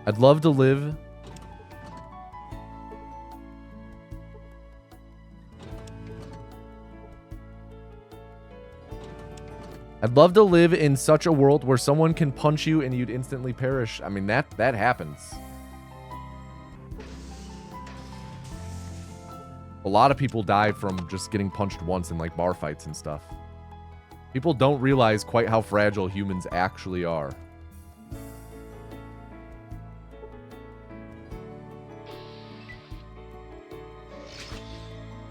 I'd love to live. I'd love to live in such a world where someone can punch you and you'd instantly perish. I mean, that happens. A lot of people die from just getting punched once in like bar fights and stuff. People don't realize quite how fragile humans actually are.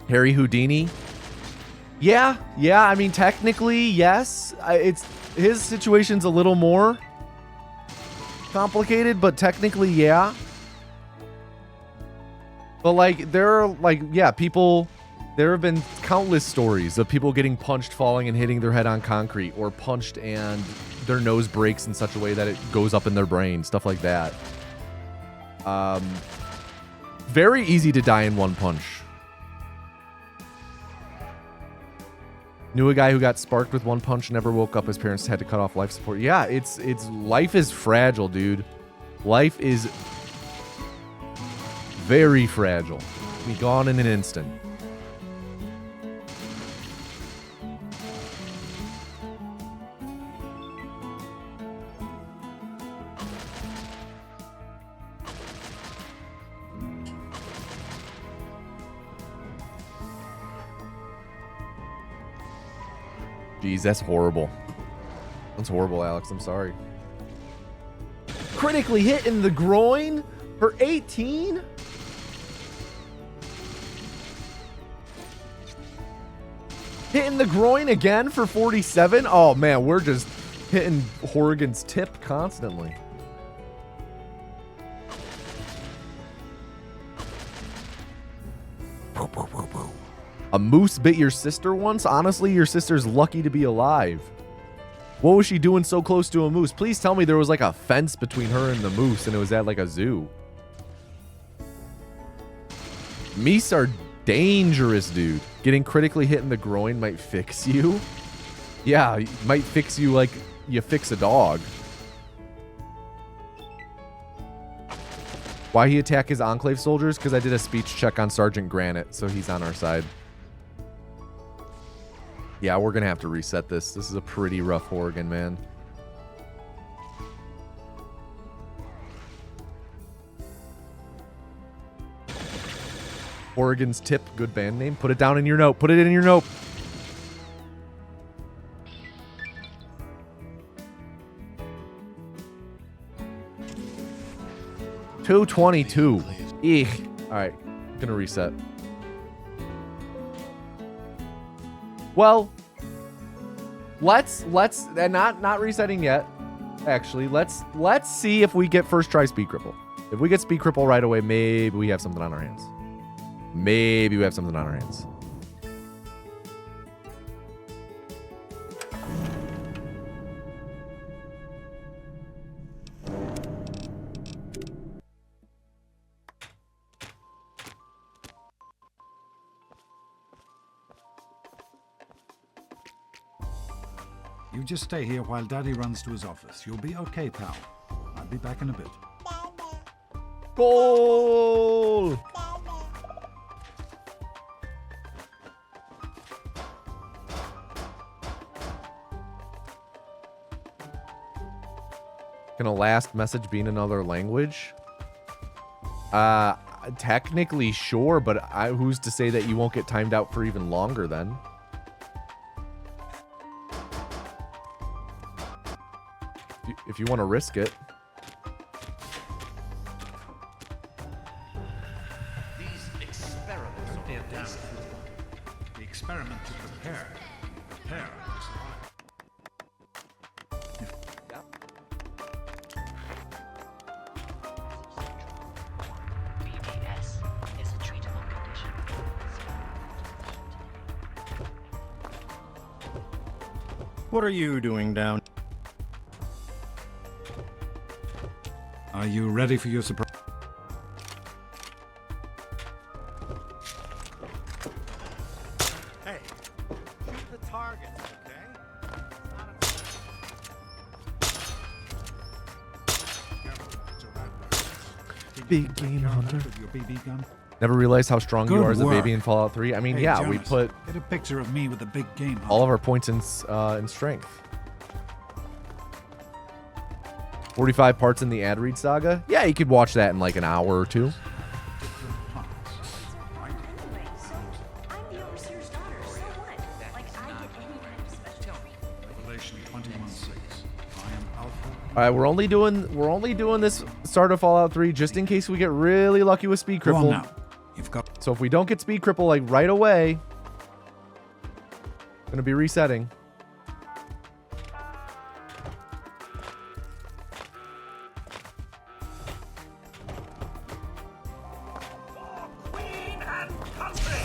Harry Houdini? Yeah. I mean, technically, yes. It's his situation's a little more complicated, but technically, yeah. But like, there are like, yeah, people. There have been countless stories of people getting punched, falling, and hitting their head on concrete, or punched and their nose breaks in such a way that it goes up in their brain, stuff like that. Very easy to die in one punch. Knew a guy who got sparked with one punch, never woke up. His parents had to cut off life support. Yeah, it's life is fragile, dude. Life is very fragile. Be gone in an instant. Jeez, that's horrible. That's horrible, Alex. I'm sorry. Critically hit in the groin for 18? Hit in the groin again for 47? Oh, man, we're just hitting Horrigan's tip constantly. A moose bit your sister once? Honestly, your sister's lucky to be alive. What was she doing so close to a moose? Please tell me there was like a fence between her and the moose and it was at like a zoo. Meese are dangerous, dude. Getting critically hit in the groin might fix you. Yeah, it might fix you like you fix a dog. Why he attack his Enclave soldiers? Because I did a speech check on Sergeant Granite, so he's on our side. Yeah, we're going to have to reset this. This is a pretty rough Horrigan, man. Horrigan's Tip, good band name. Put it down in your note. Put it in your note. $222. Eek. All right, gonna reset. Well, let's and not resetting yet. Actually, let's see if we get first try speed cripple. If we get speed cripple right away, maybe we have something on our hands. Maybe we have something on our hands. You just stay here while Daddy runs to his office. You'll be okay, pal. I'll be back in a bit. Goal! Can a last message be in another language? Technically sure, but who's to say that you won't get timed out for even longer then? If you want to risk it. These experiments Don't be a damn fool. The experiment to prepare. Prepare to survive. BDS is a treatable condition. What are you doing down? Are you ready for your surprise? Hey, shoot the targets, okay? Big game hunter. With your BB gun? Never realized how strong you Good are as a work. baby in Fallout 3. I mean, Hey, yeah, we Jonas, put get a picture of me with a big game hunter. all of our points in strength. 45 parts in the ad read saga. Yeah, you could watch that in like an hour or two. Anyway, so I'm the overseer's daughter, so what? Like I get any kind of special treatment. Revelation 21:6. I am Alpha. All right, we're only doing this start of Fallout 3 just in case we get really lucky with speed Go on cripple. now. You've got. So if we don't get speed cripple like right away, gonna be resetting. Queen and country!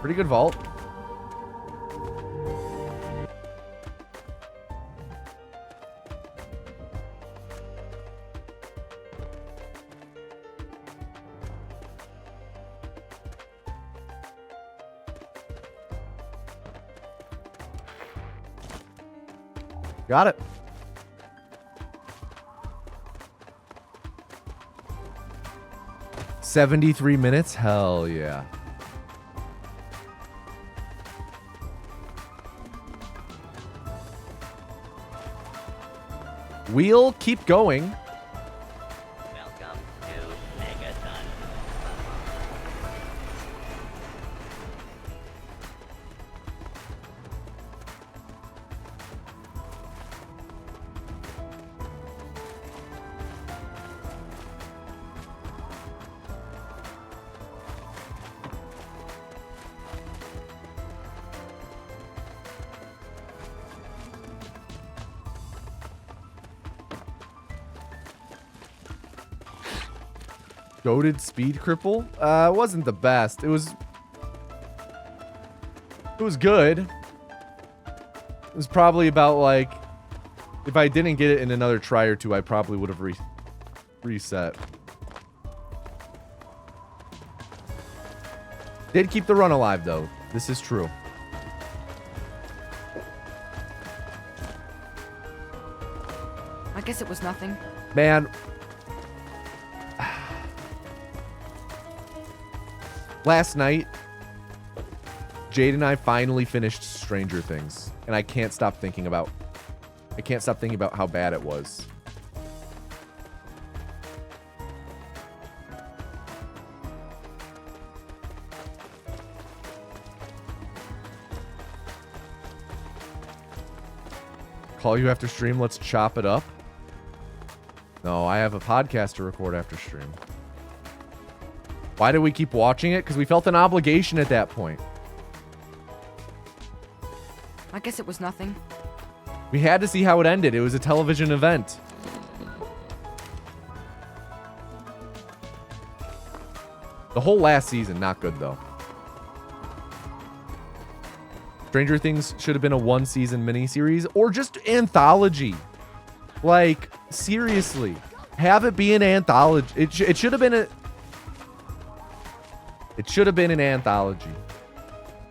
Pretty good vault. Got it. $73 minutes? Hell yeah. We'll keep going. Welcome to Megaton. Goated speed cripple? It wasn't the best. It was good. It was probably about like, if I didn't get it in another try or two, I probably would have reset. Did keep the run alive though. This is true. I guess it was nothing. Man. Last night, Jade and I finally finished Stranger Things, and I can't stop thinking about how bad it was. Call you after stream, let's chop it up. No, I have a podcast to record after stream. Why did we keep watching it? Because we felt an obligation at that point. I guess it was nothing. We had to see how it ended. It was a television event. The whole last season, not good though. Stranger Things should have been a one-season miniseries or just anthology. Like, seriously. Have it be an anthology. It should have been a... It should have been an anthology.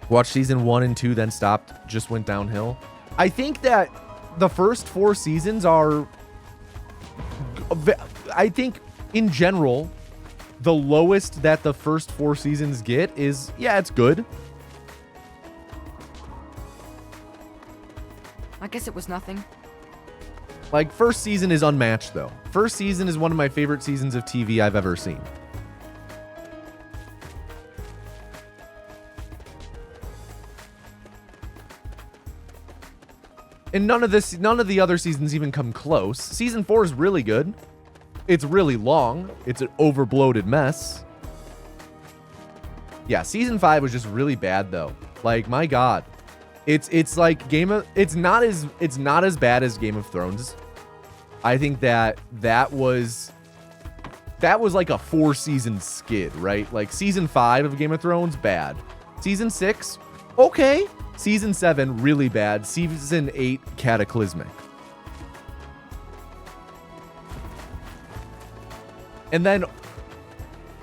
Watched season 1 and 2, then stopped. Just went downhill. I think that the first 4 seasons are... I think, in general, the lowest that the first 4 seasons get is... Yeah, it's good. I guess it was nothing. Like, first season is unmatched, though. First season is one of my favorite seasons of TV I've ever seen. And none of the other seasons even come close. Season 4 is really good. It's really long. It's an overbloated mess. Yeah, season 5 was just really bad, though. Like, my God. It's like it's not as bad as Game of Thrones. I think that was like a 4-season skid, right? Like season 5 of Game of Thrones, bad. Season 6, okay. Season 7, really bad. Season 8, cataclysmic. And then,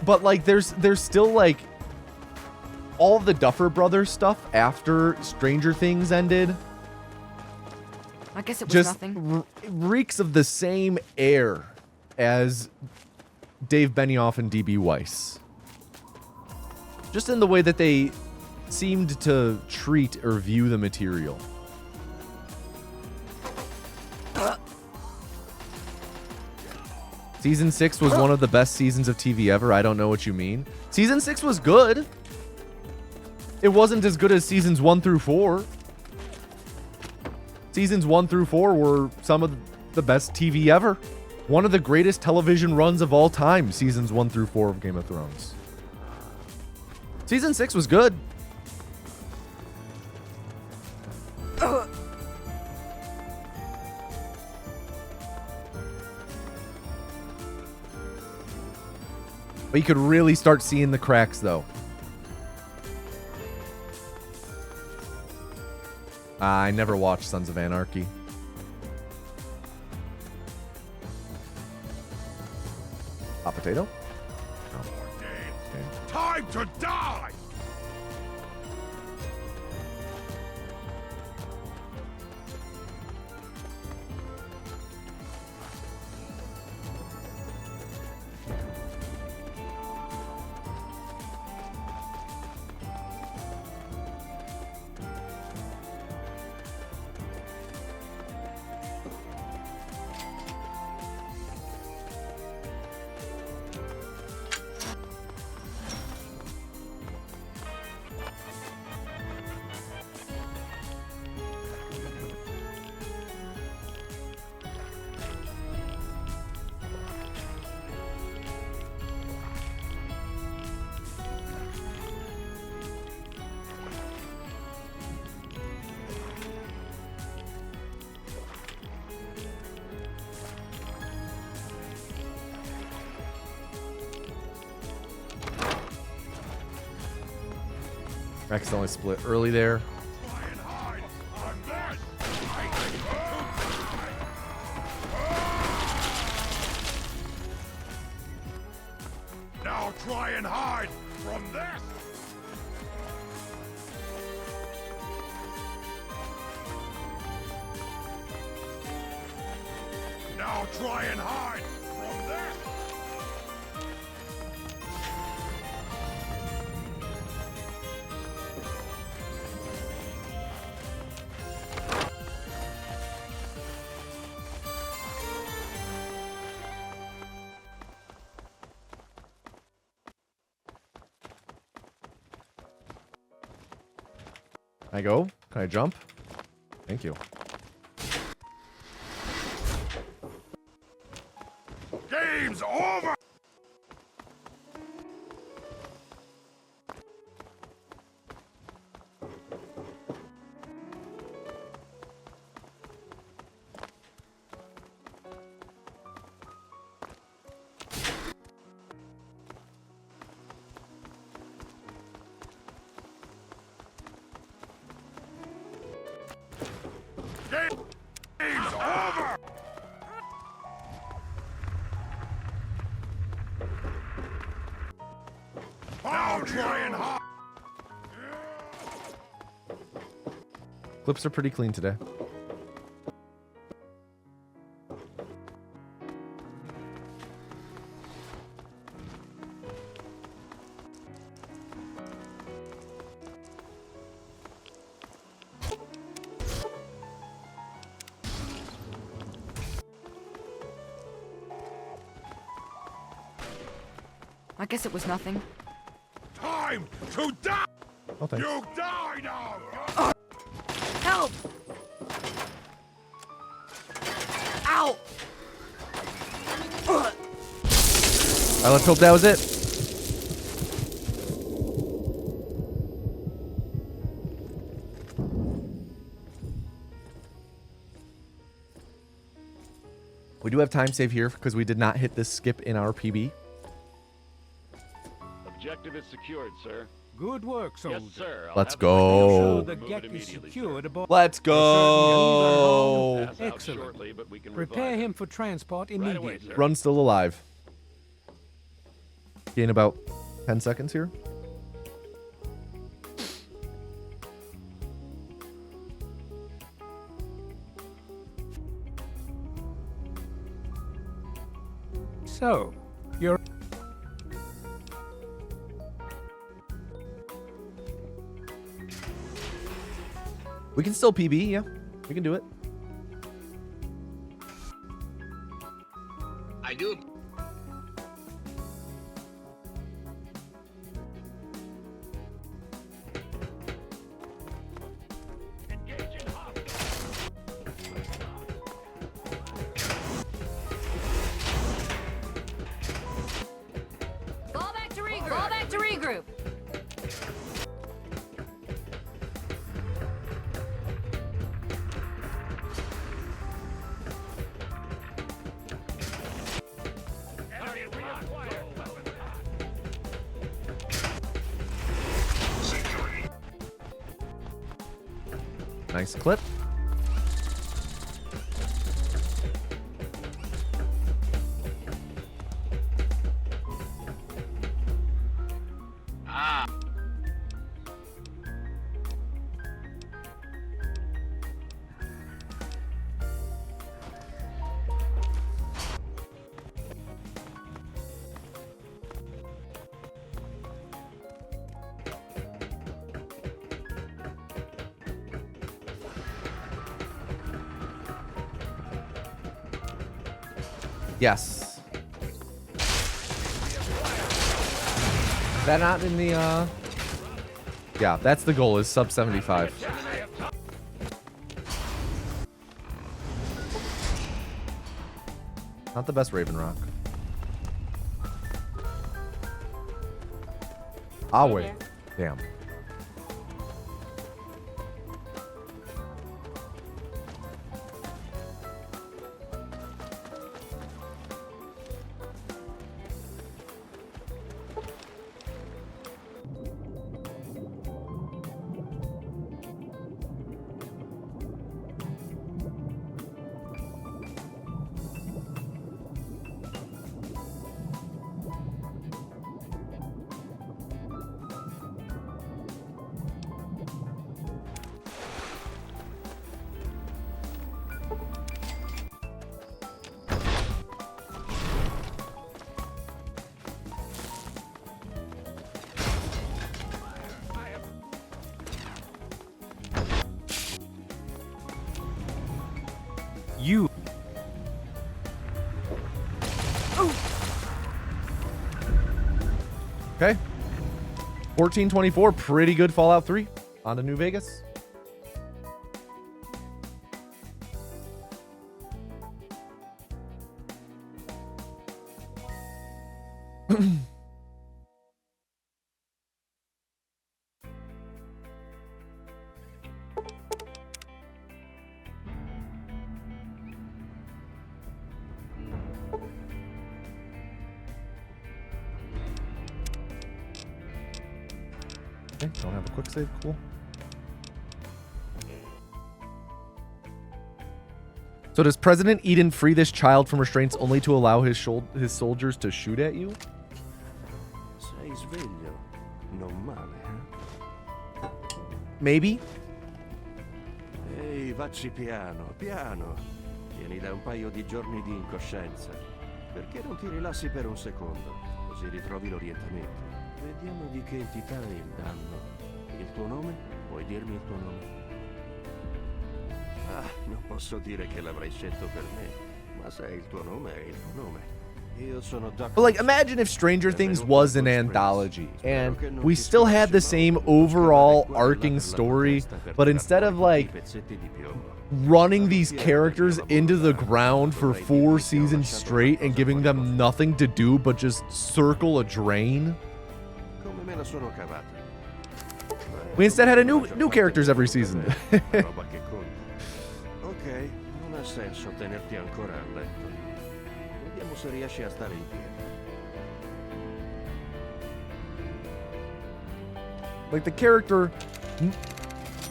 but like there's still like all the Duffer Brothers stuff after Stranger Things ended. I guess it was Just nothing. reeks of the same air as Dave Benioff and DB Weiss. Just in the way that they seemed to treat or view the material. Season 6 was one of the best seasons of TV ever. I don't know what you mean. Season 6 was good. It wasn't as good as seasons 1 through 4. Seasons 1 through 4 were some of the best TV ever. One of the greatest television runs of all time, seasons 1 through 4 of Game of Thrones. Season 6 was good. But you could really start seeing the cracks, though. I never watched Sons of Anarchy. Hot potato? Oh. Okay. Time to die! Accidentally split early there. Try and hide from this. Now try and hide from this. Now try and hide from this. Can I go? Can I jump? Thank you. Game's over. Game's over. Now try and hide. Clips are pretty clean today. I guess it was nothing. Time to die. Oh, thanks. You die now. Help! Ow! Let's hope that was it. We do have time save here because we did not hit this skip in our PB. Objective is secured, sir. Good work, soldier. Yes, sir. Let's Sure go. the gek is secured aboard. Let's Pass go. Pass out Excellent. shortly, but we can Prepare revive him for transport Right away, immediately. sir. Run's still alive. Gain about 10 seconds here. So, you're We can still PB, yeah. We can do it. I do. Fall back to regroup. Fall back to regroup. Nice clip. Yes. That not in the yeah, that's the goal, is sub 75. Not the best Raven Rock. Ah, wait. Damn. You. Okay. 1424, pretty good Fallout 3. On to New Vegas. Okay, don't have a quick save. Cool. So does President Eden free this child from restraints only to allow his soldiers to shoot at you? Sei sveglio. Non male, eh? Maybe. Ehi, vacci piano, piano. Vieni da un paio di giorni di incoscienza. Perché non ti rilassi per un secondo? Così ritrovi l'orientamento. Vediamo di che entità è il danno. Il tuo nome? Puoi dirmi il tuo nome? Ah, non posso dire che l'avrei scelto per me, ma se è il tuo nome, è il tuo nome. Io sono Doc. But like, imagine if Stranger Things was an anthology and we still had the same overall arcing story, but instead of like running these characters into the ground for 4 seasons straight and giving them nothing to do but just circle a drain, we instead had a new characters every season. Ok, non ha senso tenerti ancora a letto. Vediamo se riesci a stare in piedi. Like the character,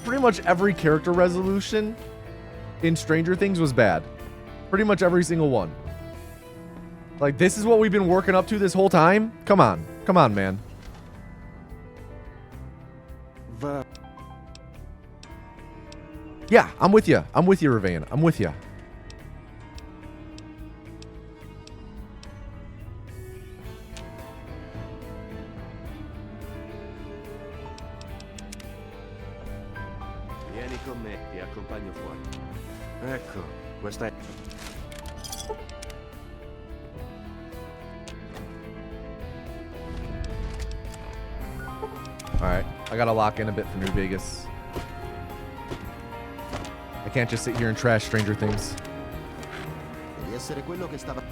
pretty much every character resolution in Stranger Things was bad. Pretty much every single one. Like, this is what we've been working up to this whole time? Come on, man. Yeah, I'm with you. I'm with you, Ravana. I'm with you. Vieni con me, ti accompagno fuori. Ecco, questa è... Alright, I gotta lock in a bit for New Vegas. I can't just sit here and trash Stranger Things. Devi essere quello che stava...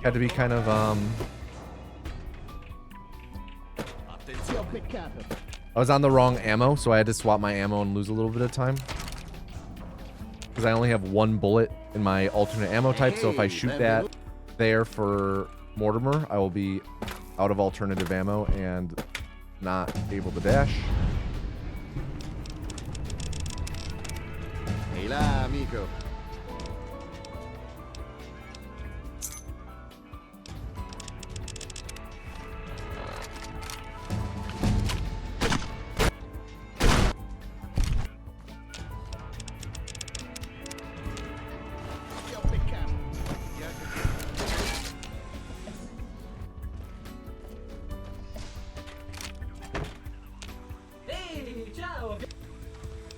Had to be kind of, I was on the wrong ammo, so I had to swap my ammo and lose a little bit of time. Because I only have 1 bullet in my alternate ammo type, so if I shoot that there for Mortimer, I will be out of alternative ammo and not able to dash. Ehi là, amico.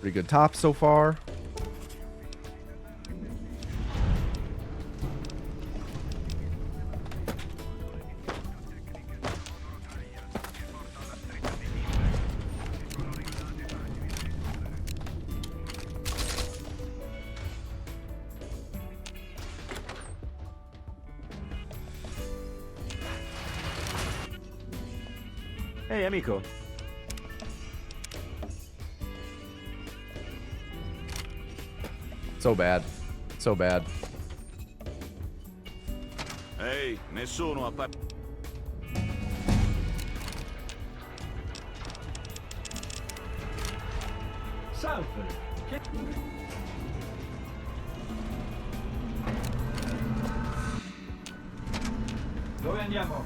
Pretty good top so far. Ehi, amico. So bad. So bad. Ehi, nessuno a Salve. Dove andiamo?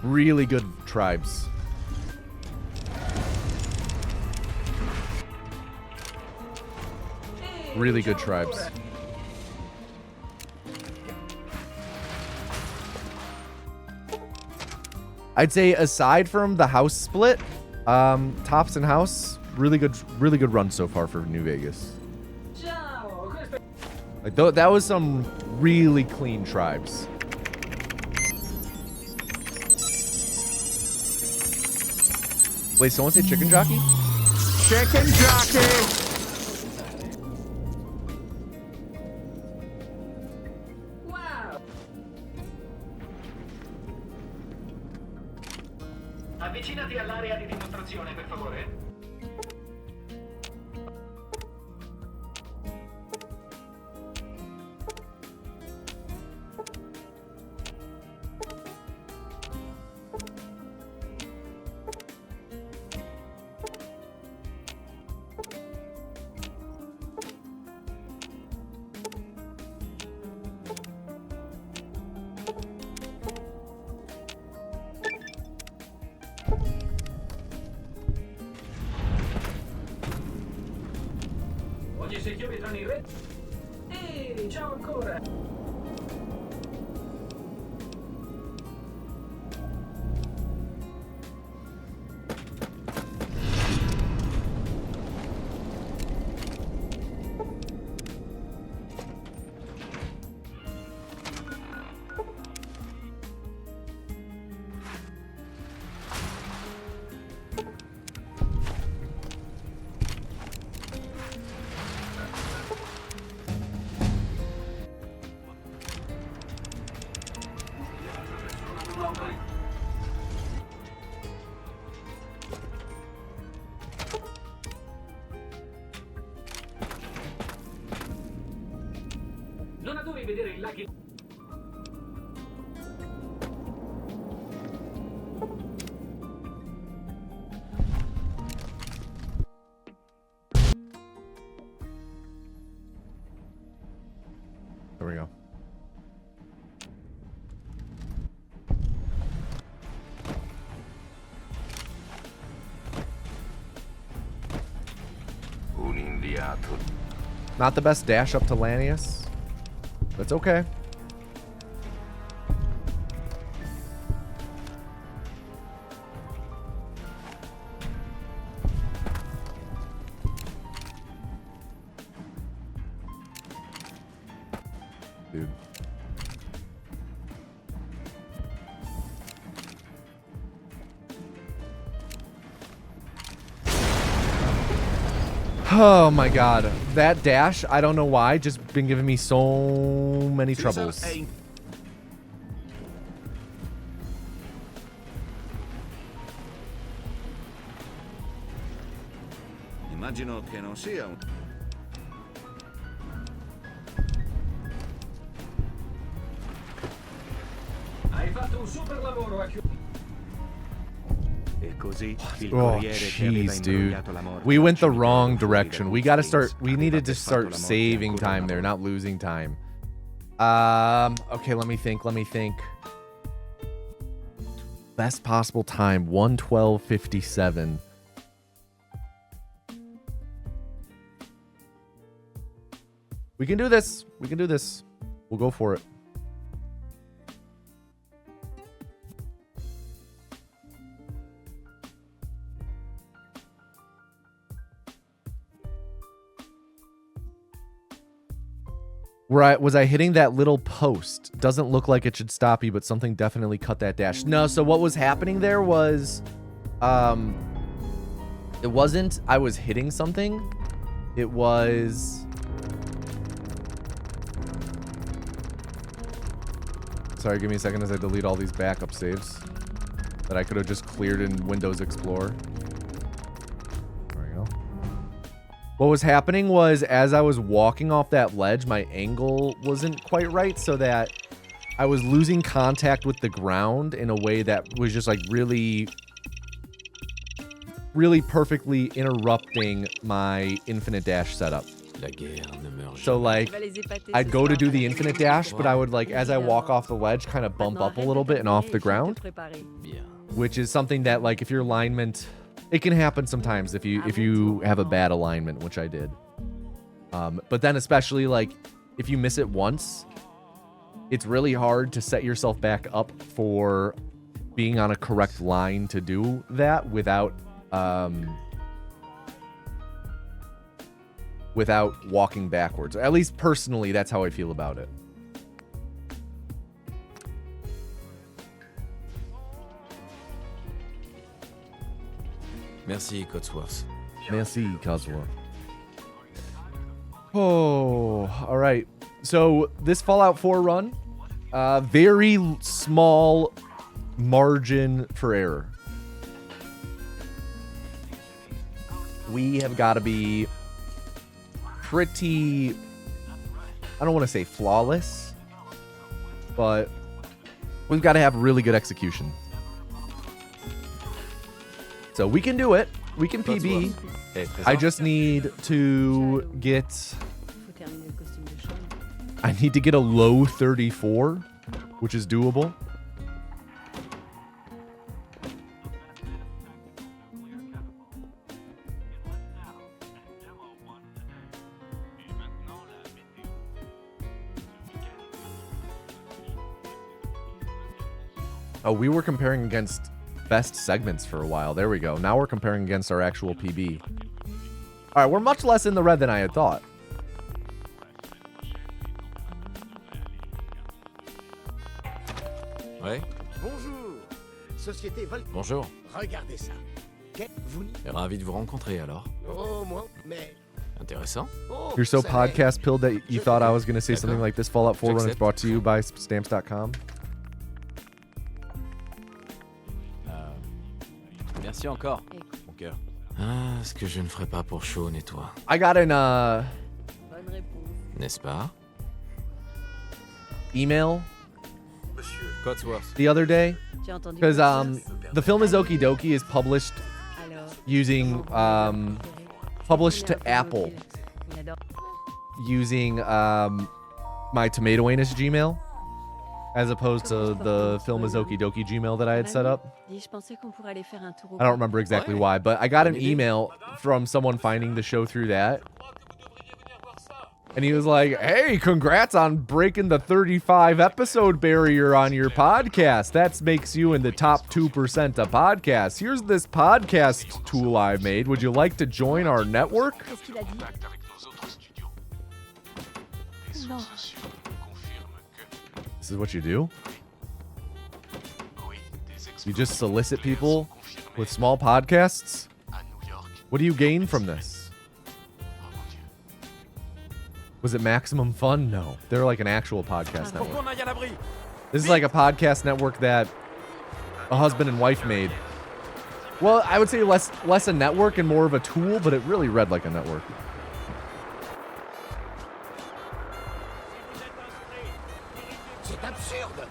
Really good tribes. Really good tribes. I'd say aside from the house split, tops and house, really good run so far for New Vegas. Like that was some really clean tribes. Wait, someone say chicken jockey? Chicken jockey! Avvicinati all'area di dimostrazione, per favore. Oggi si chiude tra i re. Ehi, ciao ancora. Non adori vedere il laghi. There we go. Un inviato. Not the best dash up to Lanius. That's okay. dude. Oh my god. That dash, I don't know why, just been giving me so many troubles. Immagino che non sia un... Hai fatto un super lavoro a chiudere. E così il Oh, corriere che aveva jeez, dude. imbrogliato la morte We went the al cimitero wrong fuori direction. dal We gotta Queens start. We aveva needed to attestato start la morte saving ancora time una there, volta. not losing time. Okay, let me think. Let me think. Best possible time, 1:12:57. We can do this. We can do this. We'll go for it. Right, was I hitting that little post? Doesn't look like it should stop you, but something definitely cut that dash. No, so what was happening there was, it wasn't I was hitting something. It was... Sorry, give me a second as I delete all these backup saves that I could have just cleared in Windows Explorer. There we go. What was happening was, as I was walking off that ledge, my angle wasn't quite right, so that I was losing contact with the ground in a way that was just like really perfectly interrupting my infinite dash setup. So like, I'd go to do the infinite dash, but I would like, as I walk off the ledge, kind of bump up a little bit and off the ground, which is something that like, if your alignment... It can happen sometimes if you have a bad alignment, which I did. But then especially like if you miss it once, it's really hard to set yourself back up for being on a correct line to do that without walking backwards. At least personally, that's how I feel about it. Merci, Cotsworth. Merci, Cotsworth. Oh, all right. So this Fallout 4 run, very small margin for error. We have got to be pretty, I don't want to say flawless, but we've got to have really good execution. So we can do it. We can PB. I just need to get... I need to get a low 34, which is doable. Oh, we were comparing against best segments for a while. There we go. Now we're comparing against our actual PB. All right, we're much less in the red than I had thought. Ouais. Bonjour. Société Vol... Bonjour. Regardez ça. Vous... Ravi de vous rencontrer alors. Oh, moi, mais... Intéressant. Oh, You're so ça podcast pilled that you thought I was going to say something like this. Fallout 4 run is brought to you by stamps.com. Merci encore, mon cœur. Ah, ce que je ne ferai pas pour Sean et toi. I got an N'est-ce pas? email Cotsworth. the other day because the film is Okie Dokie is published using published to Apple using my Tomato Anus Gmail as opposed to the film is Okie Dokie Gmail that I had set up. I don't remember exactly why, but I got an email from someone finding the show through that. And he was like, hey, congrats on breaking the 35 episode barrier on your podcast. That makes you in the top 2% of podcasts. Here's this podcast tool I made. Would you like to join our network? This is what you do? You just solicit people with small podcasts? What do you gain from this? Was it maximum fun? No. They're like an actual podcast network. This is like a podcast network that a husband and wife made. Well, I would say less a network and more of a tool, but it really read like a network. C'est absurde.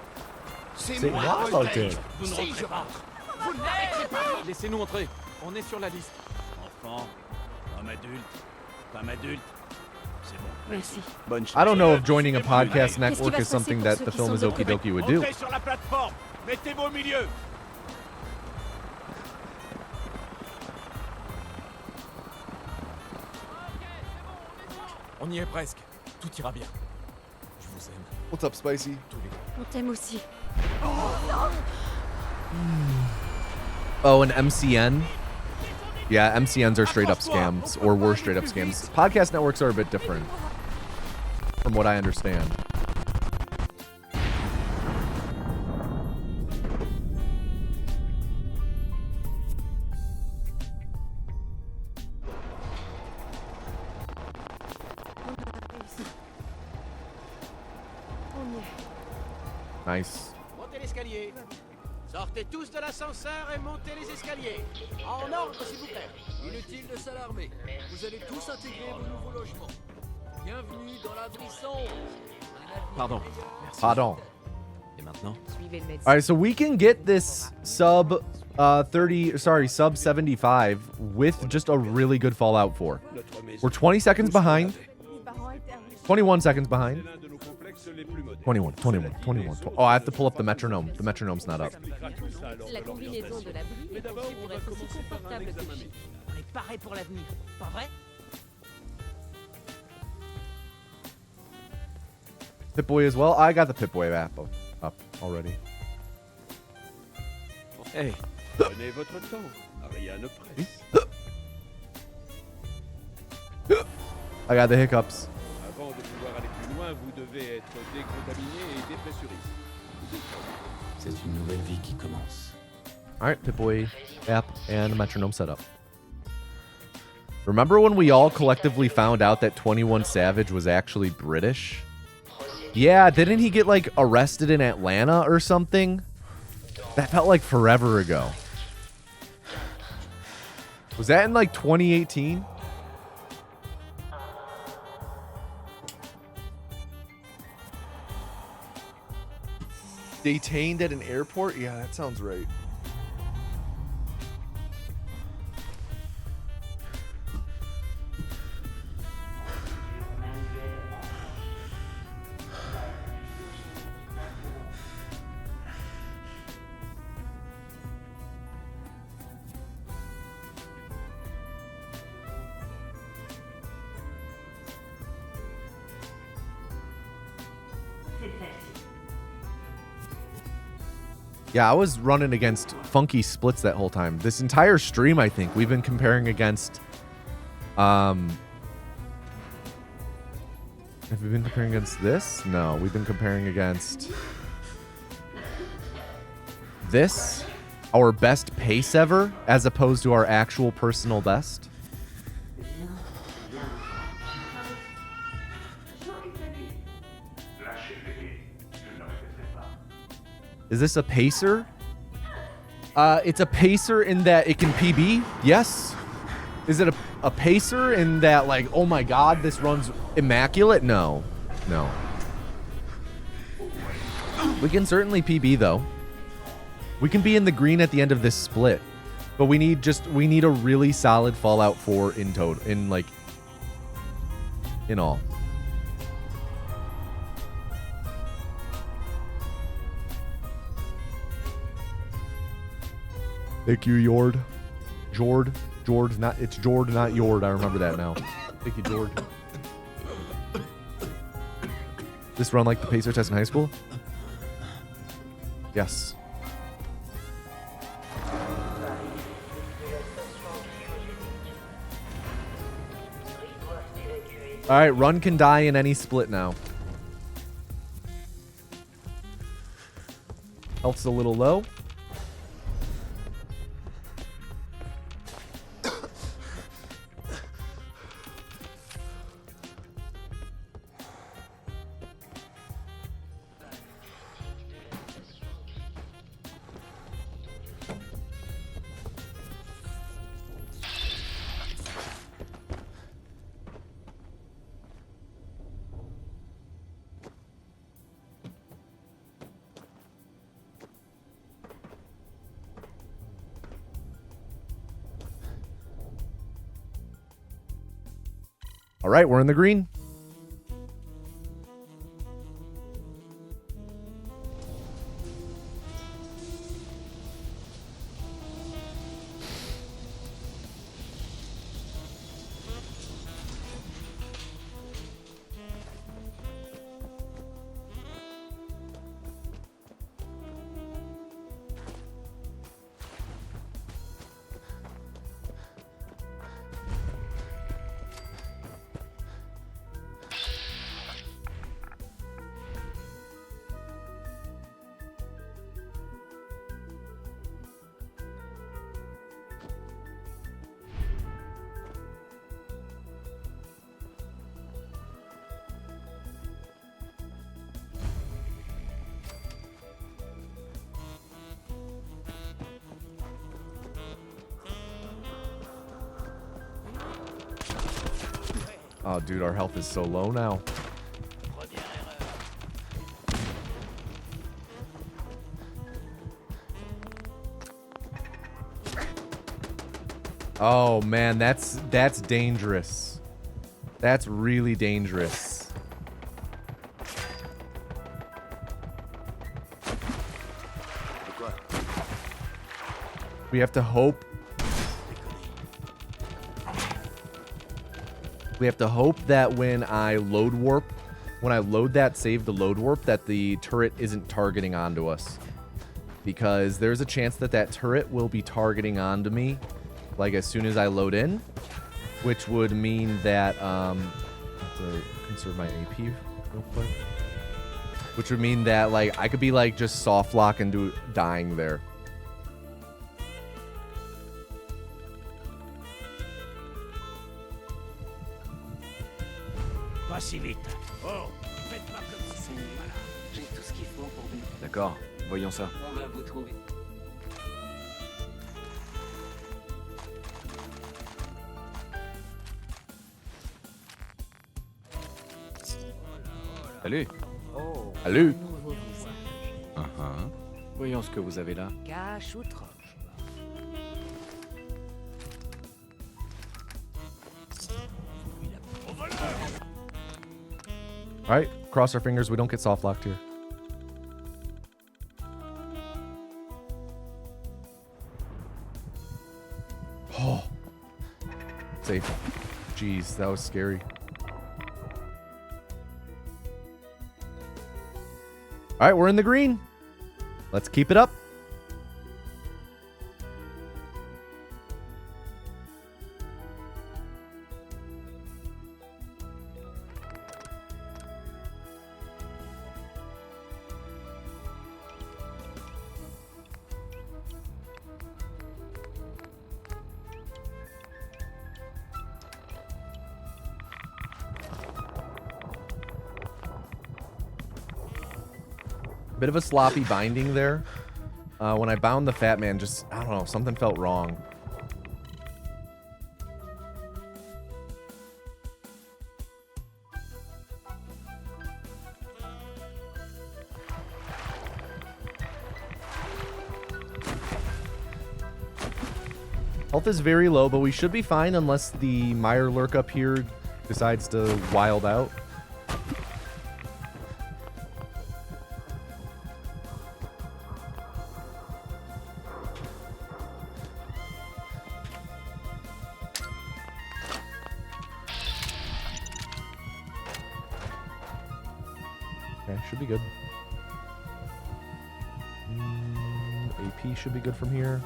C'est moi, Voltaire. Si je rentre. Vous n'arrêtez pas. Laissez-nous entrer. On est sur la liste. Enfant, homme adulte, femme adulte. C'est bon. Merci. Bonne chance. I don't know if joining a podcast network is something that the film is Okie Dokie would do. Entrez sur la plateforme. Mettez-vous au milieu. On y est presque. Tout ira bien. Je vous aime. What's up, Spicy? On t'aime aussi. Oh, an MCN? Yeah, MCNs are straight up scams, or were straight up scams. Podcast networks are a bit different, from what I understand. Nice. Montez l'escalier. Sortez tous de l'ascenseur et montez les escaliers. En ordre, s'il vous plaît. Inutile de s'alarmer. Vous allez tous intégrer vos nouveaux logements. Bienvenue dans la brisson. Pardon. Merci. Pardon. Et maintenant? Suivez le médecin. All right, so we can get this sub 75 with just a really good Fallout 4. We're 20 seconds behind. 21 seconds behind. 21. Oh, I have to pull up the metronome. The metronome's not up. La combinaison de l'abri est conçue pour être aussi confortable que chic. On est paré pour l'avenir, pas vrai? Pip-Boy as well. I got the Pip-Boy app up already. Hey. Prenez votre temps. Rien ne presse. I got the hiccups. Avant de pouvoir aller plus loin, vous devez être décontaminé et dépressurisé. C'est une nouvelle vie qui commence. All right, Pip-Boy app and metronome setup. Remember when we all collectively found out that 21 Savage was actually British? Yeah, didn't he get like arrested in Atlanta or something? That felt like forever ago. Was that in like 2018? Detained at an airport? Yeah, that sounds right. Yeah, I was running against funky splits that whole time. This entire stream, I think, we've been comparing against... Have we been comparing against this? No, we've been comparing against... this, our best pace ever, as opposed to our actual personal best. Is this a pacer? It's a pacer in that it can PB, yes. Is it a pacer in that, like, oh my god, this runs immaculate? No. No. We can certainly PB, though. We can be in the green at the end of this split. But we need a really solid Fallout 4 in total, in all. Thank you, Jord. Jord, not, it's Jord, not Jord. I remember that now. Thank you, Jord. This run like the pacer test in high school? Yes. All right, run can die in any split now. Health's a little low. All right, we're in the green. Oh, dude, our health is so low now. Oh, man, that's dangerous. That's really dangerous. We have to hope. We have to hope that when I load warp, when I load that save the load warp, that the turret isn't targeting onto us. Because there's a chance that that turret will be targeting onto me, like as soon as I load in, which would mean that, I have to conserve my AP real quick. Which would mean that, like, I could be, like, just soft lock and dying there. Pas si vite. Oh, faites pas comme si. Voilà. J'ai tout ce qu'il faut pour vivre. D'accord, voyons ça. On va vous trouver. Salut. Oh. Salut. Voyons ce que vous avez là. Cache ou troche. All right, cross our fingers. We don't get soft locked here. Oh, safe. Jeez, that was scary. All right, we're in the green. Let's keep it up. Bit of a sloppy binding there. When I bound the fat man, just, I don't know, something felt wrong. Health is very low, but we should be fine unless the Mire Lurk up here decides to wild out. Okay, should be good. AP should be good from here.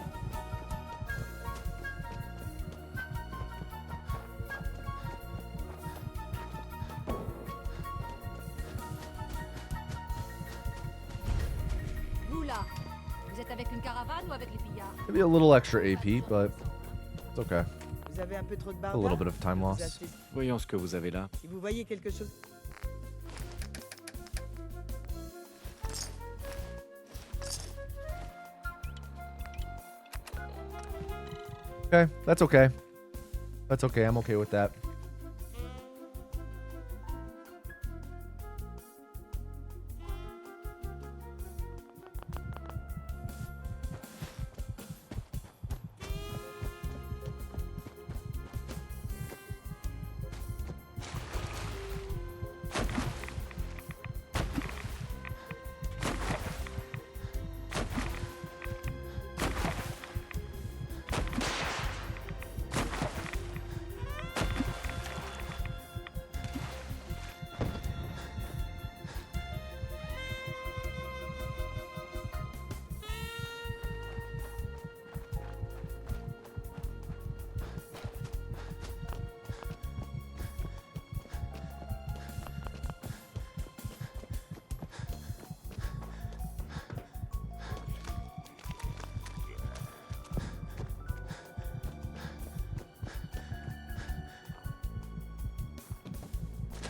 Oula. avec une caravane ou avec les pillards? Maybe a little extra AP, but it's okay. Vous avez un peu trop de A barbe. little bit of time loss. Voyons ce que vous avez là. Si vous voyez quelque chose. Okay, that's okay. That's okay. I'm okay with that.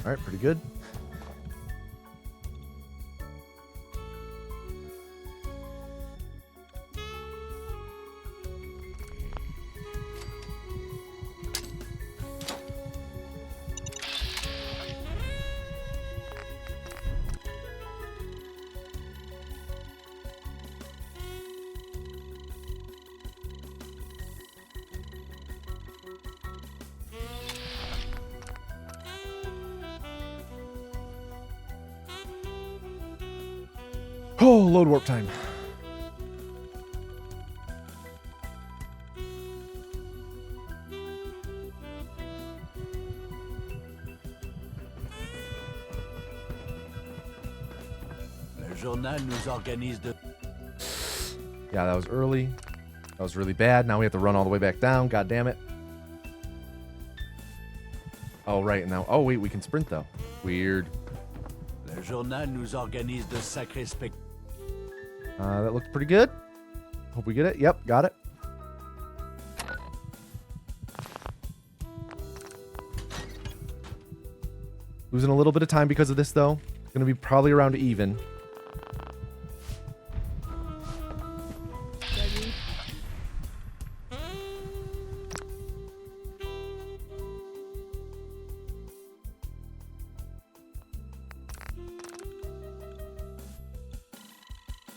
All right, pretty good. Oh, load warp time. Le journal nous organise de... Yeah, that was early. That was really bad. Now we have to run all the way back down. God damn it. Oh, right. Now, oh, wait, we can sprint, though. Weird. Le journal nous organise de sacrés spectacles. That looked pretty good. Hope we get it. Yep, got it. Losing a little bit of time because of this, though. Going to be probably around even.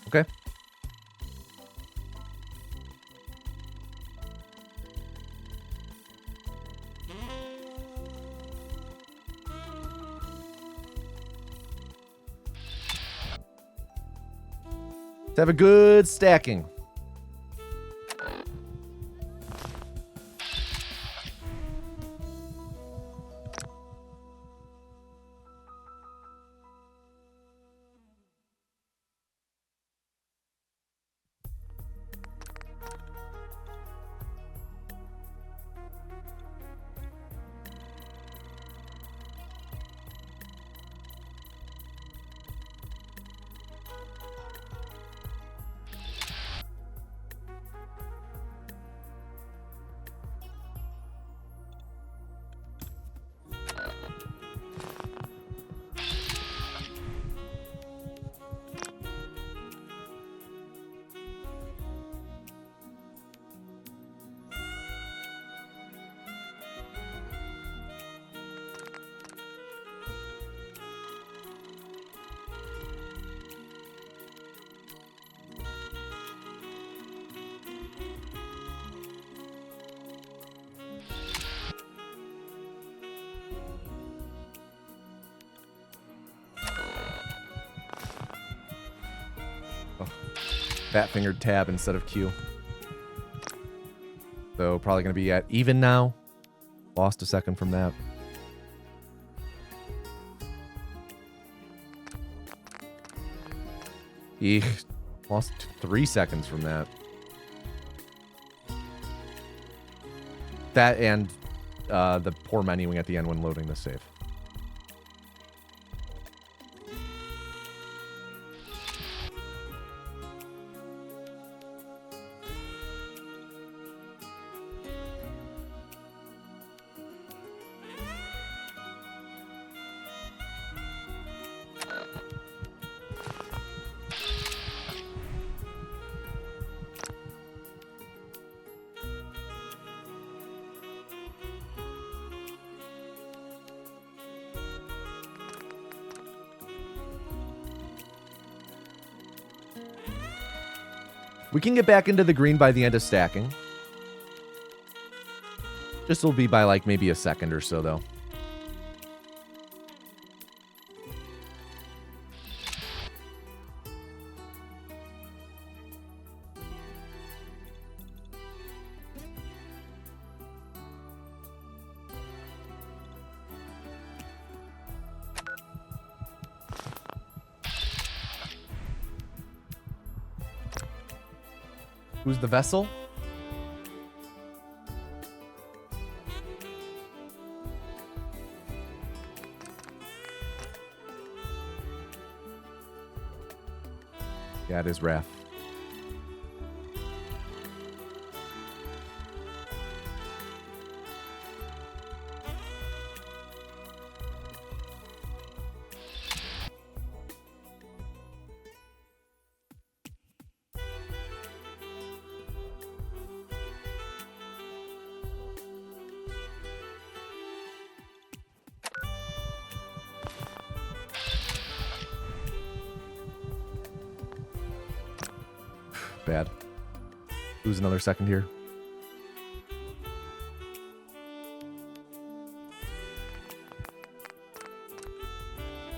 Okay. Let's have a good stacking. Fat-fingered tab instead of Q. So probably going to be at even now. Lost a second from that. Eek. Lost 3 seconds from that. That and the poor menuing at the end when loading the save. We can get back into the green by the end of stacking. This will be by like maybe a second or so, though. Who's the vessel? Yeah, it is Raph. Bad. Lose another second here.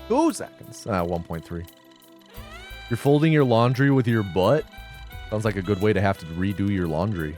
2 seconds. 1.3. You're folding your laundry with your butt? Sounds like a good way to have to redo your laundry.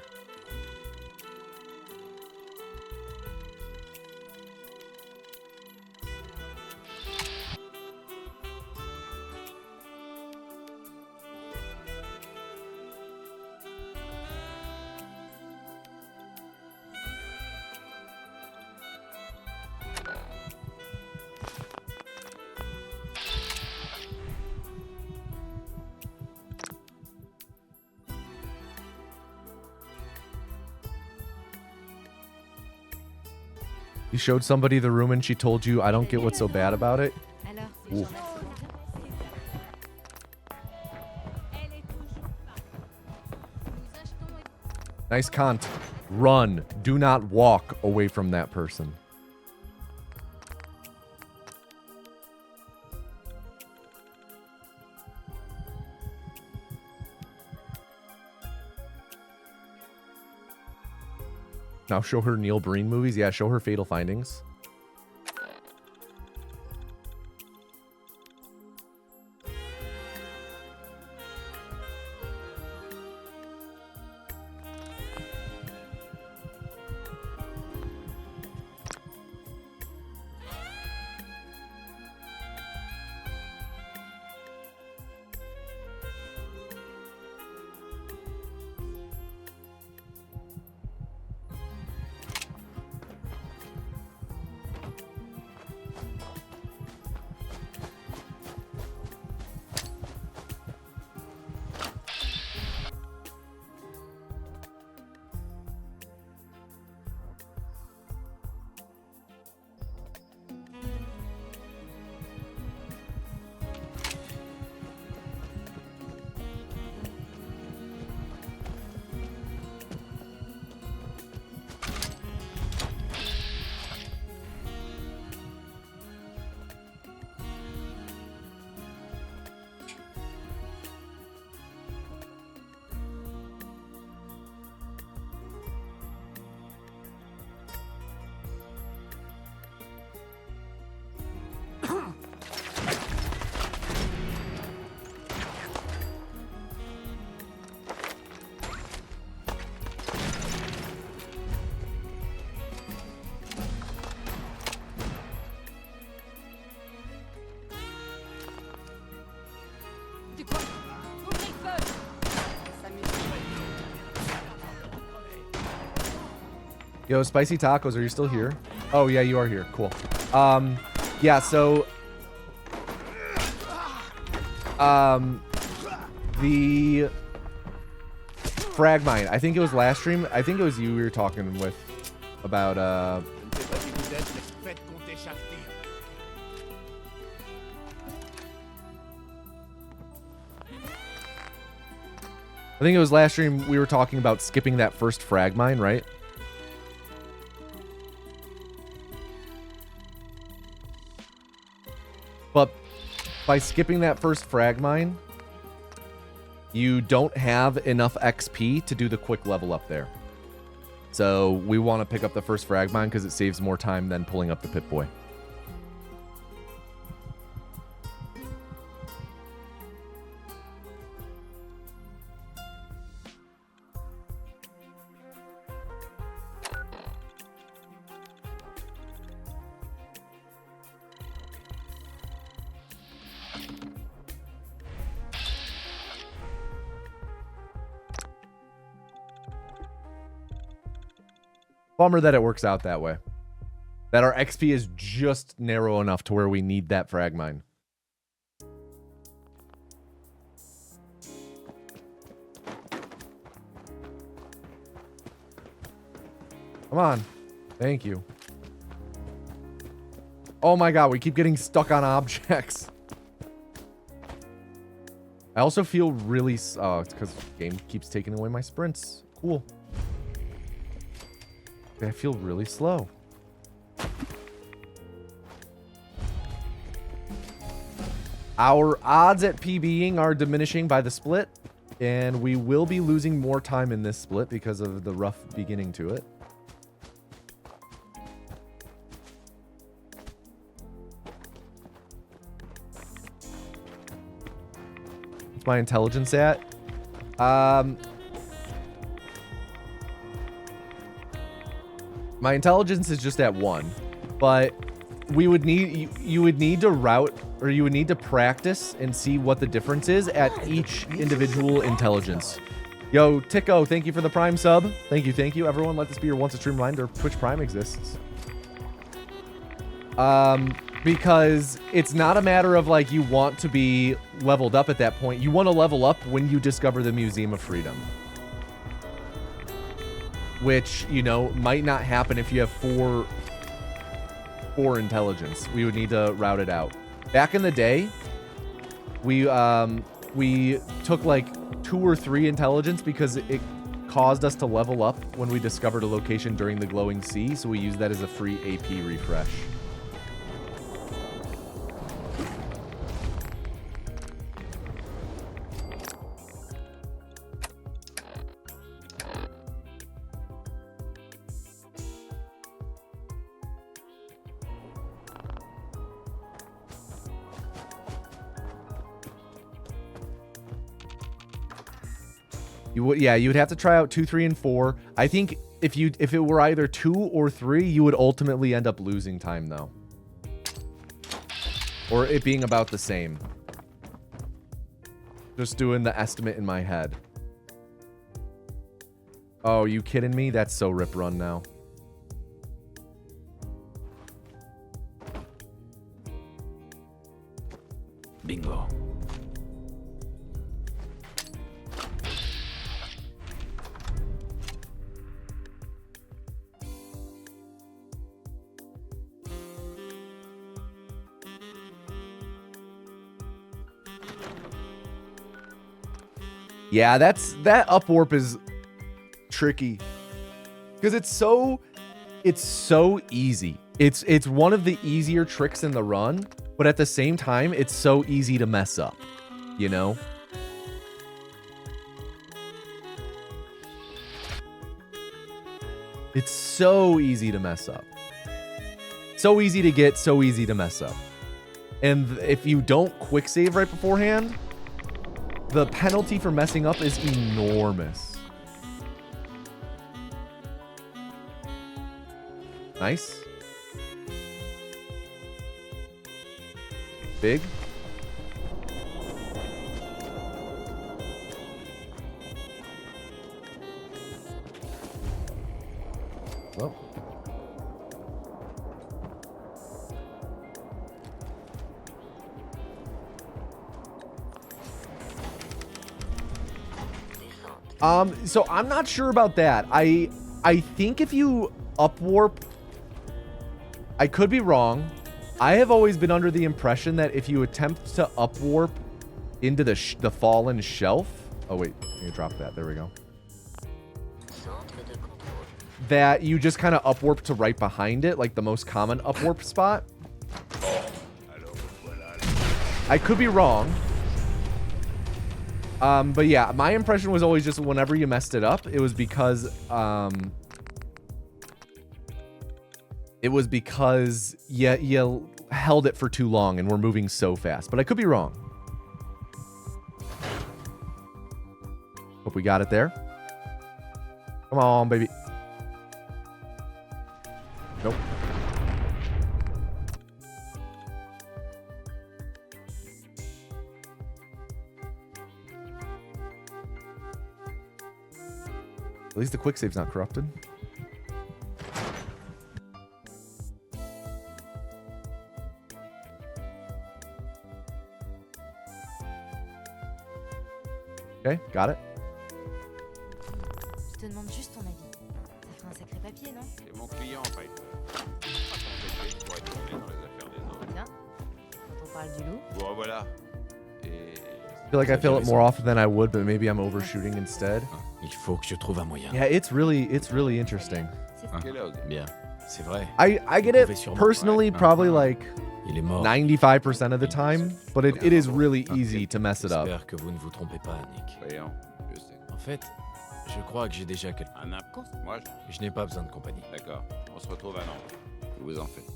You showed somebody the room and she told you, I don't get what's so bad about it. Ooh. Nice Kant. Run. Do not walk away from that person. Now show her Neil Breen movies. Yeah, show her Fatal Findings. Yo, Spicy Tacos, are you still here? Oh, yeah, you are here. Cool. Yeah, so... the... Frag Mine. I think it was last stream. I think it was you we were talking with about, I think it was last stream we were talking about skipping that first frag mine, right? But by skipping that first frag mine, you don't have enough XP to do the quick level up there. So we want to pick up the first frag mine because it saves more time than pulling up the Pip-Boy. Bummer that it works out that way. That our XP is just narrow enough to where we need that frag mine. Come on. Thank you. Oh my god, we keep getting stuck on objects. I also feel really... Oh, it's because the game keeps taking away my sprints. Cool. I feel really slow. Our odds at PBing are diminishing by the split, and we will be losing more time in this split because of the rough beginning to it. What's my intelligence at? My intelligence is just at 1, but we would need you would need to route, or you would need to practice and see what the difference is at each individual intelligence. Yo, Tico, thank you for the Prime sub. Thank you. Everyone, let this be your once a stream reminder. Twitch Prime exists. Because it's not a matter of like you want to be leveled up at that point. You want to level up when you discover the Museum of Freedom. Which, you know, might not happen if you have four intelligence. We would need to route it out. Back in the day, we took like 2 or 3 intelligence because it caused us to level up when we discovered a location during the glowing sea, so we used that as a free AP refresh. You would have to try out 2, 3, and 4. I think if it were either 2 or 3, you would ultimately end up losing time though. Or it being about the same. Just doing the estimate in my head. Oh, you kidding me? That's so rip run now. Bingo. Yeah, that up warp is tricky because it's so easy. It's one of the easier tricks in the run, but at the same time, it's so easy to mess up, you know? It's so easy to mess up. So easy to get, so easy to mess up. And if you don't quick save right beforehand, the penalty for messing up is enormous. Nice. Big. Well. So I'm not sure about that. I think if you upwarp, I could be wrong. I have always been under the impression that if you attempt to upwarp into the fallen shelf. Oh wait, let me drop that. There we go. That you just kind of upwarp to right behind it, like the most common upwarp spot. I could be wrong. But yeah, my impression was always just whenever you messed it up, it was because you held it for too long and we're moving so fast. But I could be wrong. Hope we got it there. Come on, baby. Nope. At least the quick save's not corrupted. Okay, got it. Je te demande juste ton avis. Ça fait un sacré papier, non? C'est mon client, Piper. Pour être tombé dans les affaires des autres. Tiens, quand on parle du loup. Bon, voilà. Et... I feel like I feel it more often than I would, but maybe I'm overshooting instead. Il faut que je trouve un moyen. Yeah, it's really interesting. Bien, c'est vrai. I get it personally probably like 95% of the time, but it is really easy to mess it up. J'espère que vous ne vous trompez pas, Nick. Voyons, je sais. En fait, je crois que j'ai déjà quelqu'un. Un moi, Je n'ai pas besoin de compagnie. D'accord. On se retrouve à Nantes. Vous en faites.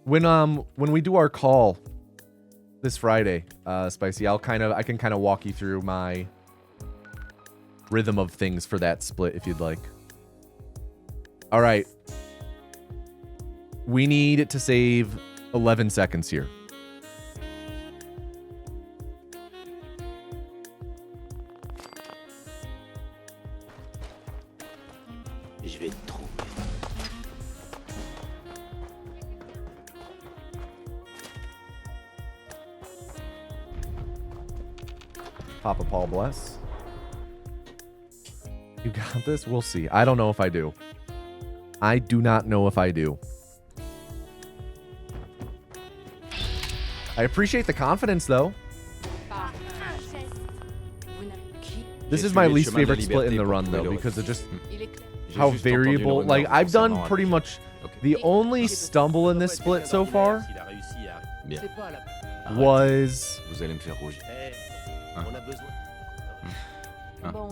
When we do our call this Friday, Spicy, I can kind of walk you through my rhythm of things for that split if you'd like. All right. We need to save 11 seconds here. Je vais te tromper. Papa Paul bless. You got this? We'll see. I don't know if I do. I do not know if I do. I appreciate the confidence, though. This is my least favorite split in the run, though, because of just how variable. Like, I've done pretty much the only stumble in this split so far was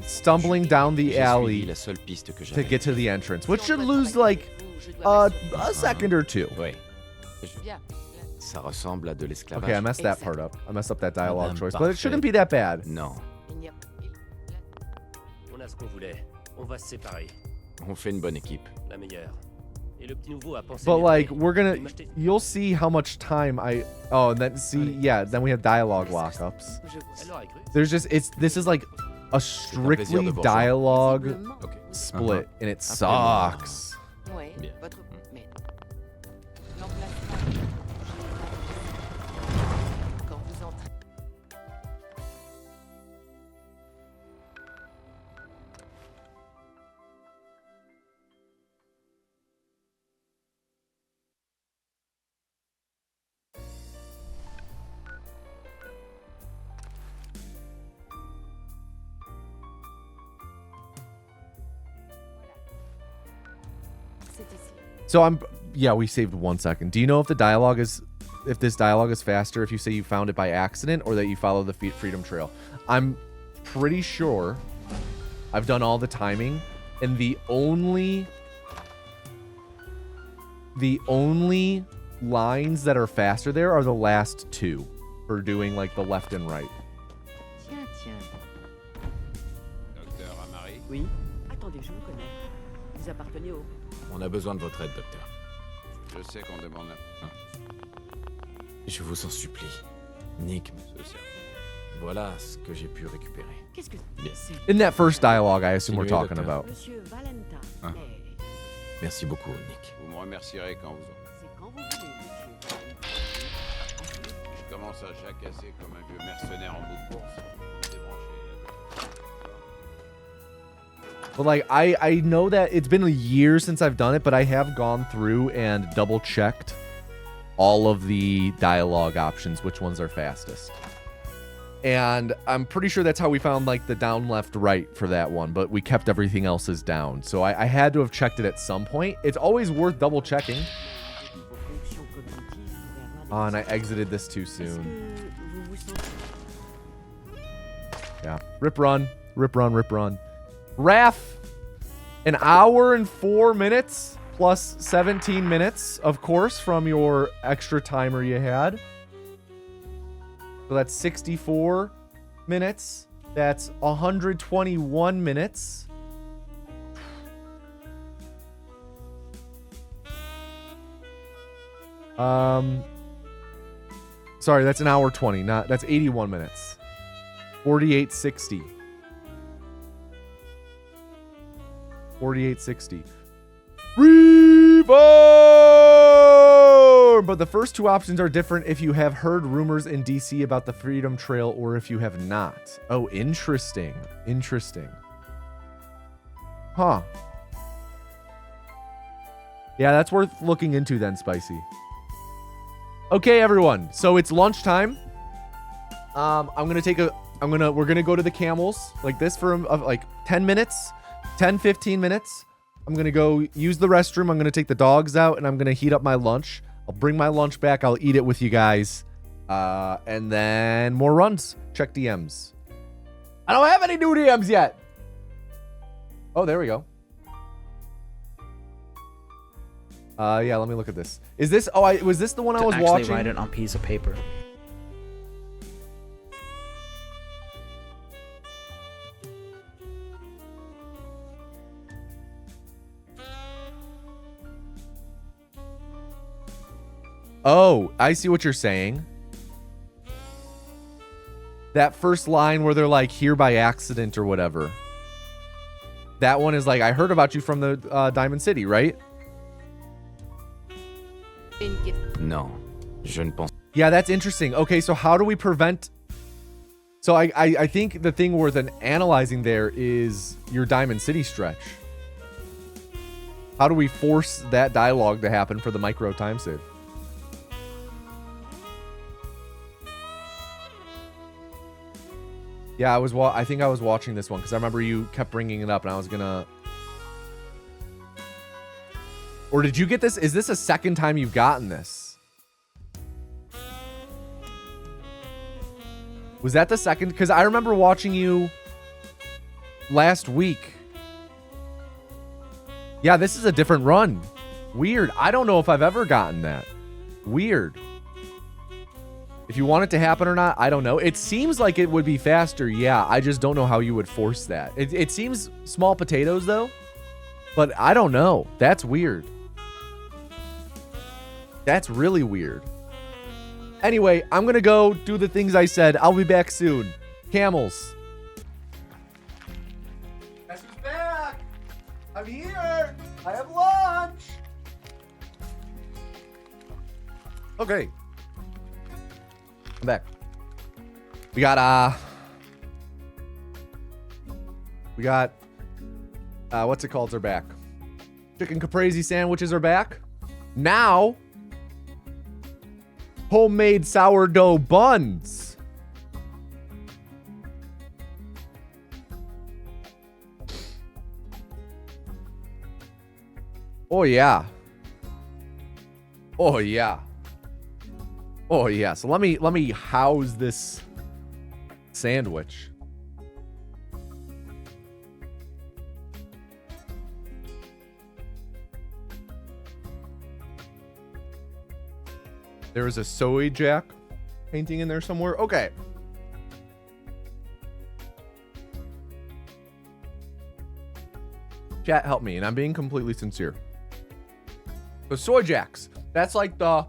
stumbling down the alley to get to the entrance, which should lose like a second or two. Ça ressemble à de l'esclavage. Okay, I messed that part up. I messed up that dialogue choice, but it shouldn't be that bad. Non. On a ce qu'on voulait. On va se séparer. On fait une bonne équipe. La meilleure. Et le petit nouveau a pensé. But like, you'll see how much time and then then we have dialogue lockups. There's this is like a strictly dialogue split, and it sucks. So we saved 1 second. Do you know if this dialogue is faster if you say you found it by accident or that you follow the Freedom Trail? I'm pretty sure I've done all the timing, and the only lines that are faster there are the last two for doing like the left and right. Docteur Amari? Oui. Attendez, je vous connais. Vous appartenez au... On a besoin de votre aide, docteur. Je sais qu'on demande Je vous en supplie. Nick, voilà ce que j'ai pu récupérer. Qu'est-ce que c'est? In that first dialogue, I assume we're talking about. Monsieur Valentin. Merci beaucoup, Nick. Vous me remercierez quand vous aurez. C'est quand vous voulez, monsieur. Je commence à jacasser comme un vieux mercenaire en bout de course. But like, I know that it's been a year since I've done it, but I have gone through and double checked all of the dialogue options, which ones are fastest. And I'm pretty sure that's how we found like the down, left, right for that one, but we kept everything else as down. So I had to have checked it at some point. It's always worth double checking. Oh, and I exited this too soon. Yeah. Rip run. Rip run. Rip run. Raph, an hour and 4 minutes plus 17 minutes, of course, from your extra timer you had. So that's 64 minutes. That's 121 minutes. Sorry, that's an hour 20. That's 81 minutes. 4860. 4860. Reborn! But the first two options are different if you have heard rumors in DC about the Freedom Trail or if you have not. Oh, interesting. Interesting. Huh. Yeah, that's worth looking into then, Spicy. Okay, everyone. So it's lunchtime. We're gonna go to the camels like this for like 10 minutes, 10, 15 minutes. I'm gonna go use the restroom. I'm gonna take the dogs out and I'm gonna heat up my lunch. I'll bring my lunch back. I'll eat it with you guys. And then more runs. Check DMs. I don't have any new DMs yet. Oh, there we go. Yeah, let me look at this. Is this, was this the one I was watching? Actually write it on a piece of paper. Oh, I see what you're saying. That first line where they're like, here by accident or whatever. That one is like, I heard about you from the Diamond City, right? Non, je ne pense. Yeah, that's interesting. Okay, so how do we prevent... So I think the thing worth analyzing there is your Diamond City stretch. How do we force that dialogue to happen for the micro time save? Yeah, I think I was watching this one because I remember you kept bringing it up and I was gonna... Or did you get this? Is this a second time you've gotten this? Was that the second? Because I remember watching you last week. Yeah, this is a different run. Weird. I don't know if I've ever gotten that. Weird. If you want it to happen or not, I don't know. It seems like it would be faster. Yeah, I just don't know how you would force that. It seems small potatoes, though. But I don't know. That's weird. That's really weird. Anyway, I'm going to go do the things I said. I'll be back soon. Camels. Guess who's back? I'm here. I have lunch. Okay. I'm back. We got what's it called? Are back. Chicken caprese sandwiches are back. Now, homemade sourdough buns. Oh yeah. Oh yeah. Oh yeah. So let me house this sandwich. There is a Soy Jack painting in there somewhere. Okay. Chat, help me, and I'm being completely sincere. The Soy Jacks. That's like the...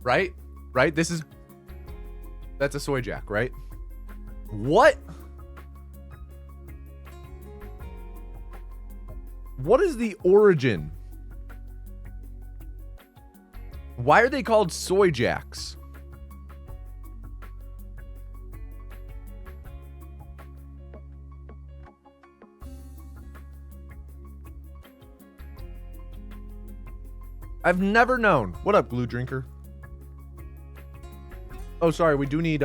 Right? Right? That's a Soy Jack, right? What? What is the origin? Why are they called Soy Jacks? I've never known. What up, Glue Drinker? Oh, sorry. We do need,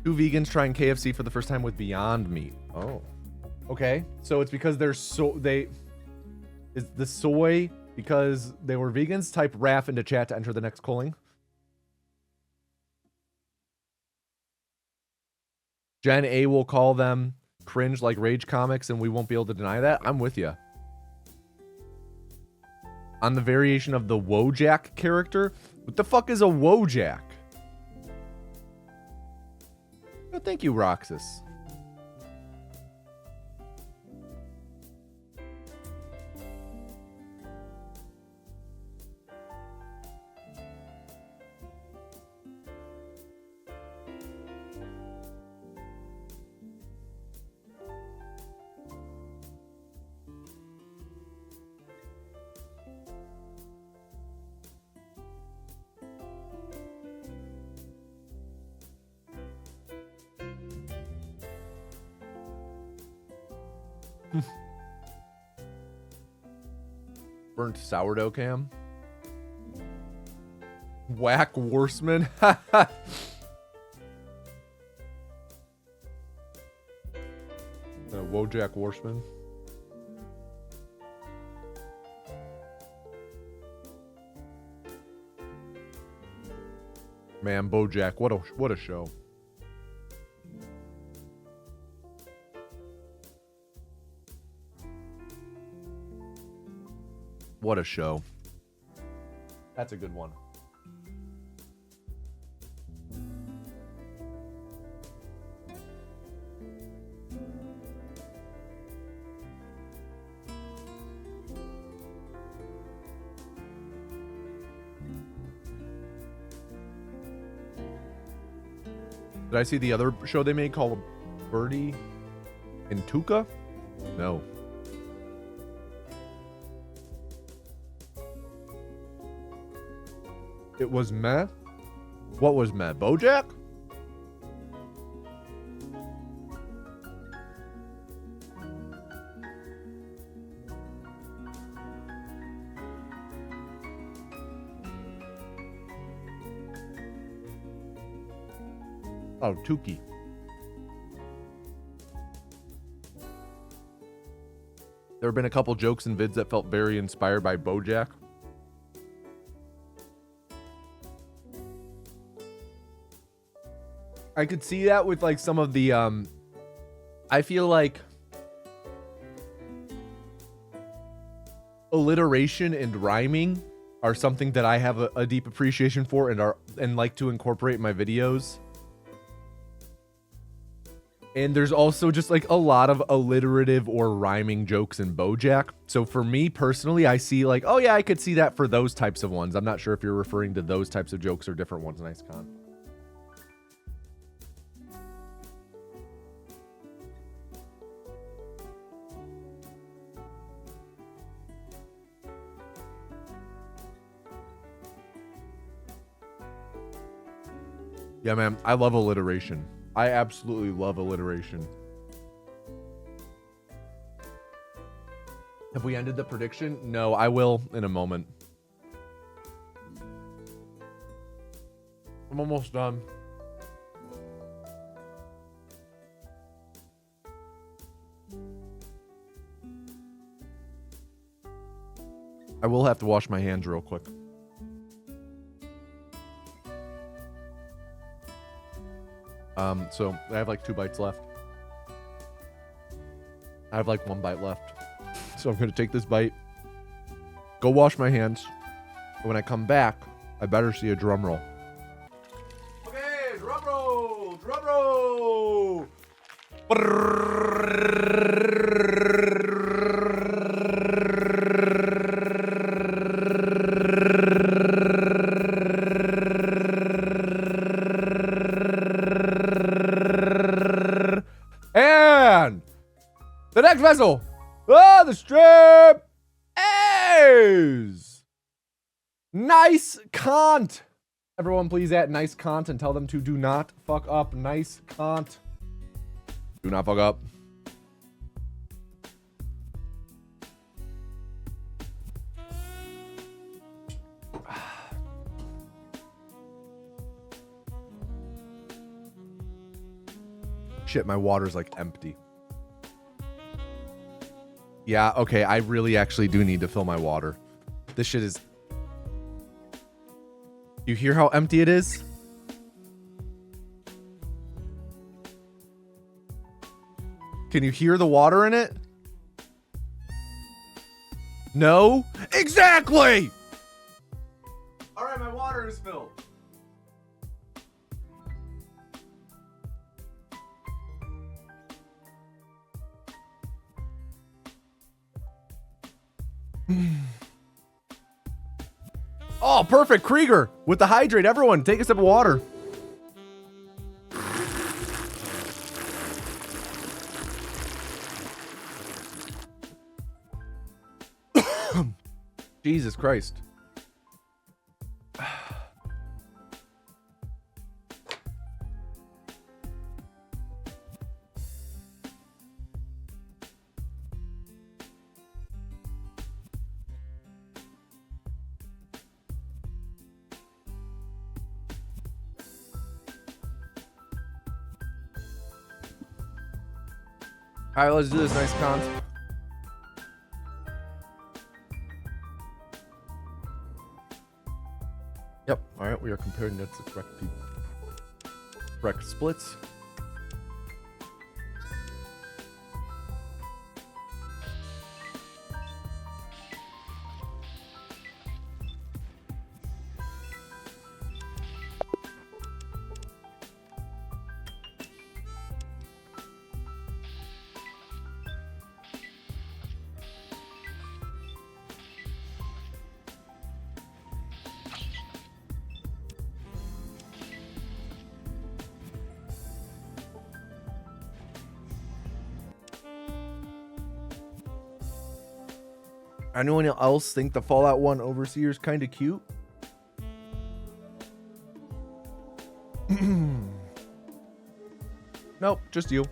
Two vegans trying KFC for the first time with Beyond Meat. Oh. Okay. So it's because is the soy because they were vegans. Type RAF into chat to enter the next calling. Gen A will call them cringe like Rage Comics, and we won't be able to deny that. I'm with you. On the variation of the Wojak character. What the fuck is a Wojak? Oh, thank you, Roxas. Burnt sourdough cam. Whack Worseman. Wojak Worseman. Man, Bojack, what a show. What a show. That's a good one. Did I see the other show they made called Birdie and Tuca? No. It was meh? What was meh? Bojack? Oh, Tukey. There have been a couple jokes and vids that felt very inspired by Bojack. I could see that with like some of the I feel like alliteration and rhyming are something that I have a deep appreciation for and like to incorporate in my videos. And there's also just like a lot of alliterative or rhyming jokes in Bojack. So for me personally, I see like, oh yeah, I could see that for those types of ones. I'm not sure if you're referring to those types of jokes or different ones. Nice con. Yeah, man, I love alliteration. I absolutely love alliteration. Have we ended the prediction? No, I will in a moment. I'm almost done. I will have to wash my hands real quick. So I have like 2 bites left. I have like 1 bite left. So I'm going to take this bite, go wash my hands. And when I come back, I better see a drum roll. Okay, drum roll, drum roll. And the next vessel, the strip is Nice Cont. Everyone please at Nice Cont and tell them to do not fuck up. Nice Cont. Do not fuck up. Shit, my water's like empty. Yeah, okay, I really actually do need to fill my water. This shit is... You hear how empty it is? Can you hear the water in it? No? Exactly! Alright, my water is filled. Oh, perfect. Krieger with the hydrate. Everyone, take a sip of water. Jesus Christ. All right, let's do this nice cons. Yep. All right, we are comparing nets to correct splits. Anyone else think the Fallout 1 Overseer is kind of cute? Nope, just you.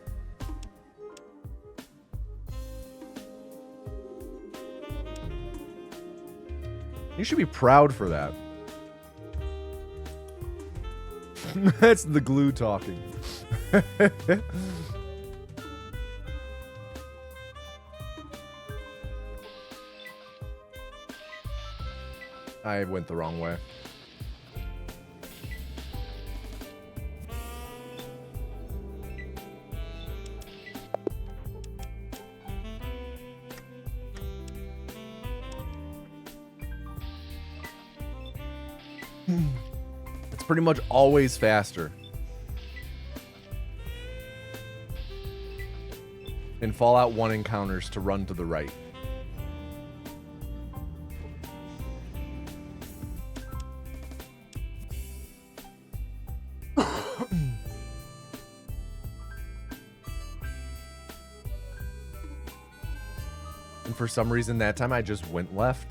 You should be proud for that. That's the glue talking. I went the wrong way. It's pretty much always faster. In Fallout 1 encounters to run to the right. For some reason that time I just went left.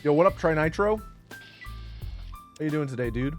Yo, what up, Try Nitro? How you doing today, dude?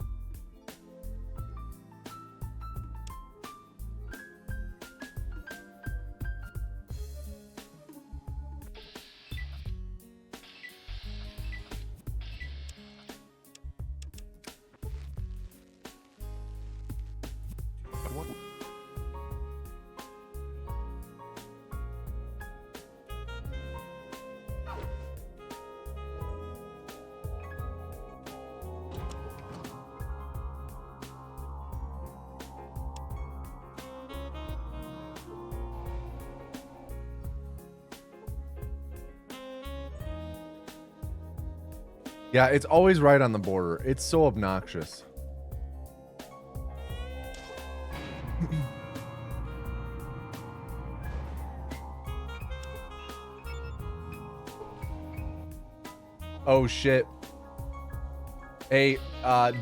Yeah, it's always right on the border. It's so obnoxious. Oh shit. Hey,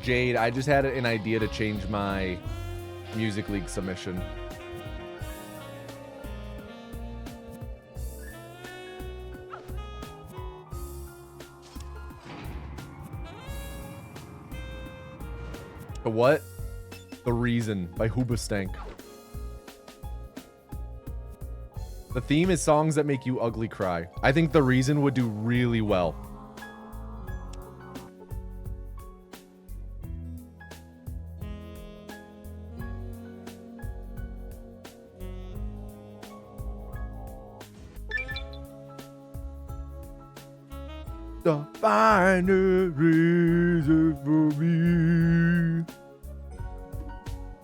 Jade, I just had an idea to change my Music League submission. The what? The Reason by Hoobastank. The theme is songs that make you ugly cry. I think The Reason would do really well. To find a reason for me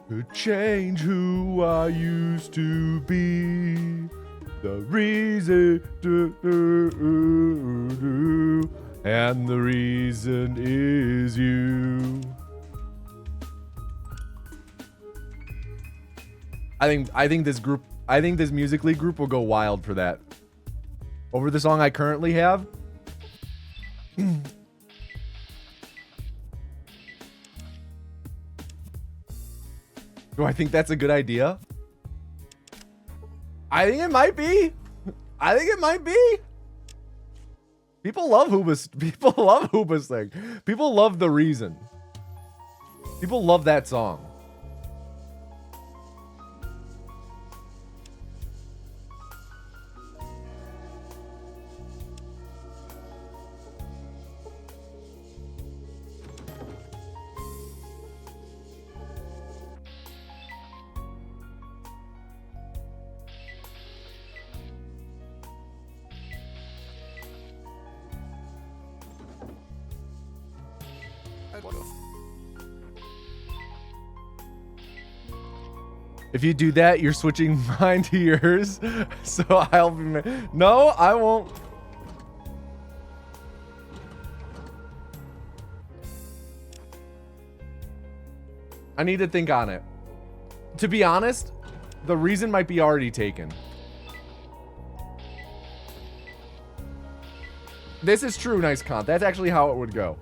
to change who I used to be. The reason and the reason is you. I think this Music League group will go wild for that. Over the song I currently have. Do I think that's a good idea? I think it might be. I think it might be. People love People love Hoobastank. People love The Reason. People love that song. If you do that, you're switching mine to yours. So I'll be... No, I won't. I need to think on it. To be honest, The Reason might be already taken. This is true, Nice Con. That's actually how it would go.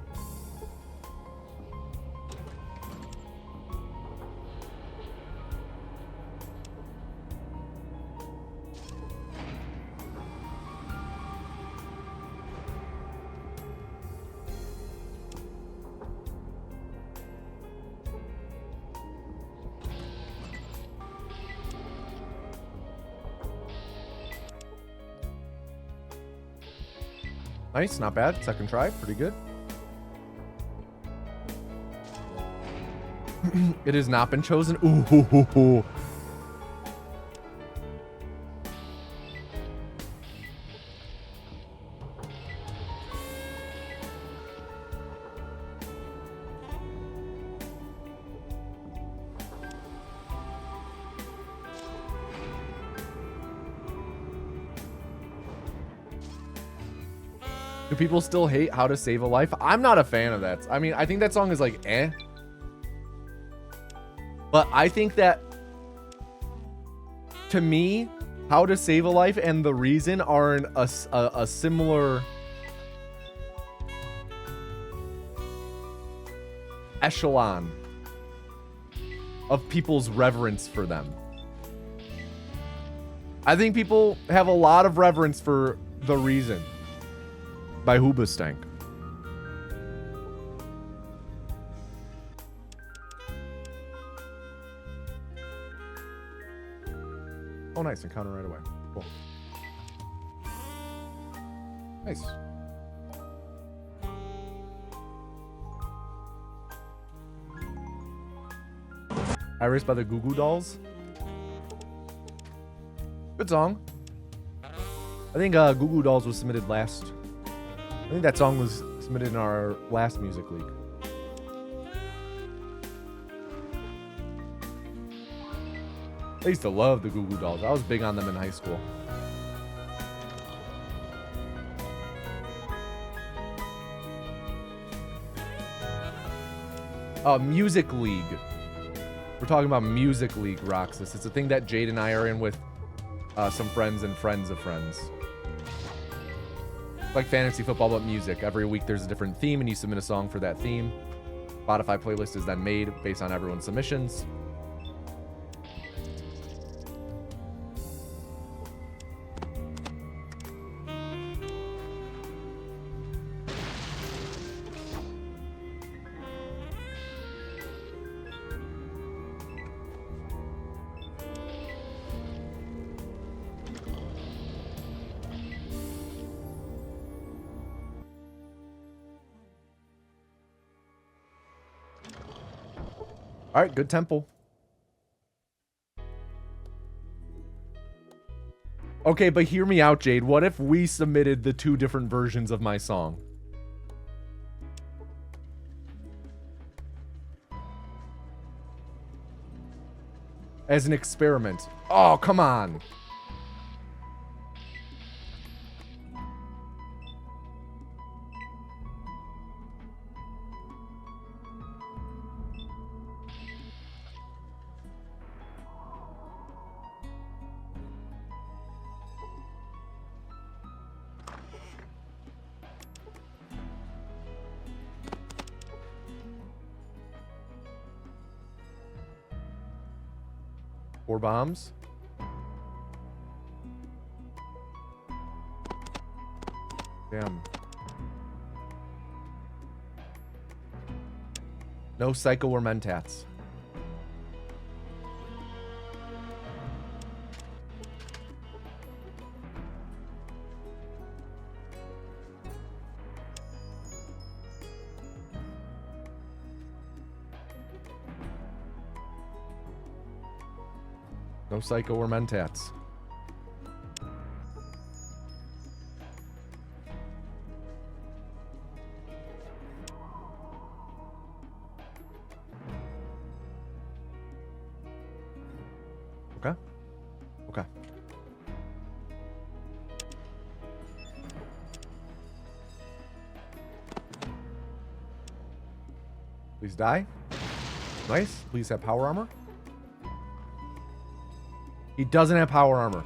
Nice, not bad. Second try, pretty good. It has not been chosen. Ooh. Do people still hate How to Save a Life? I'm not a fan of that. I mean, I think that song is like, eh. But I think that, to me, How to Save a Life and The Reason are in a similar echelon of people's reverence for them. I think people have a lot of reverence for The Reason by Hoobastank. Oh, nice. Encounter right away. Cool. Nice. Iris by the Goo Goo Dolls. Good song. I think Goo Goo Dolls was submitted last. I think that song was submitted in our last Music League. I used to love the Goo Goo Dolls. I was big on them in high school. Music League. We're talking about Music League, Roxas. It's a thing that Jade and I are in with some friends and friends of friends. Like fantasy football, but music. Every week there's a different theme, and you submit a song for that theme. Spotify playlist is then made based on everyone's submissions. All right, good tempo. Okay, but hear me out, Jade. What if we submitted the 2 different versions of my song? As an experiment. Oh, come on. Four bombs. Damn. No psycho or mentats. No psycho or mentats. Okay. Okay. Please die. Nice. Please have power armor. He doesn't have power armor.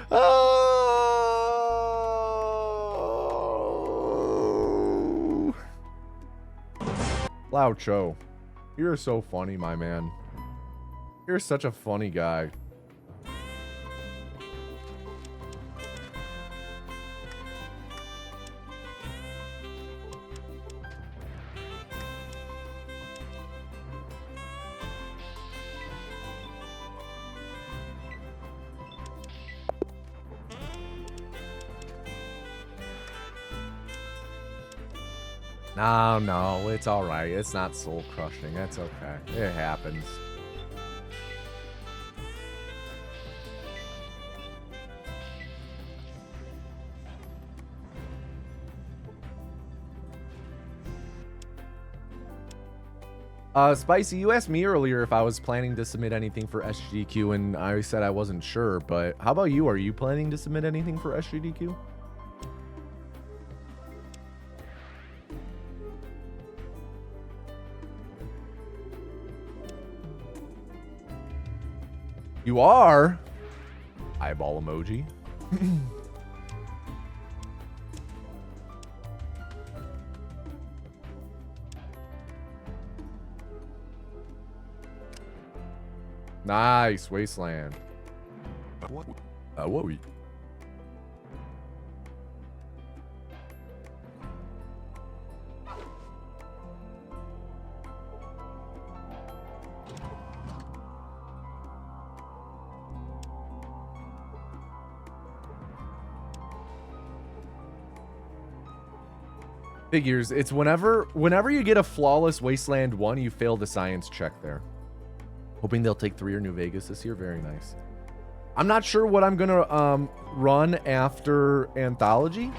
Oh. Laucho, you're so funny, my man. You're such a funny guy. No, it's all right. It's not soul crushing. That's okay. It happens. Spicy, you asked me earlier if I was planning to submit anything for SGDQ, and I said I wasn't sure, but how about you? Are you planning to submit anything for SGDQ? You are? Eyeball emoji. Nice, Wasteland. What we? Figures. It's whenever you get a flawless Wasteland 1, you fail the science check there. Hoping they'll take 3 or New Vegas this year. Very nice. I'm not sure what I'm gonna run after Anthology.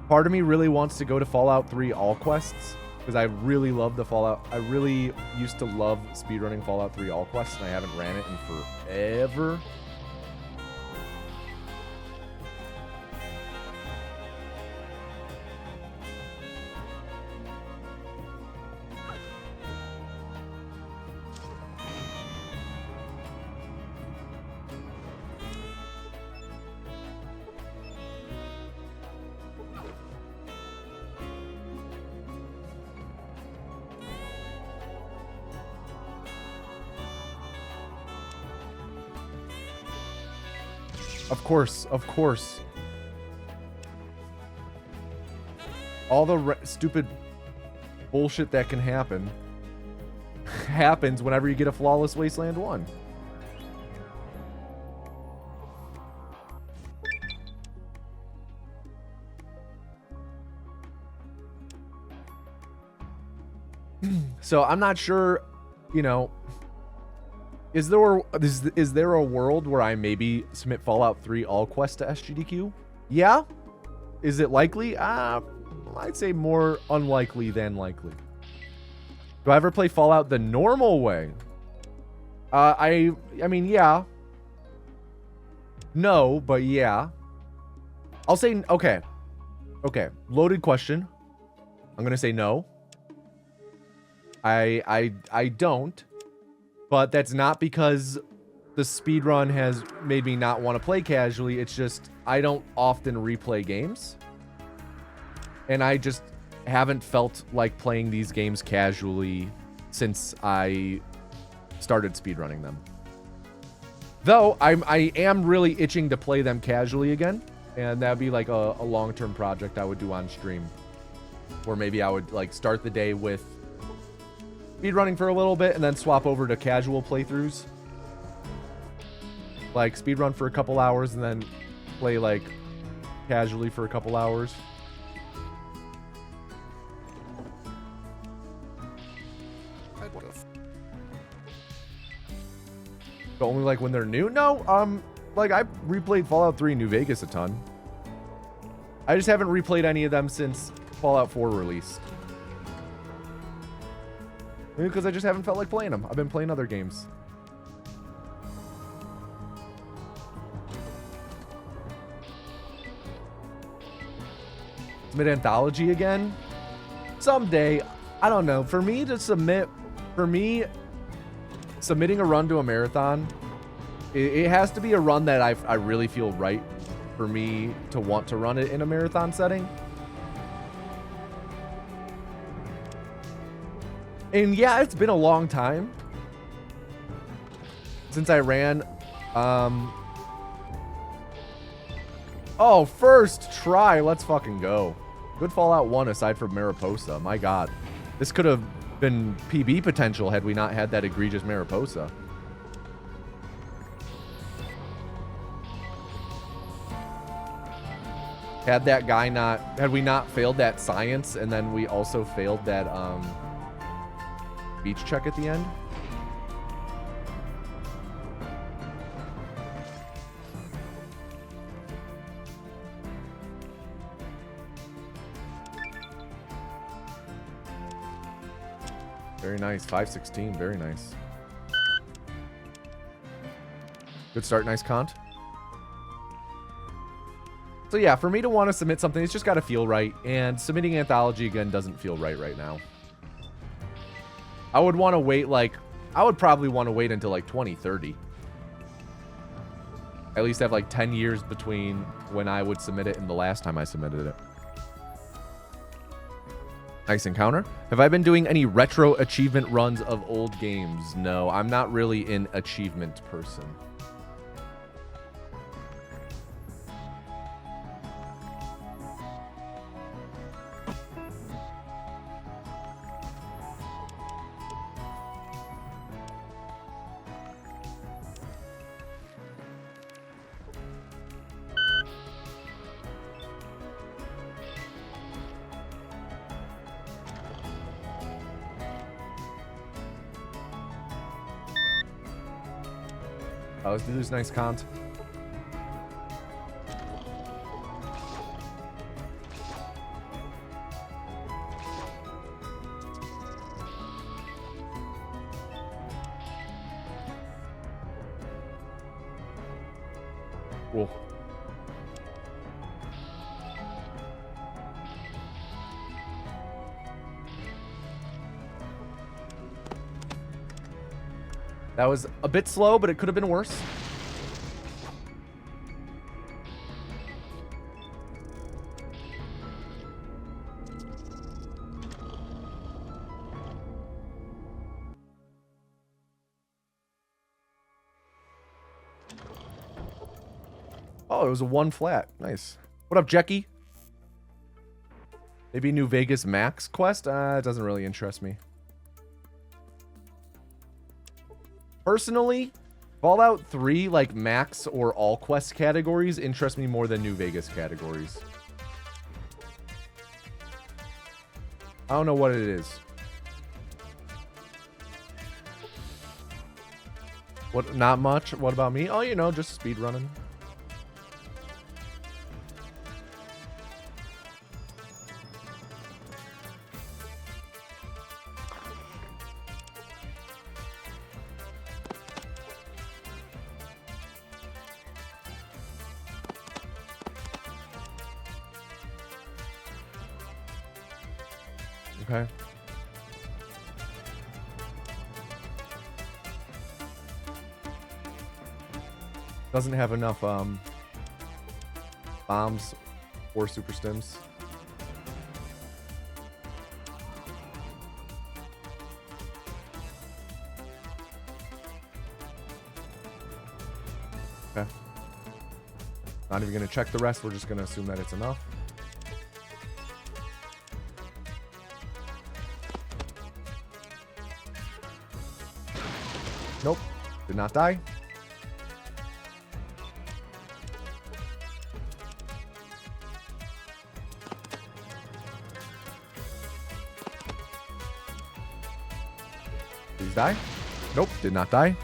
Part of me really wants to go to Fallout 3 all quests because I really love the Fallout. I really used to love speedrunning Fallout 3 all quests, and I haven't ran it in forever. Of course. All the stupid bullshit that can happen happens whenever you get a flawless Wasteland 1. So I'm not sure, you know, is there a world where I maybe submit Fallout 3 all quests to SGDQ? Yeah. Is it likely? I'd say more unlikely than likely. Do I ever play Fallout the normal way? I mean, yeah. No, but yeah. I'll say, okay. Okay, loaded question. I'm going to say no. I don't. But that's not because the speedrun has made me not want to play casually. It's just I don't often replay games. And I just haven't felt like playing these games casually since I started speedrunning them. Though I am really itching to play them casually again. And that'd be like a long-term project I would do on stream. Or maybe I would like start the day with speedrunning for a little bit and then swap over to casual playthroughs. Like speedrun for a couple hours and then play like casually for a couple hours. But only like when they're new? No, like I replayed Fallout 3 New Vegas a ton. I just haven't replayed any of them since Fallout 4 released. Maybe because I just haven't felt like playing them. I've been playing other games. Submit Anthology again? Someday. I don't know. For me, submitting a run to a marathon, it has to be a run that I really feel right for me to want to run it in a marathon setting. And yeah, it's been a long time since I ran. Oh, first try. Let's fucking go. Good Fallout 1 aside from Mariposa. My God. This could have been PB potential had we not had that egregious Mariposa. Had that guy not... Had we not failed that science and then we also failed that beach check at the end. Very nice. 516. Very nice. Good start. Nice cont. So yeah, for me to want to submit something, it's just got to feel right. And submitting Anthology again doesn't feel right now. I would want to wait I would probably want to wait until like 2030. At least have like 10 years between when I would submit it and the last time I submitted it. Nice encounter. Have I been doing any retro achievement runs of old games? No, I'm not really an achievement person. Oh, let's do this nice cont. Cool. That was a bit slow, but it could have been worse. Oh, it was a 1 flat. Nice. What up, Jackie? Maybe New Vegas Max quest? It doesn't really interest me. Personally, Fallout 3, like max or all quest categories, interest me more than New Vegas categories. I don't know what it is. What? Not much. What about me? Oh, you know, just speed running. Okay. Doesn't have enough bombs or super stims. Okay. Not even gonna check the rest. We're just gonna assume that it's enough. Nope. Did not die. Please die. Nope. Did not die.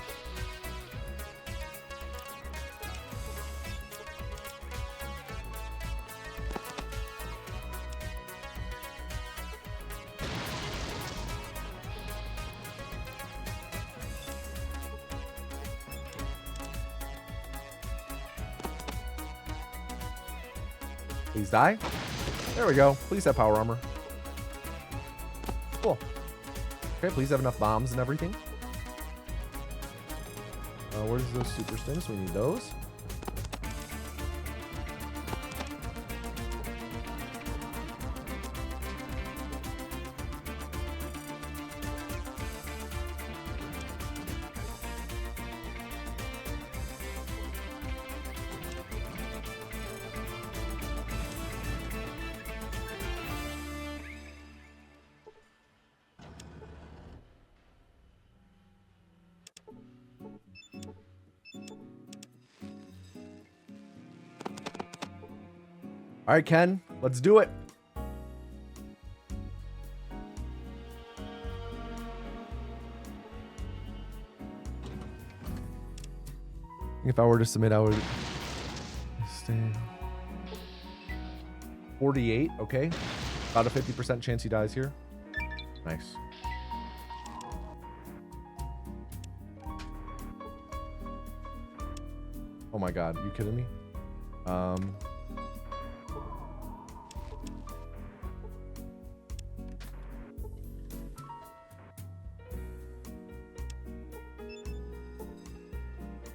Please die. There we go. Please have power armor. Cool. Okay, please have enough bombs and everything. Where's those super stims? We need those. All right, Ken, let's do it. If I were to submit, I would stay 48. Okay, about a 50% chance he dies here. Nice. Oh my God, you kidding me?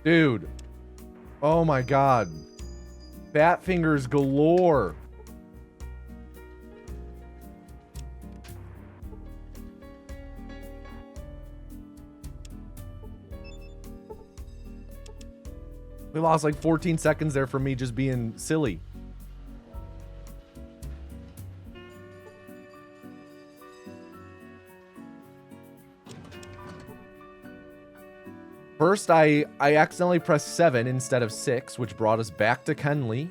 Dude. Oh my God. Bat fingers galore. We lost like 14 seconds there for me just being silly. First, I accidentally pressed 7 instead of 6, which brought us back to Kenley.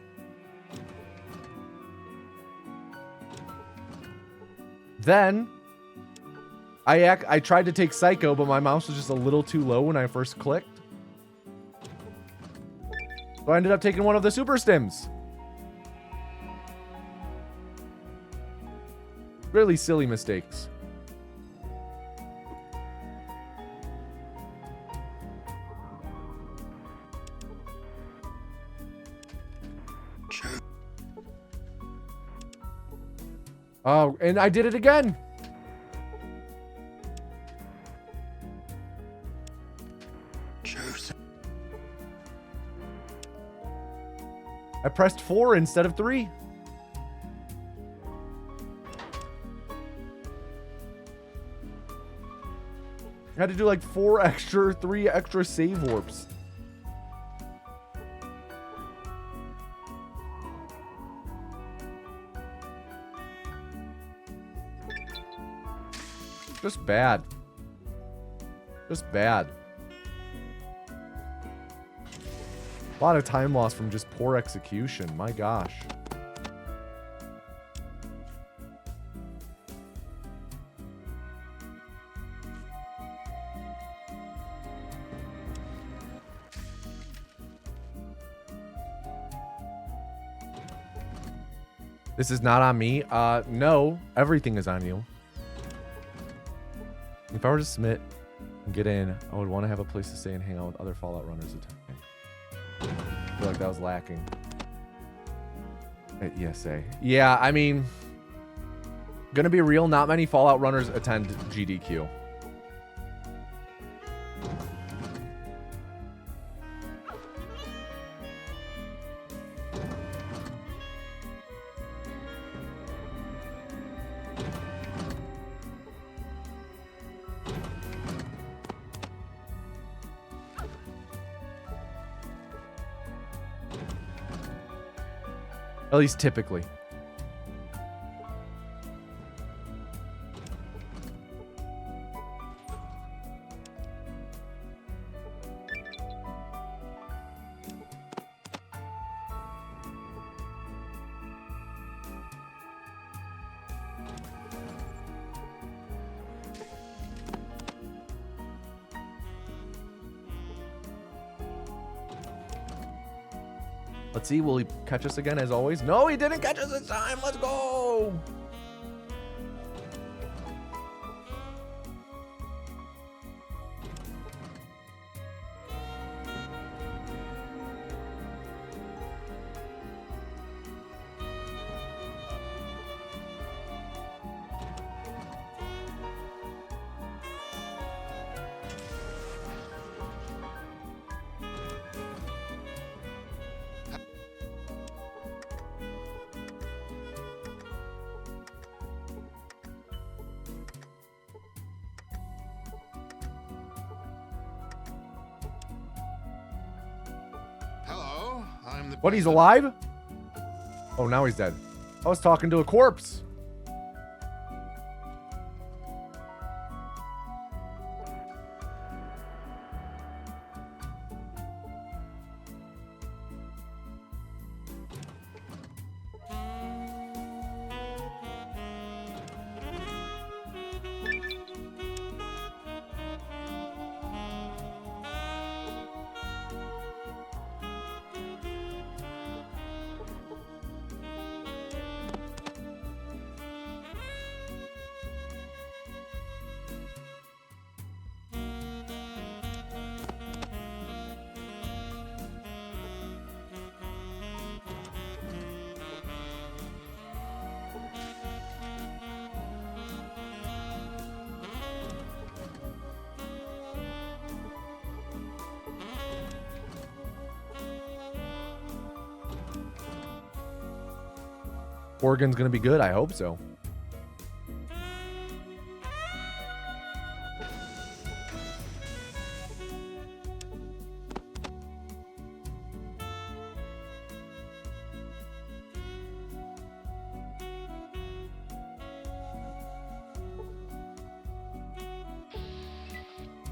Then, I tried to take Psycho, but my mouse was just a little too low when I first clicked. So I ended up taking one of the super stims. Really silly mistakes. Oh, and I did it again. I pressed 4 instead of 3. I had to do like 3 extra save warps. Just bad. Just bad. A lot of time lost from just poor execution. My gosh. This is not on me. No, everything is on you. If I were to submit and get in, I would want to have a place to stay and hang out with other Fallout runners attending. I feel like that was lacking at ESA. Yeah, I mean, gonna be real, not many Fallout runners attend GDQ. At least typically. Let's see, will he catch us again as always? No, he didn't catch us this time. Let's go. What, he's alive? Oh, now he's dead. I was talking to a corpse. Oregon's gonna be good. I hope so.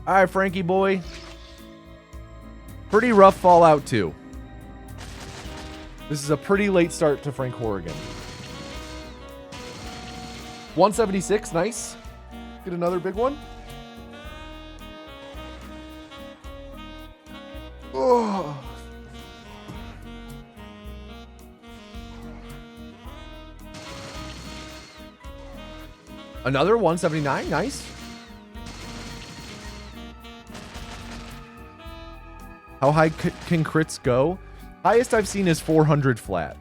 All right, Frankie boy. Pretty rough Fallout 2. This is a pretty late start to Frank Horrigan. 176, nice. Get another big one. Oh. Another 179, nice. How high can crits go? Highest I've seen is 400 flat.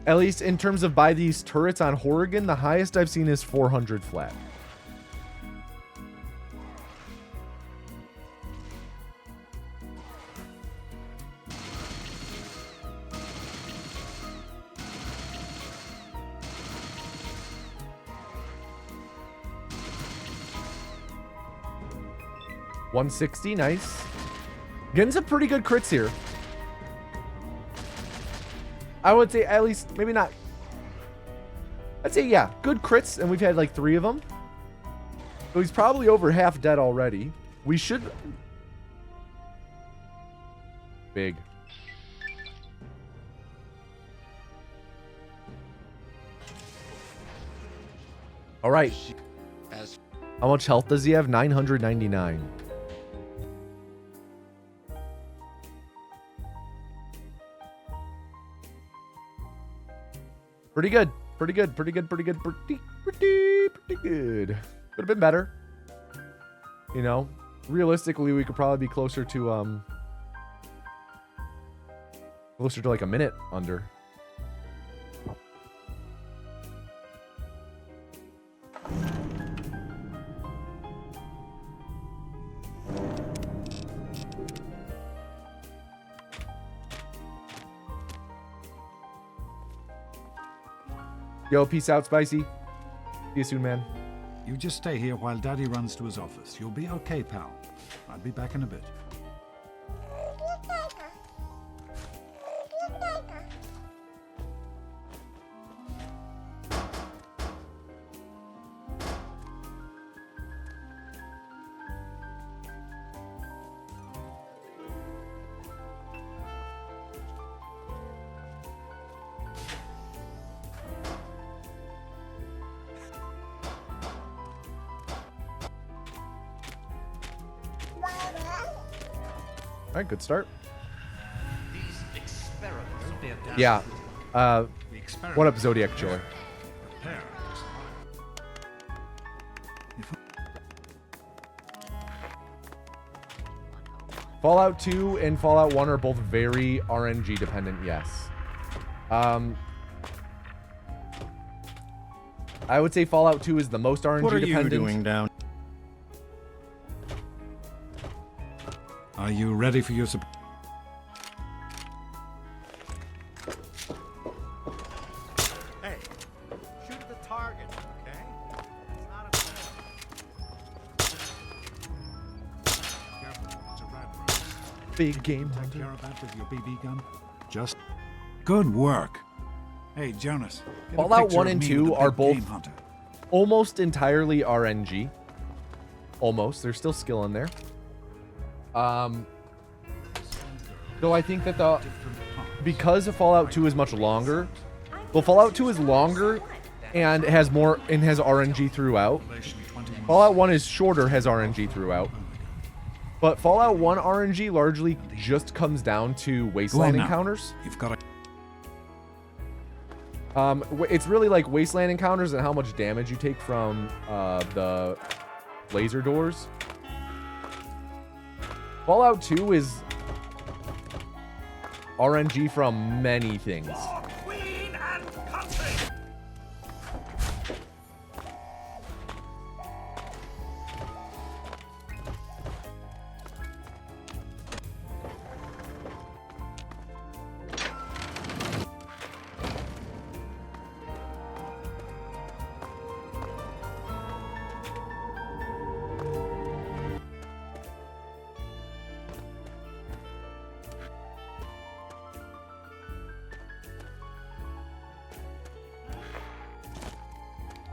At least in terms of by these turrets on Horrigan, the highest I've seen is 400 flat. $160, nice. Getting some pretty good crits here. I would say at least, maybe not. I'd say, yeah, good crits, and we've had like 3 of them. So he's probably over half dead already. We should... Big. All right. How much health does he have? 999. Pretty good. Pretty good. Pretty good. Pretty good. Pretty good. Could have been better. You know, realistically, we could probably be closer to like a minute under. Yo, peace out, Spicy. See you soon, man. You just stay here while Daddy runs to his office. You'll be okay, pal. I'll be back in a bit. All right, good start. These experiments will be a Yeah. What up, Zodiac Chiller? Fallout 2 and Fallout 1 are both very RNG dependent, yes. I would say Fallout 2 is the most RNG What are dependent. you doing down? Are you ready for your Hey, shoot at the target, okay? It's not a Careful, it's a rat road. Big game Take hunter. care of that with your BB gun. Just good work. Hey, Jonas. Get a Fallout picture 1 of and me 2 with a are big both game hunter. almost entirely RNG. Almost. There's still skill in there. Though I think that because Fallout 2 is much longer, well, Fallout 2 is longer and has more and has RNG throughout. Fallout 1 is shorter, has RNG throughout. But Fallout 1 RNG largely just comes down to wasteland Go on now. encounters. You've got It's really like wasteland encounters and how much damage you take from the laser doors. Fallout 2 is RNG from many things.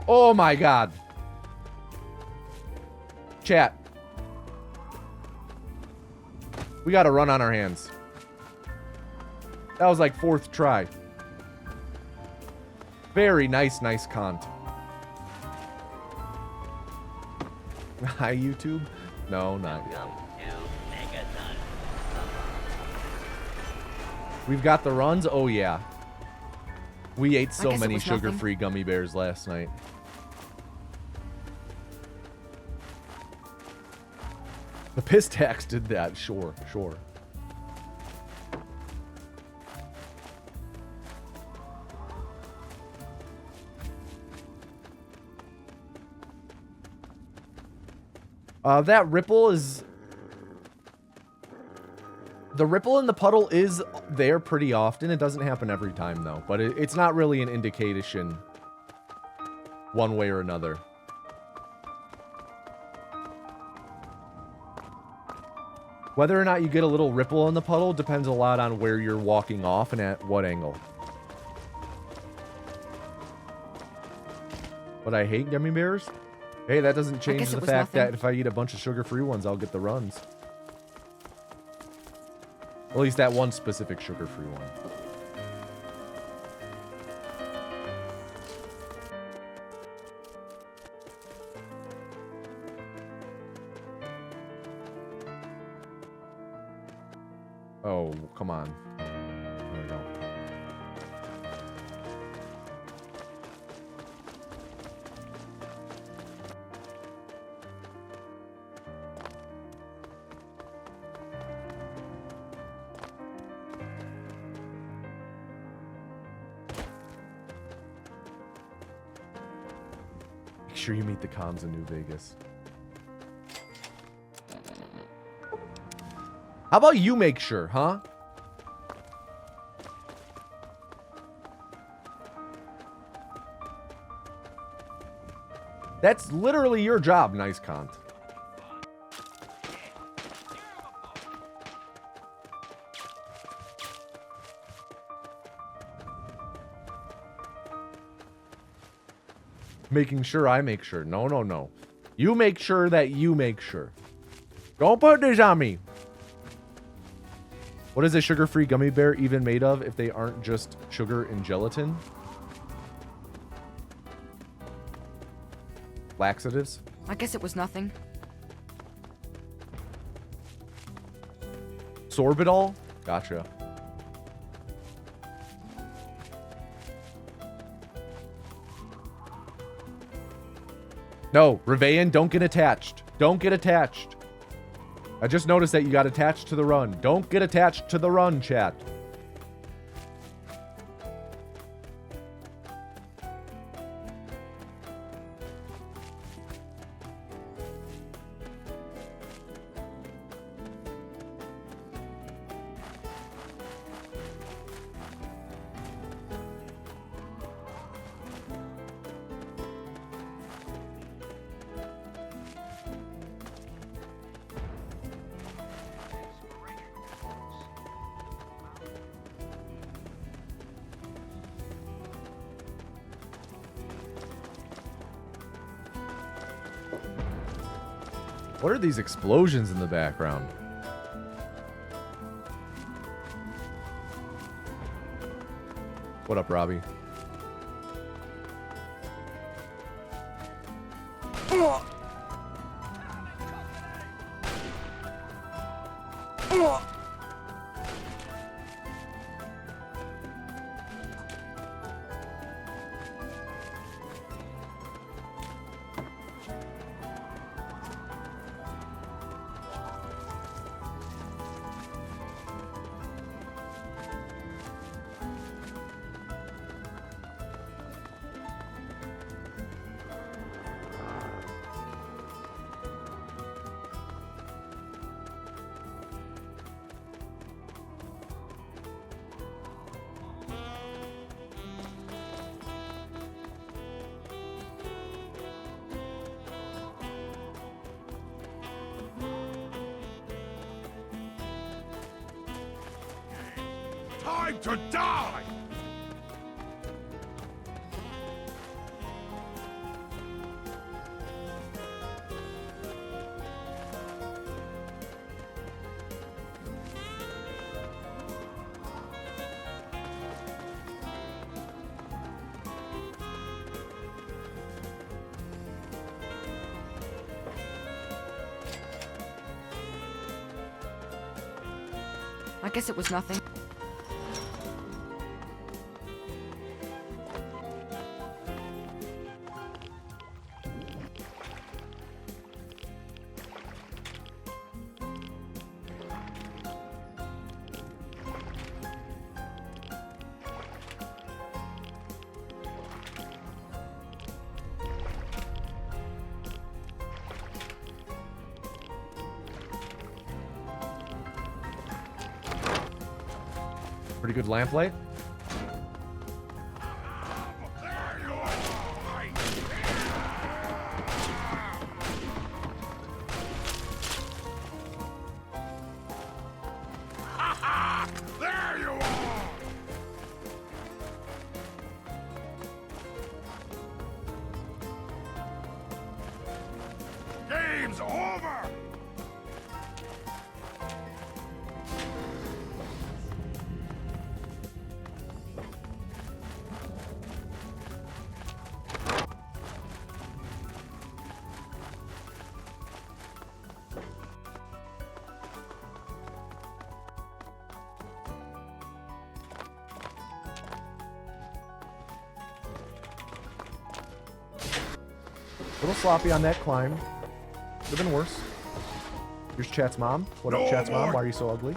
Oh my god. Chat. We got a run on our hands. That was like 4th try. Very nice cont. Hi, YouTube? No, not yet. We've got the runs? Oh, yeah. We ate so many sugar-free gummy bears last night. The piss tax did that. Sure. That ripple is... The ripple in the puddle is there pretty often. It doesn't happen every time, though. But it's not really an indication one way or another. Whether or not you get a little ripple in the puddle depends a lot on where you're walking off and at what angle. But I hate gummy bears? Hey, that doesn't change the fact that if I eat a bunch of sugar-free ones, I'll get the runs. At least that one specific sugar-free one. Oh, come on. There we go. Make sure you meet the comms in New Vegas. How about you make sure, huh? That's literally your job, nice Kant. Making sure I make sure. No, no, no. You make sure that you make sure. Don't put this on me. What is a sugar-free gummy bear even made of if they aren't just sugar and gelatin? Laxatives? I guess it was nothing. Sorbitol? Gotcha. No, Reveillon, don't get attached. Don't get attached. I just noticed that you got attached to the run. Don't get attached to the run, chat. What are these explosions in the background? What up, Robbie? Time to die! I guess it was nothing. Pretty good lamplight. There you are! Game's over! A little sloppy on that climb. Could have been worse. Here's Chat's mom. What up, Chat's mom? Why are you so ugly?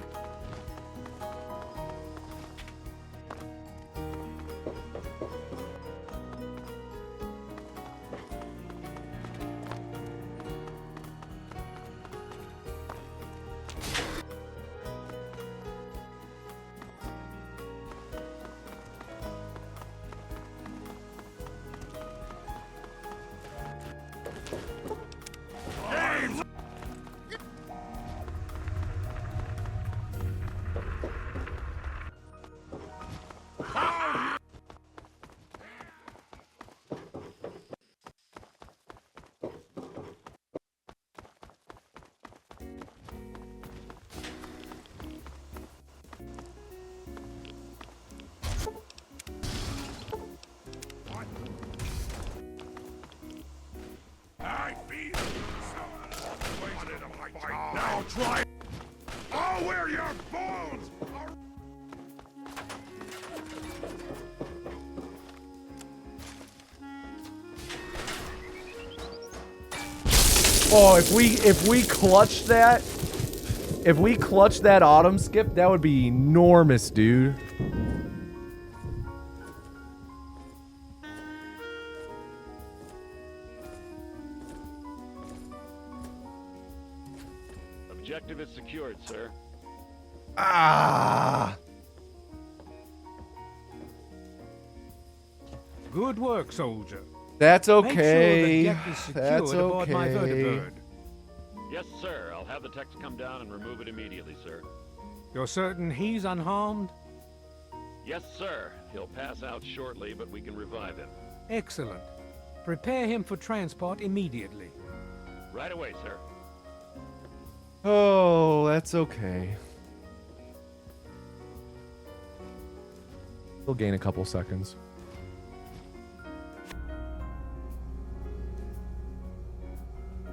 try. I'll wear your bones. Oh, if we clutch that, autumn skip, that would be enormous, dude. Objective is secured, sir. Ah. Good work, soldier. That's Make sure okay. the deck is secured That's aboard my okay. vertibird. Yes, sir. I'll have the techs come down and remove it immediately, sir. You're certain he's unharmed? Yes, sir. He'll pass out shortly, but we can revive him. Excellent. Prepare him for transport immediately. Right away, sir. Oh, that's okay. We'll gain a couple seconds.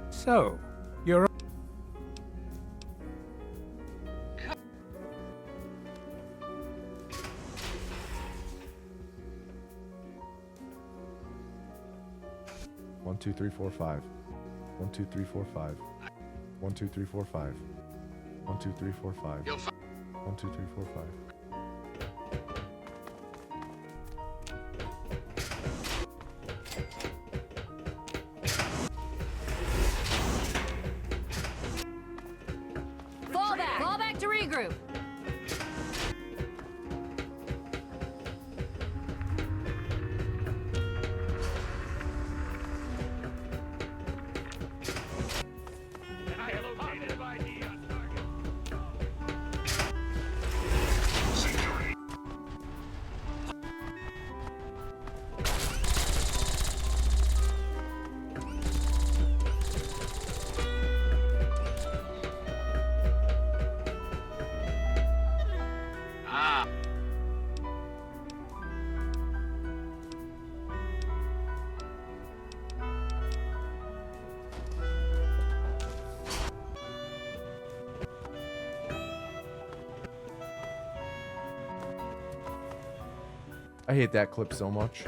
So, you're... One, two, three, four, five. 1, 2, 3, 4, 5. 1, 2, 3, 4, 5. 1, 2, 3, 4, 5. 1, 2, 3, 4, 5. Fall back to regroup. I hate that clip so much.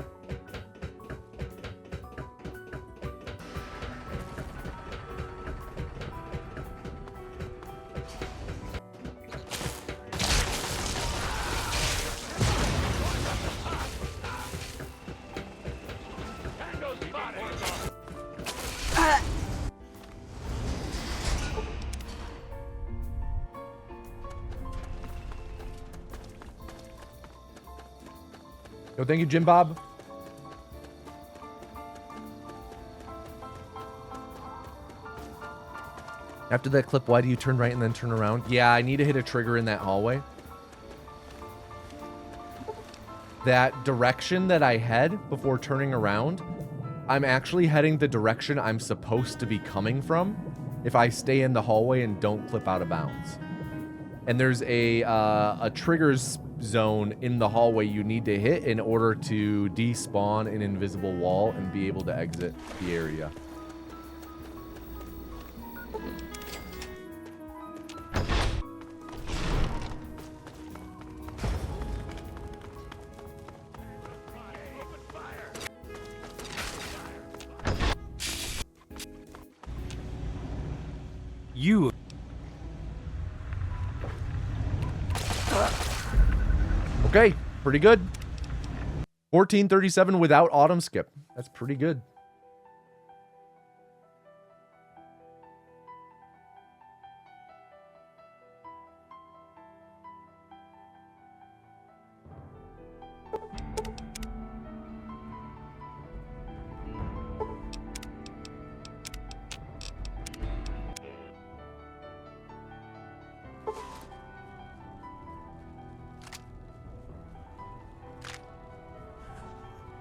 Yo, thank you, Jim Bob. After that clip, why do you turn right and then turn around? Yeah, I need to hit a trigger in that hallway. That direction that I head before turning around, I'm actually heading the direction I'm supposed to be coming from if I stay in the hallway and don't clip out of bounds. And there's a triggers zone in the hallway you need to hit in order to despawn an invisible wall and be able to exit the area. You... Okay, pretty good. 1437 without autumn skip. That's pretty good.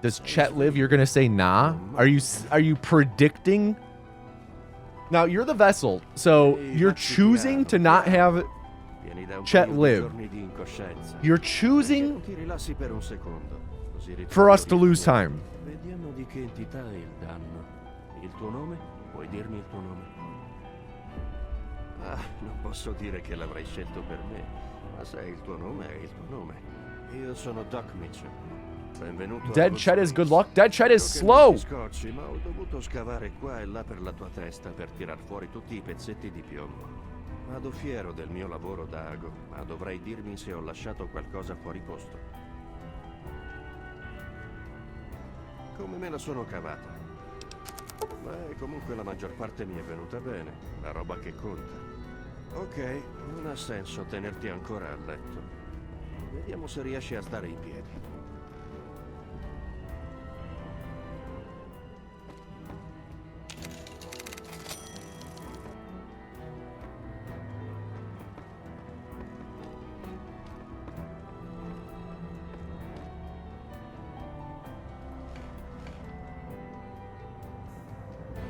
Does Chet live? You're gonna say nah? Are you predicting? Now you're the vessel, so you're choosing to not have Chet live. You're choosing for us to lose time. Vediamo di che entità è il danno. Il tuo nome? Puoi dirmi il tuo nome? Ah, non posso dire che l'avrei scelto per me, ma sai, il tuo nome è il tuo nome. Io sono Doc Mitchell. Benvenuto. Dead a Chet is good luck. Dead Chet is Spero che non slow. ti scocci, ma ho dovuto scavare qua e là per la tua testa per tirar fuori tutti i pezzetti di piombo. Vado fiero del mio lavoro da ago, ma dovrai dirmi se ho lasciato qualcosa fuori posto. Come me la sono cavata? Beh, comunque la maggior parte mi è venuta bene, la roba che conta. Ok, non ha senso tenerti ancora a letto. Vediamo se riesci a stare in piedi.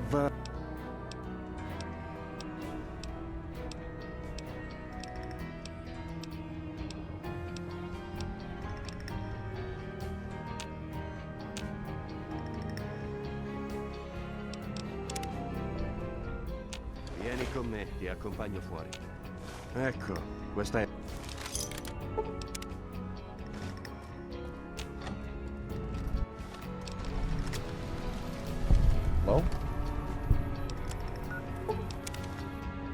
Va. Vieni con me, ti accompagno fuori. Ecco, questa è... Hello?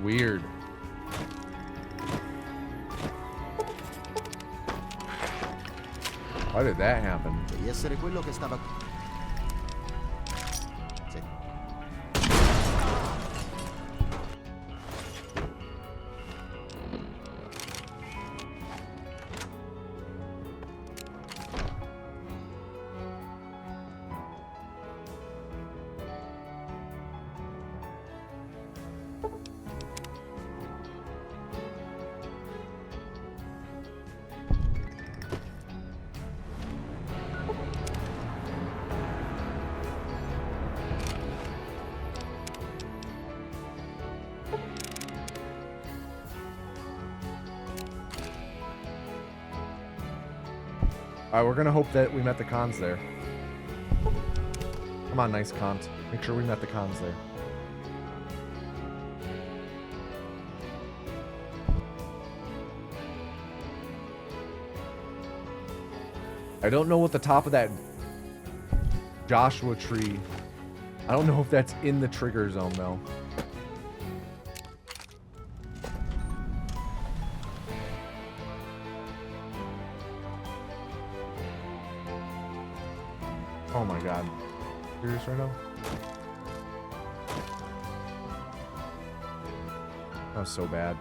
Weird. Why did that happen? Devi essere quello che stava... Sì. Alright, we're gonna hope that we met the cons there. Come on, nice cons. Make sure we met the cons there. I don't know what the top of that Joshua tree. I don't know if that's in the trigger zone though. Oh my god. Serious right now? That was so bad.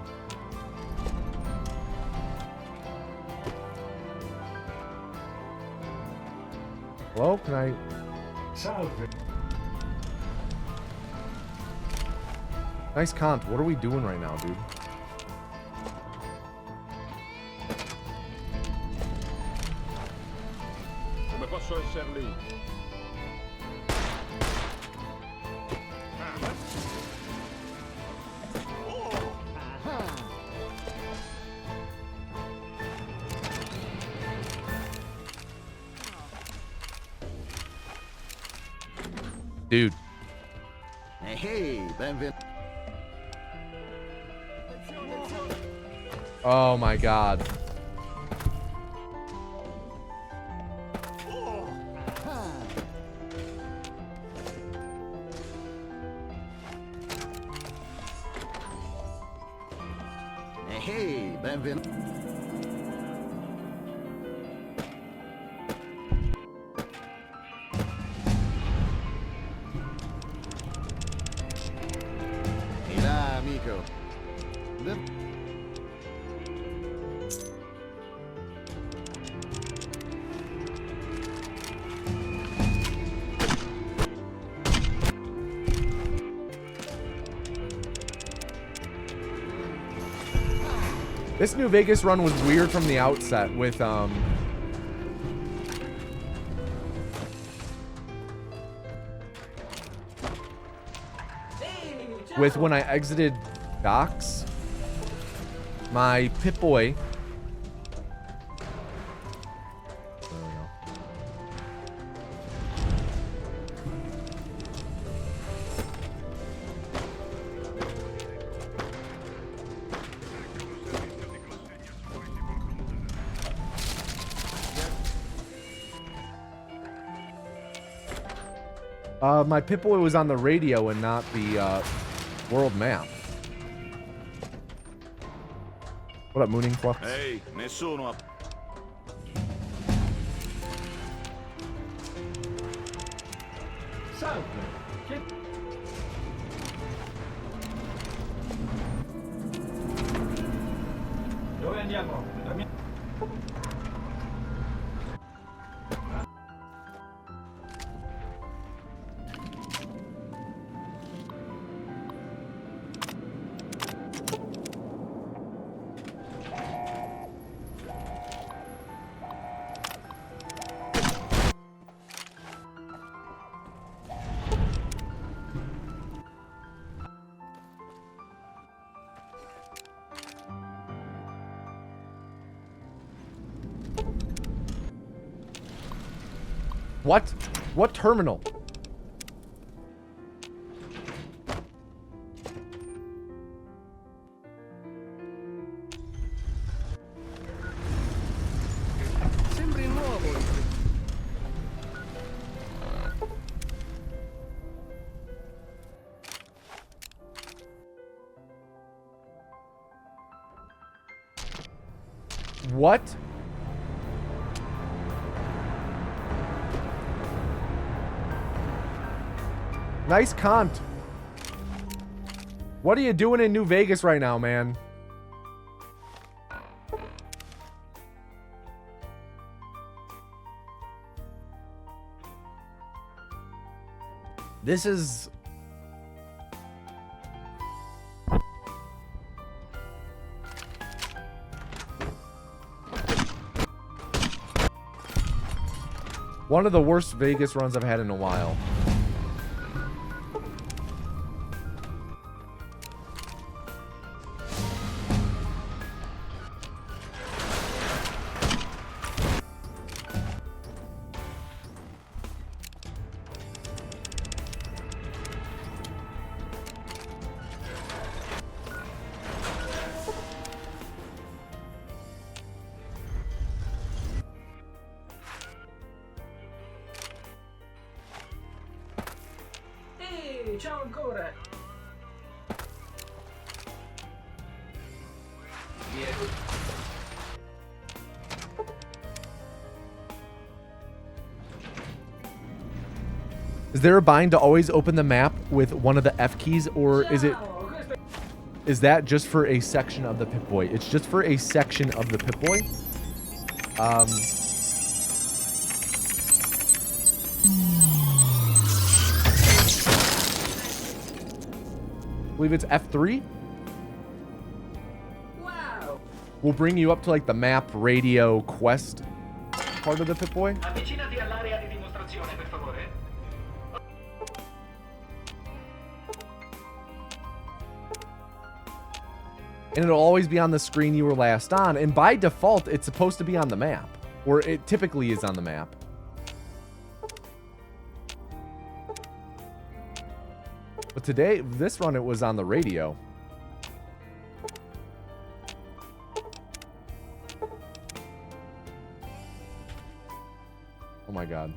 Hello? Can I... Nice Kant. What are we doing right now, dude? Come posso esserli? Dude. Hey, benvenuto. Oh my god. Hey, benvenuto. E là, amico. This New Vegas run was weird from the outset with when I exited docks, my Pip-Boy. My Pip-Boy was on the radio and not the world map. What up, Mooning Flux? Ehi, nessuno. Salve. Dove andiamo? What? What terminal? Sembri nuovo. What? Nice Kant. What are you doing in New Vegas right now, man? This is... one of the worst Vegas runs I've had in a while. Ehi, ciao ancora. Is there a bind to always open the map with one of the F keys, or is that just for a section of the Pip-Boy? It's just for a section of the Pip-Boy. I believe it's F3. Wow. We'll bring you up to like the map radio quest part of the Pip-Boy. Avvicinati all'area di dimostrazione, per favore. And it'll always be on the screen you were last on. And by default, it's supposed to be on the map. Or it typically is on the map. But today, this run, it was on the radio. Oh my god.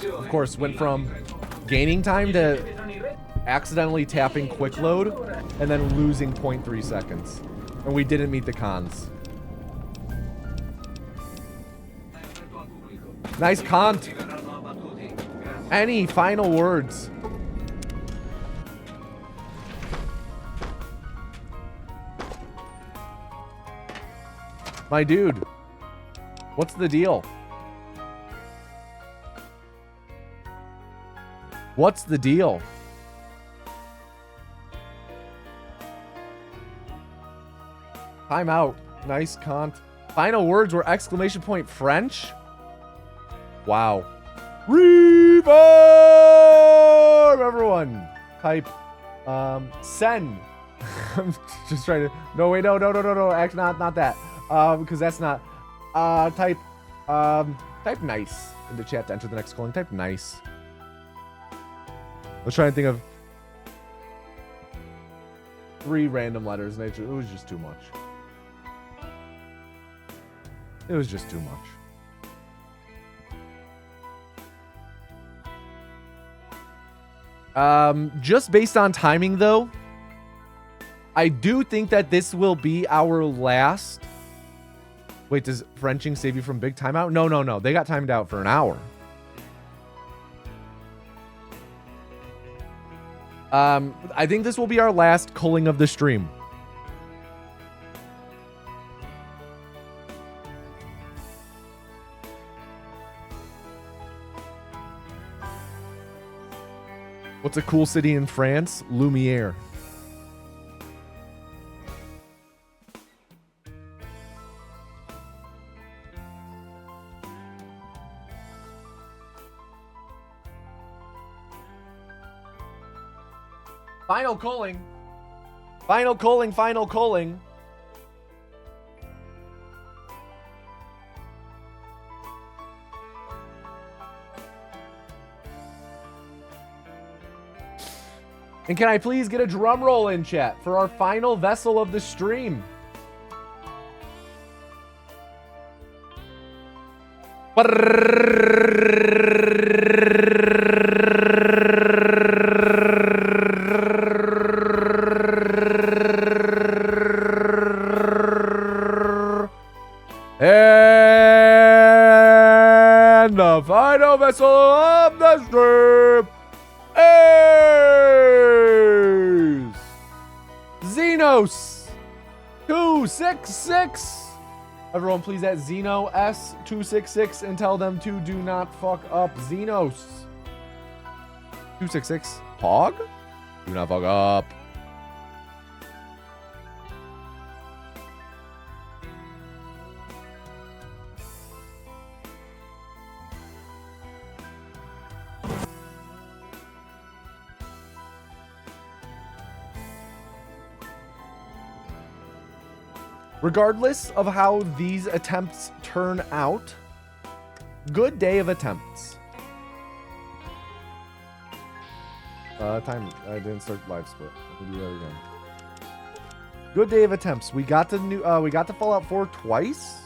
Of course, went from gaining time to accidentally tapping quick load and then losing 0.3 seconds. And we didn't meet the cons. Nice Kant. Any final words? My dude, what's the deal? What's the deal? Time out. Nice Kant. Final words were exclamation point French. Wow. Reform! Everyone. Type send. I'm just trying to. No, wait, no. Actually, not that. Because that's not. Type nice into chat to enter the next calling. Type nice. I was trying to think of 3 random letters, and it was just too much. It was just too much. Just based on timing, though, I do think that this will be our last. Wait, does Frenching save you from big timeout? No, no, no. They got timed out for an hour. I think this will be our last culling of the stream. What's a cool city in France? Lumiere. Final culling. Final culling, final culling. And can I please get a drum roll in chat for our final vessel of the stream? And the final vessel of the stream is Xenos 266. Everyone, please at Xeno S266 and tell them to do not fuck up Xenos 266. Hog? Do not fuck up. Regardless of how these attempts turn out, good day of attempts. Time, I didn't start live split. Let me do that again. Good day of attempts. We got the new, we got the Fallout 4 twice.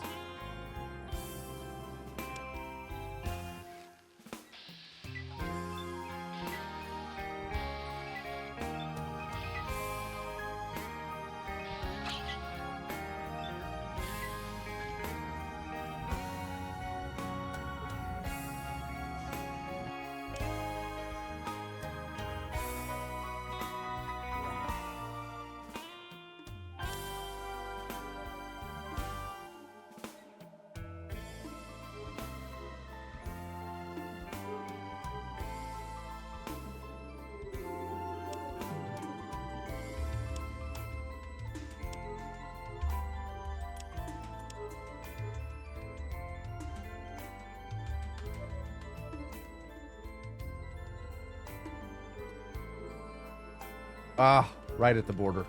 Ah, right at the border.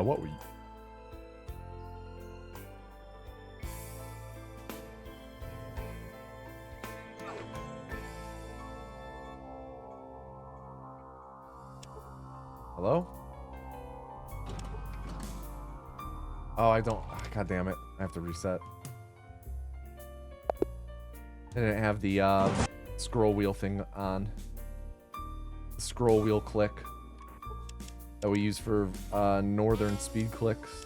What were you? Hello? Oh, I don't. God damn it. I have to reset. I didn't have the scroll wheel thing on. The scroll wheel click that we use for northern speed clicks.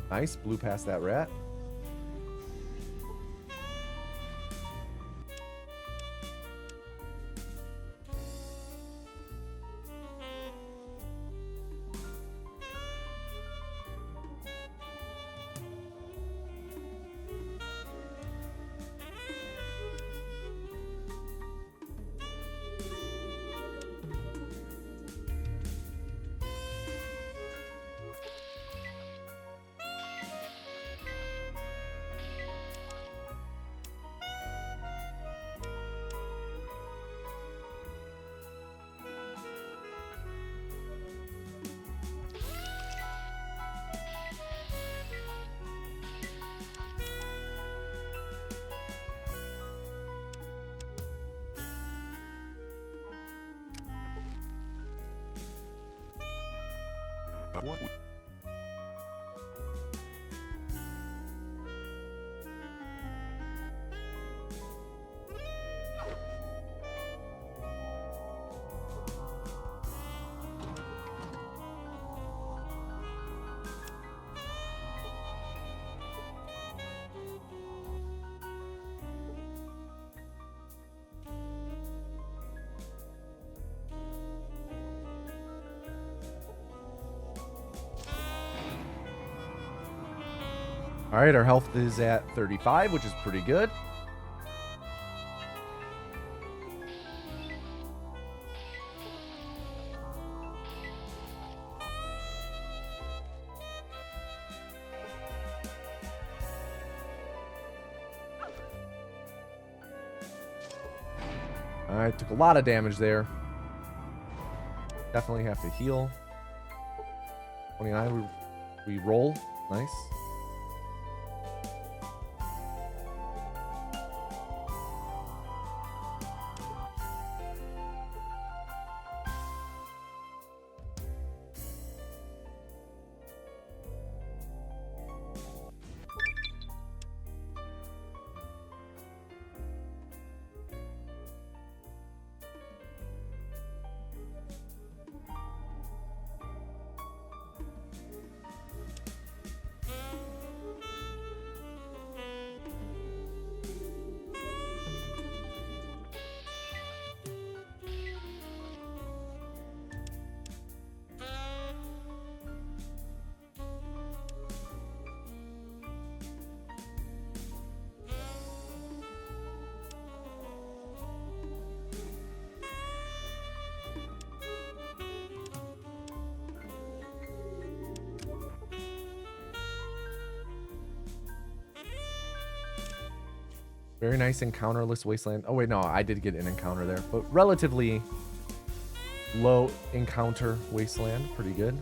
Nice. Blew past that rat. All right, our health is at 35, which is pretty good. All right, took a lot of damage there. Definitely have to heal. 29, we roll. Nice. Very nice encounterless wasteland. Oh wait, no, I did get an encounter there, but relatively low encounter wasteland. Pretty good.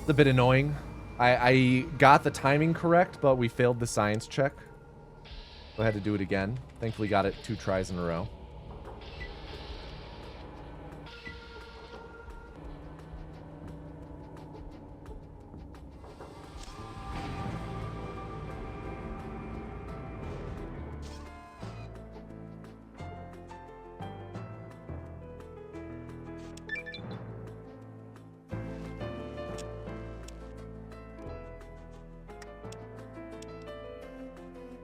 A bit annoying. I got the timing correct, but we failed the science check. So I had to do it again. Thankfully got it 2 tries in a row.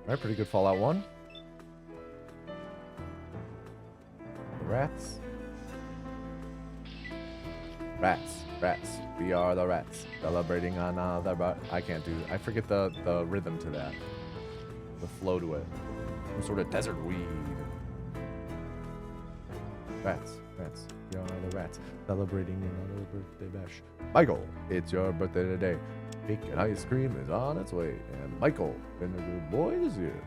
Alright, pretty good Fallout 1. The rats. Rats. We are the rats. Celebrating on the... I can't do... I forget the rhythm to that. The flow to it. Some sort of desert weed. Rats. We are the rats. Celebrating another birthday bash. Michael, it's your birthday today. Cake and ice cream is on its way. And Michael, been a good boy this year.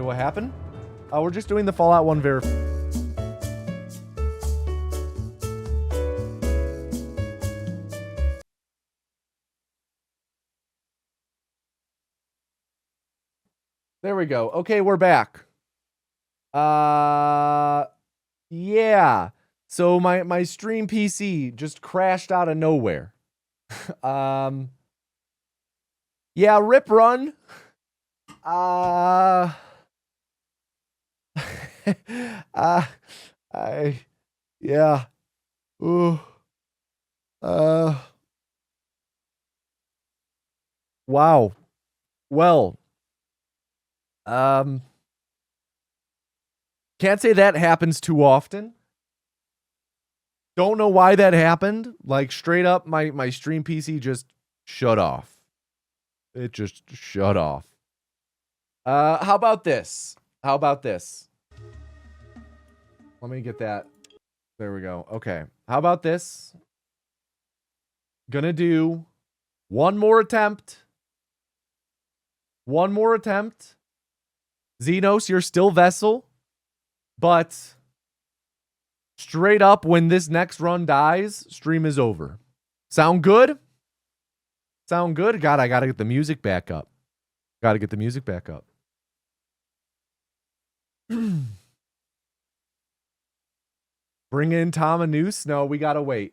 Wait, what happened? We're just doing the Fallout 1 verify. There we go. Okay, we're back. Yeah. So my stream PC just crashed out of nowhere. Yeah, rip run. Yeah. Ooh. Wow. Well. Can't say that happens too often. Don't know why that happened. Like, straight up, my stream PC just shut off. It just shut off. How about this? How about this? Let me get that. There we go. Okay. How about this? Gonna do one more attempt. One more attempt. Xenos, you're still Vessel. But straight up, when this next run dies, stream is over. Sound good? Sound good? God, I gotta get the music back up. Gotta get the music back up. Bring in Tom and Noose? No, we gotta wait.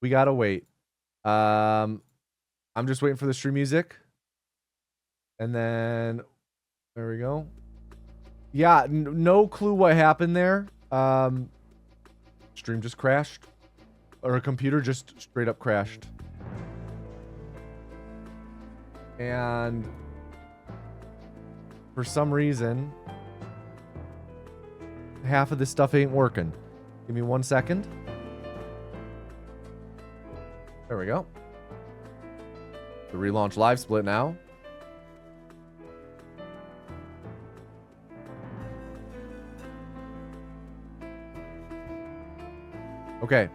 We gotta wait. I'm just waiting for the stream music. And then there we go. Yeah, no clue what happened there. Stream just crashed. Or a computer just straight up crashed. And for some reason, half of this stuff ain't working. Give me 1 second. There we go. The relaunch live split now. Okay.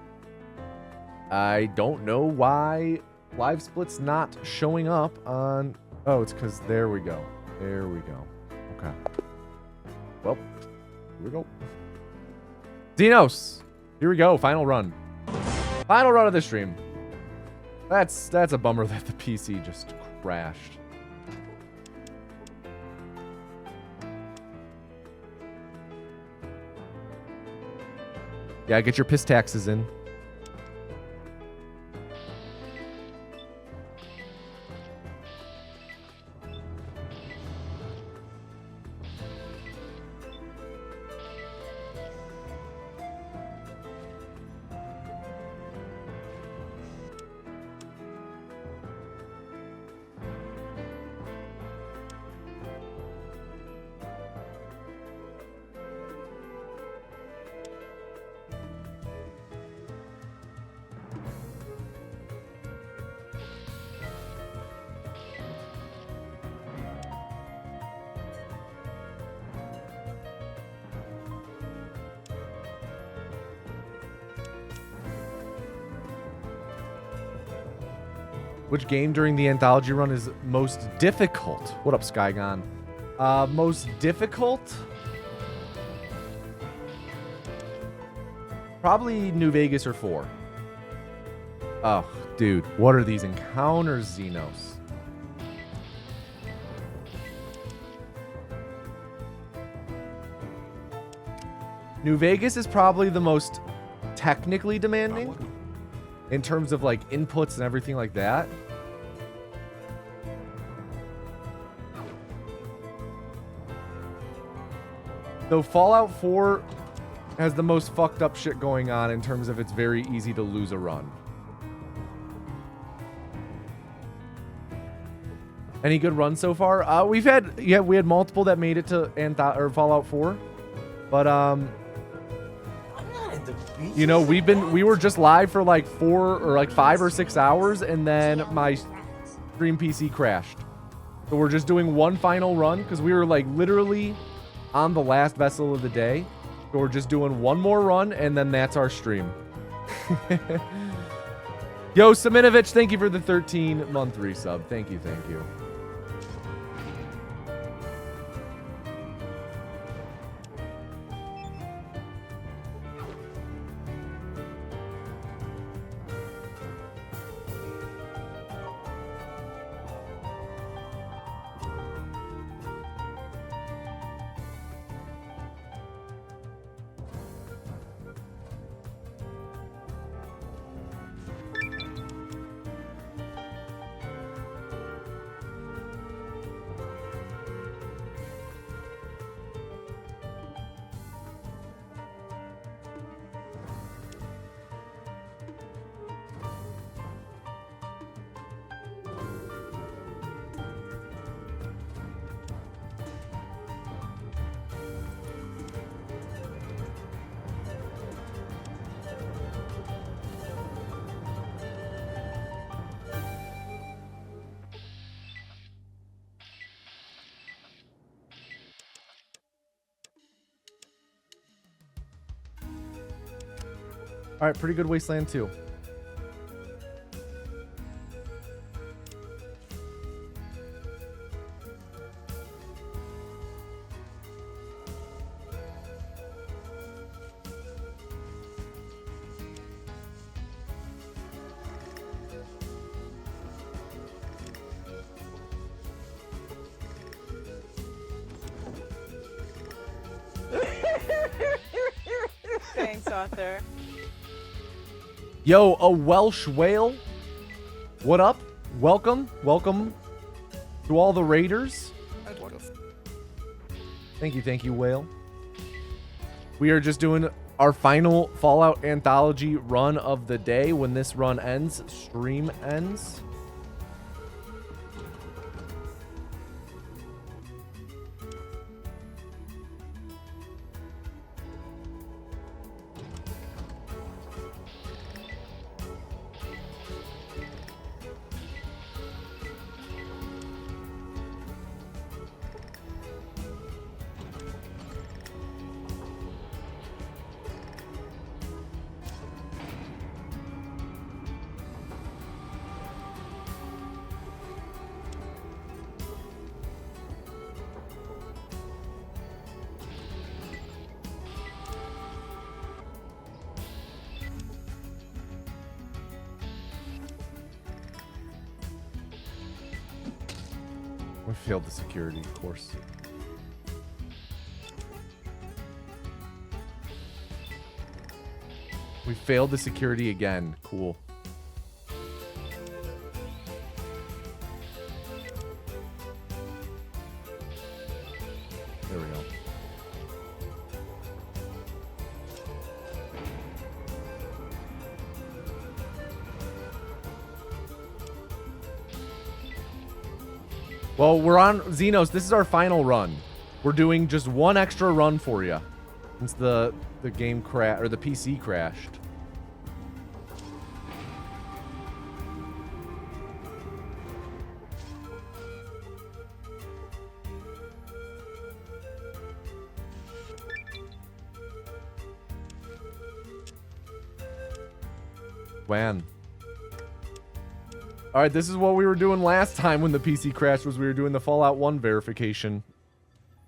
I don't know why live split's not showing up on... Oh, it's because there we go. There we go. Okay. Well, here we go. Xenos! Here we go. Final run. Final run of the stream. That's a bummer that the PC just crashed. Yeah, get your piss taxes in. Which game during the Anthology run is most difficult? What up, Skygon? Most difficult? Probably New Vegas or 4. Oh, dude. What are these encounters, Xenos? New Vegas is probably the most technically demanding in terms of like inputs and everything like that. Though Fallout 4 has the most fucked up shit going on in terms of it's very easy to lose a run. Any good runs so far? We had multiple that made it to Fallout 4. But you know, we were just live for like 5 or 6 hours, and then my stream PC crashed. So we're just doing one final run because we were like literally on the last vessel of the day. So we're just doing one more run, and then that's our stream. Yo, Saminovich, thank you for the 13-month resub. Thank you, thank you. All right, pretty good Wasteland 2. Thanks, Arthur. Yo, a Welsh whale. What up? Welcome. Welcome to all the raiders. Thank you, whale. We are just doing our final Fallout Anthology run of the day. When this run ends, stream ends. We failed the security, of course. We failed the security again. Cool. There we go. Well, we're on Xenos. This is our final run. We're doing just one extra run for you since the game or the PC crashed. When? All right, this is what we were doing last time when the PC crashed, was we were doing the Fallout 1 verification.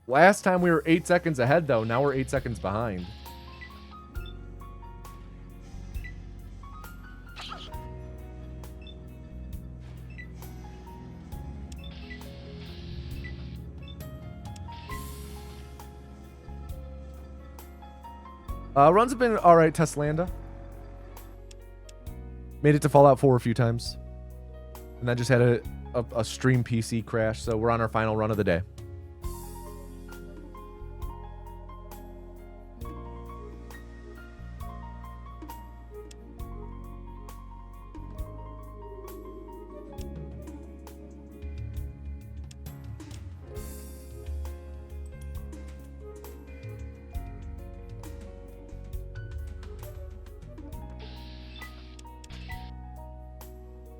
Last time we were 8 seconds ahead, though. Now we're 8 seconds behind. Runs have been all right, Teslanda. Made it to Fallout 4 a few times. And then just had a stream PC crash, so we're on our final run of the day.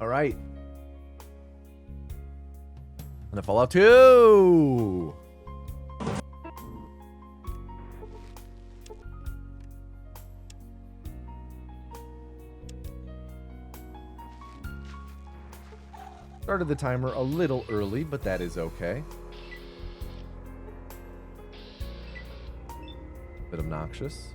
All right. And the Fallout 2. Started the timer a little early, but that is okay. Bit obnoxious.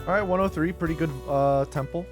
All right, 103, pretty good temple.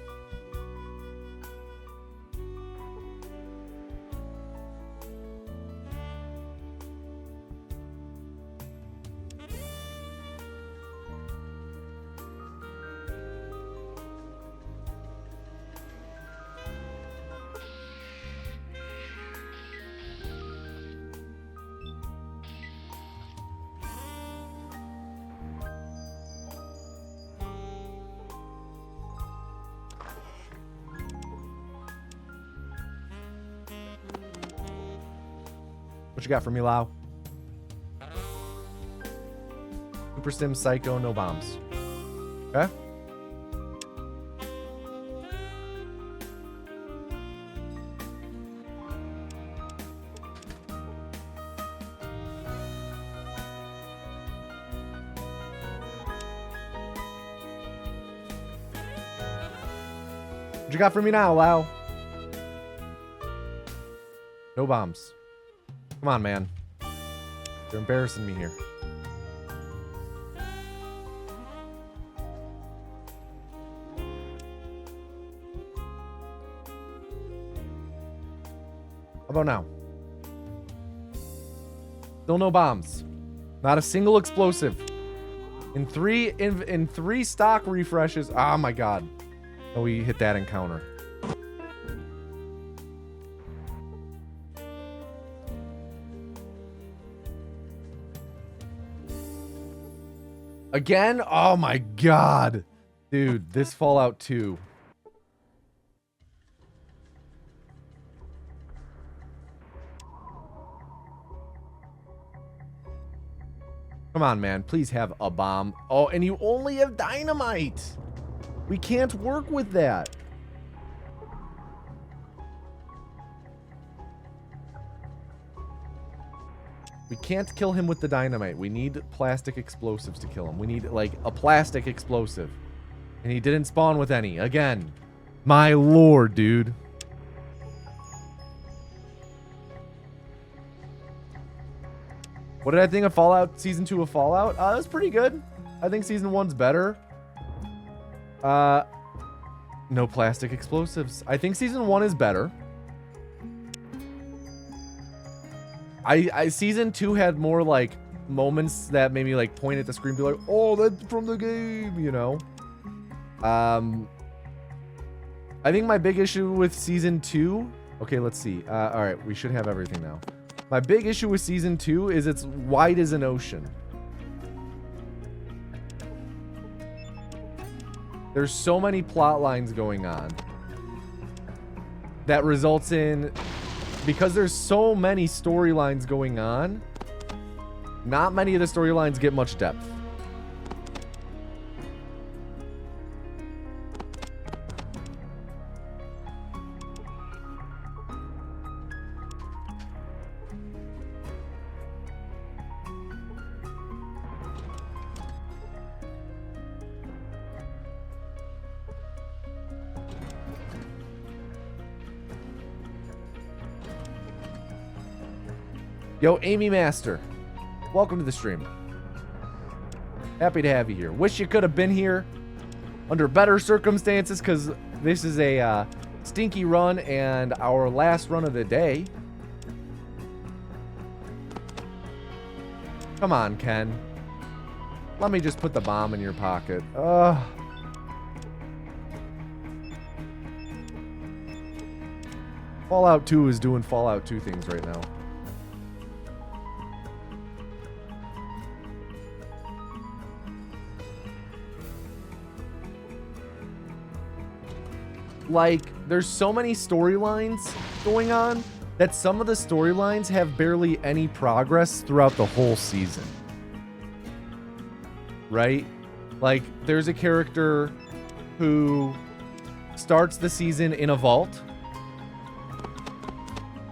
What you got for me, Lau? Super Sim Psycho, no bombs. Okay. What you got for me now, Lau? No bombs. Come on, man. You're embarrassing me here. How about now? Still no bombs. Not a single explosive. In three stock refreshes. Oh my god. Oh, we hit that encounter. Again? Oh my god. Dude, this Fallout 2. Come on, man. Please have a bomb. Oh, and you only have dynamite. We can't work with that. We can't kill him with the dynamite. We need plastic explosives to kill him. We need, like, a plastic explosive. And he didn't spawn with any. Again. My lord, dude. What did I think of Fallout Season 2 of Fallout? That was pretty good. I think Season 1's better. No plastic explosives. I think Season 1 is better. Season 2 had more, like, moments that made me, like, point at the screen and be like, oh, that's from the game, you know? I think my big issue with Season 2... Okay, let's see. Alright, we should have everything now. My big issue with Season 2 is it's wide as an ocean. There's so many plot lines going on that results in... Because there's so many storylines going on, not many of the storylines get much depth. Yo, Amy Master, welcome to the stream. Happy to have you here. Wish you could have been here under better circumstances, because this is a stinky run and our last run of the day. Come on, Ken. Let me just put the bomb in your pocket. Ugh. Fallout 2 is doing Fallout 2 things right now. Like, there's so many storylines going on that some of the storylines have barely any progress throughout the whole season. Right? Like, there's a character who starts the season in a vault,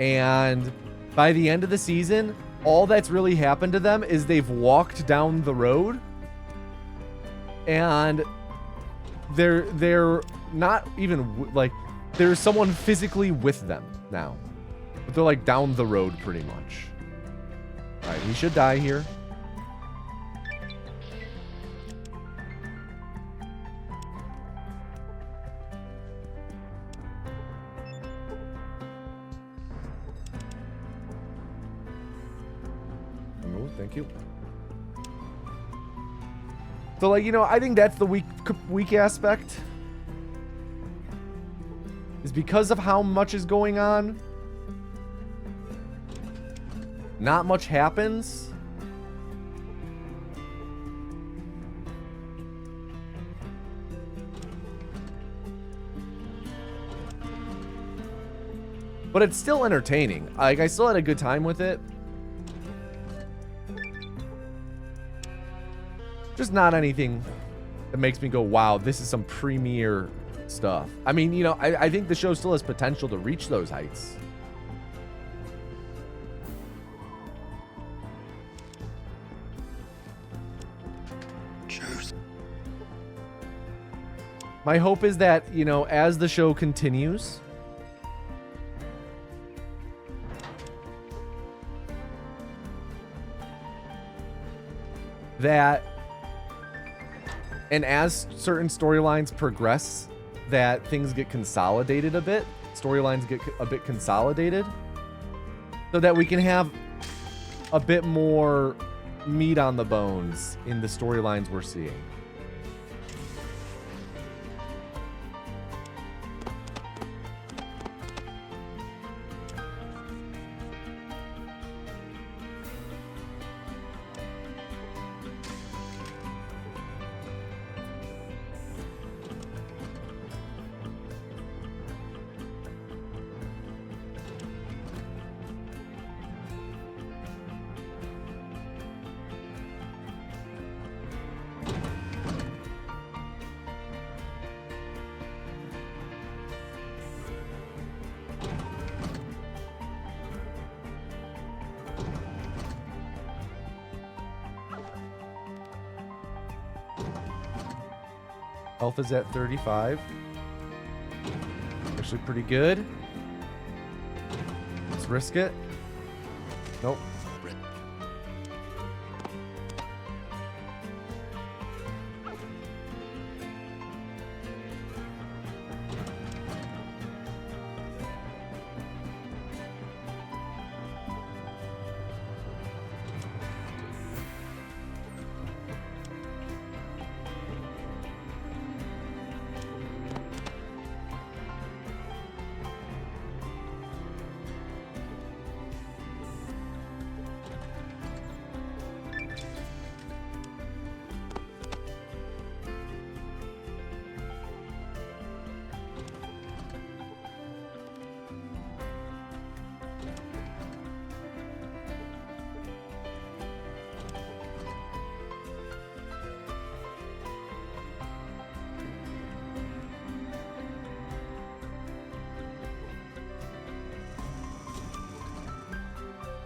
and by the end of the season, all that's really happened to them is they've walked down the road, and they're not even, like, there's someone physically with them now. But they're, like, down the road pretty much. Alright, he should die here. Oh, thank you. So, like, you know, I think that's the weak aspect. Is because of how much is going on. Not much happens. But it's still entertaining. Like, I still had a good time with it. Just not anything that makes me go, wow, this is some premier stuff. I mean, you know, I think the show still has potential to reach those heights. My hope is that, you know, as the show continues, that, and as certain storylines progress, that things get consolidated a bit. Storylines get a bit consolidated so that we can have a bit more meat on the bones in the storylines we're seeing. Health is at 35. Actually pretty good. Let's risk it. Nope.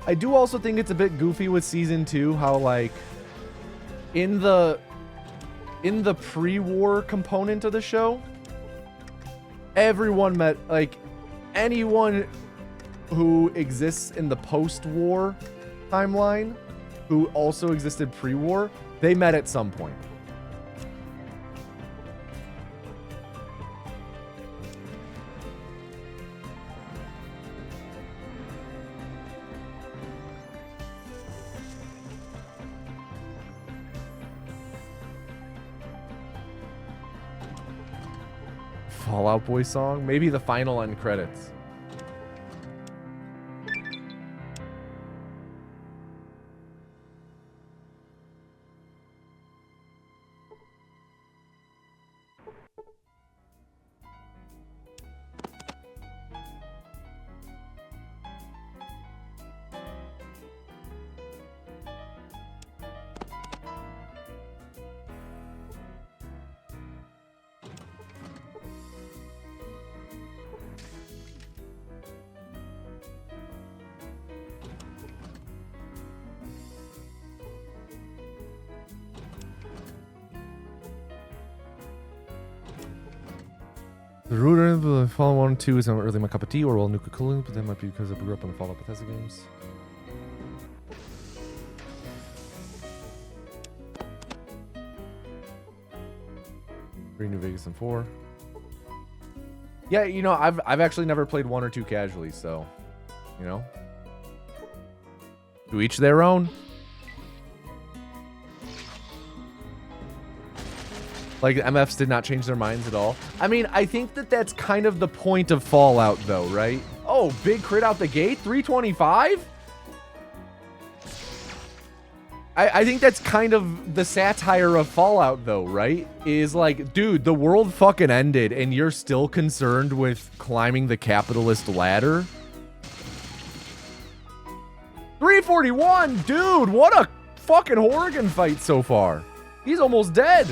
I do also think it's a bit goofy with season 2, how like in the pre-war component of the show, everyone met, like anyone who exists in the post-war timeline who also existed pre-war, they met at some point. Fallout Boy song? Maybe the final end credits. The router of the Fallout 1 and 2 is not really my cup of tea or well Nuka Cola, but that might be because I grew up on the Fallout Bethesda games. New Vegas and 4. Yeah, you know, I've actually never played 1 or 2 casually, so you know. To each their own. Like, the MFs did not change their minds at all. I mean, I think that that's kind of the point of Fallout, though, right? Oh, big crit out the gate? 325? I think that's kind of the satire of Fallout, though, right? Is like, dude, the world fucking ended, and you're still concerned with climbing the capitalist ladder? 341? Dude, what a fucking Horrigan fight so far. He's almost dead.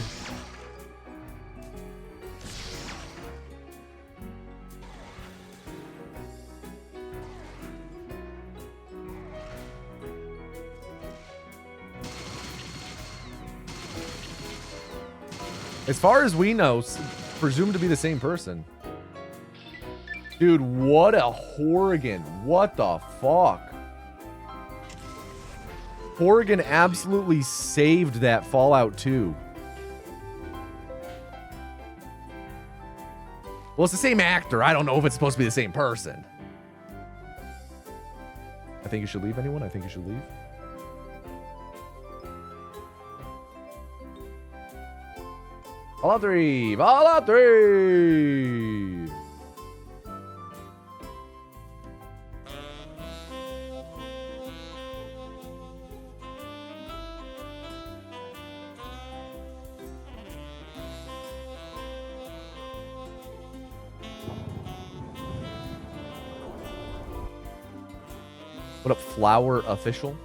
As far as we know, presumed to be the same person. Dude, what a Horrigan. What the fuck? Horrigan absolutely saved that Fallout 2. Well, it's the same actor. I don't know if it's supposed to be the same person. I think you should leave, anyone? I think you should leave. Fallout 3! Fallout 3! What up, Flower Official?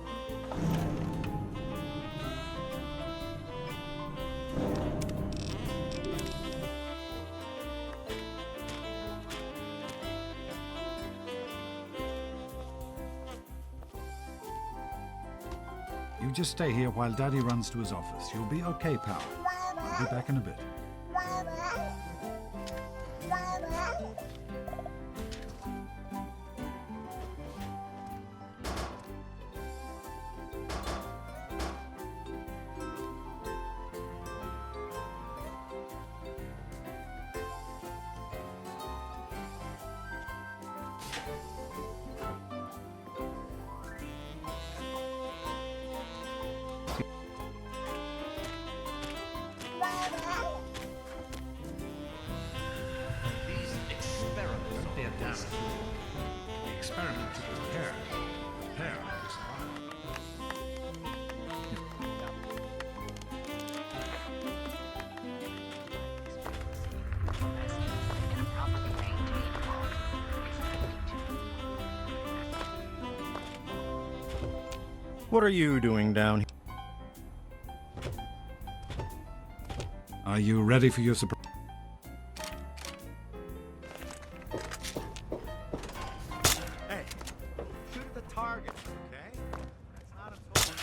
You just stay here while Daddy runs to his office. You'll be okay, pal. I'll be back in a bit. What are you doing down here? Are you ready for your surprise? Hey, shoot at the target, okay? That's not a total.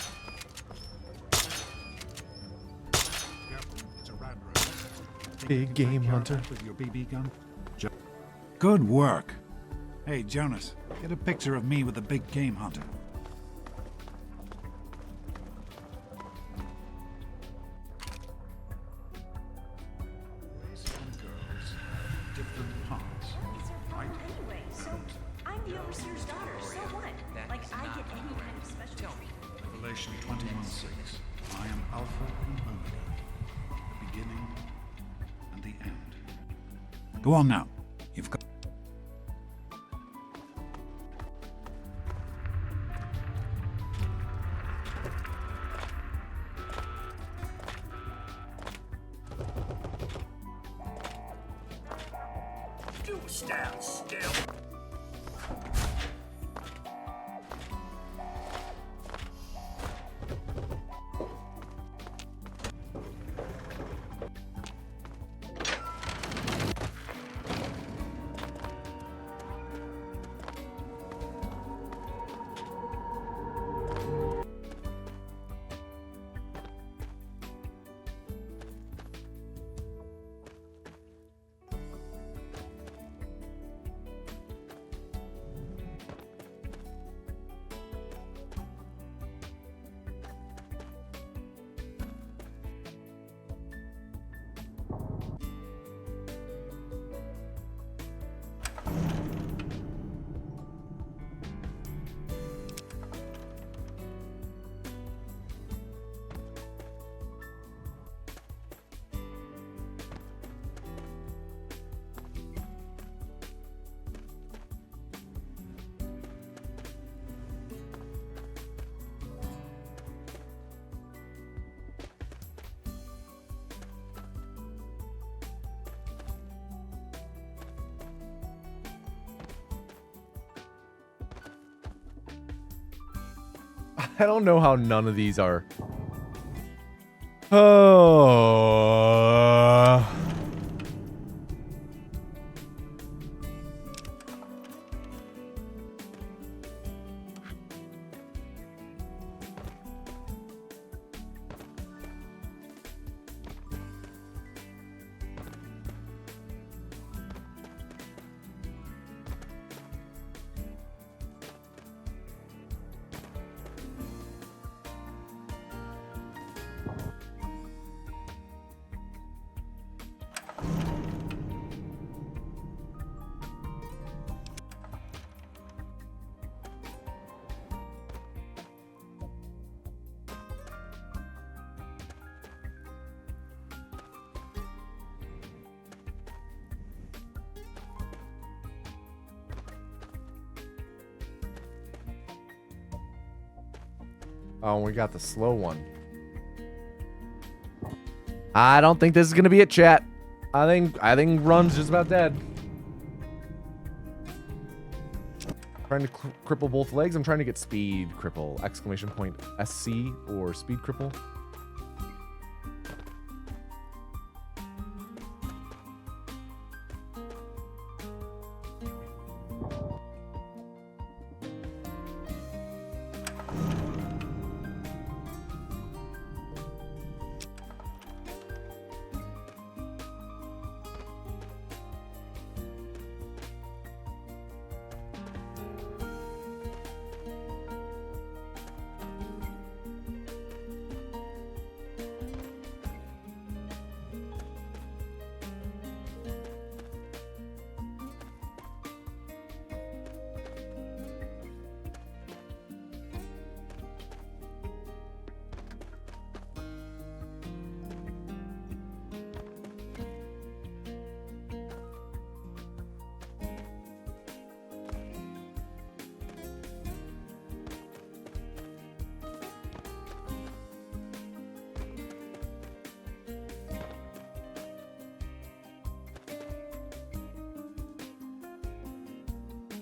Careful, it's a rat room. Big game hunter. With your BB gun? Good work. Hey, Jonas, get a picture of me with the big game hunter. Anyway, so I'm the overseer's daughter. So what? Like I get any kind of special treatment. Revelation 21:6. I am Alpha and Omega, the beginning and the end. Go on now. You've got. Do stand still. I don't know how none of these are. Oh. Oh, we got the slow one. I don't think this is gonna be it, chat. I think run's just about dead. Trying to cripple both legs. I'm trying to get speed cripple. Exclamation point SC or speed cripple.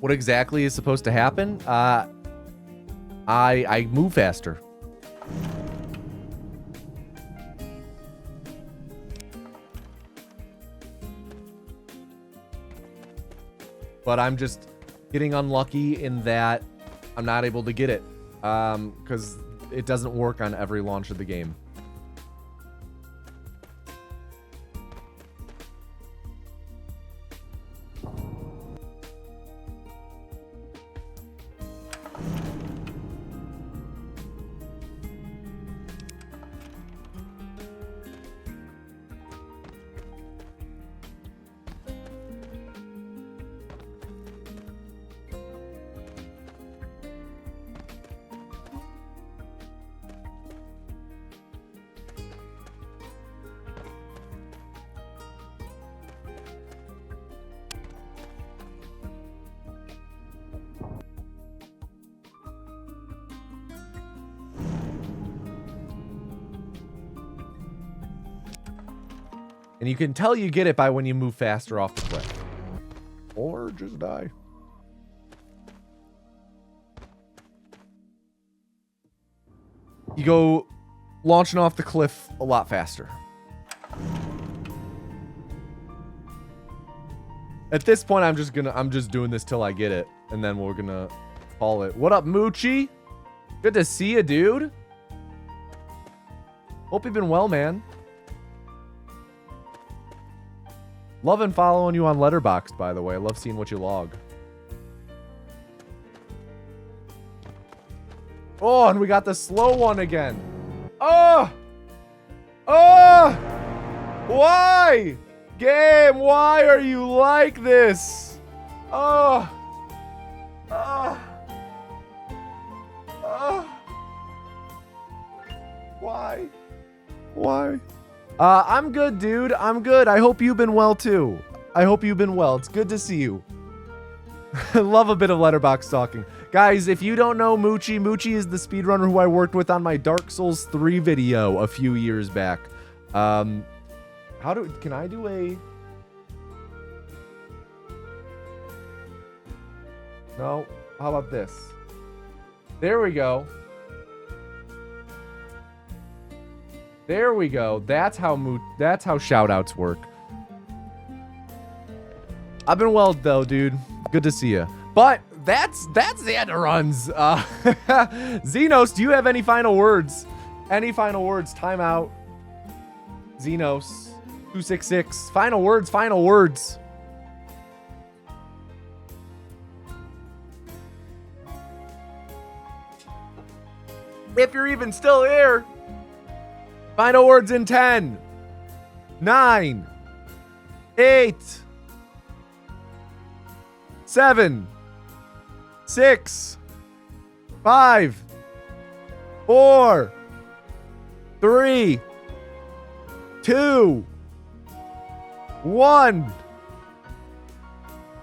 What exactly is supposed to happen? I move faster. But I'm just getting unlucky in that I'm not able to get it. Because it doesn't work on every launch of the game. And you can tell you get it by when you move faster off the cliff. Or just die. You go launching off the cliff a lot faster. At this point, I'm just doing this till I get it. And then we're gonna call it. What up, Moochie? Good to see you, dude. Hope you've been well, man. Loving following you on Letterboxd, by the way. I love seeing what you log. Oh, and we got the slow one again. Oh! Oh! Why? Game, why are you like this? Oh! Oh! Oh! Why? Why? I'm good, dude. I'm good. I hope you've been well, too. I hope you've been well. It's good to see you. I love a bit of letterbox talking. Guys, if you don't know Moochie, Moochie is the speedrunner who I worked with on my Dark Souls 3 video a few years back. Can I do a... No? How about this? There we go. There we go. That's how shout outs work. I've been well though, dude. Good to see you. But that's the end of runs. Xenos, do you have any final words? Any final words? Time out. Xenos 266. Final words, final words. If you're even still here. Final words in 10, 9, 8, 7, 6, 5, 4, 3, 2, 1.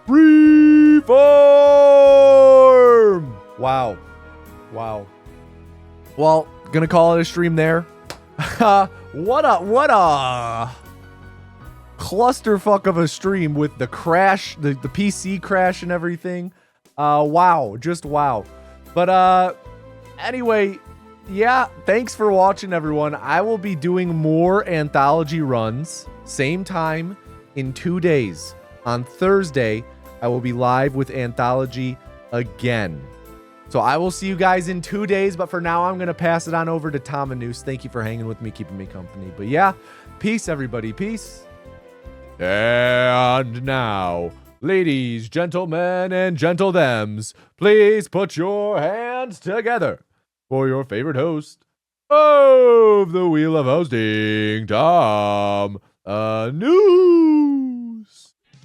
Reform! Wow. Wow. Well, gonna call it a stream there. What a clusterfuck of a stream with the crash, the PC crash and everything. Wow, just wow. But anyway, yeah, thanks for watching, everyone. I will be doing more Anthology runs, same time in 2 days. On Thursday, I will be live with Anthology again. So I will see you guys in 2 days, but for now, I'm going to pass it on over to Tom and Noose. Thank you for hanging with me, keeping me company. But yeah, peace, everybody. Peace. And now, ladies, gentlemen, and gentle thems, please put your hands together for your favorite host of the Wheel of Hosting, Tom Noose.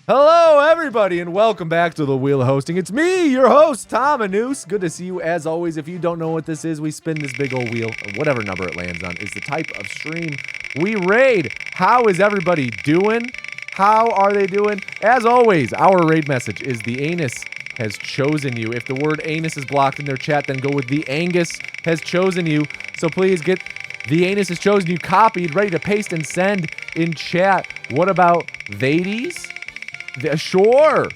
Hello, everybody, and welcome back to the Wheel of Hosting. It's me, your host, Tom Noose. Good to see you, as always. If you don't know what this is, we spin this big old wheel, or whatever number it lands on is the type of stream we raid. How is everybody doing? How are they doing? As always, our raid message is the anus has chosen you. If the word anus is blocked in their chat, then go with the Angus has chosen you. So please get the anus has chosen you copied, ready to paste and send in chat. What about Vades? Sure.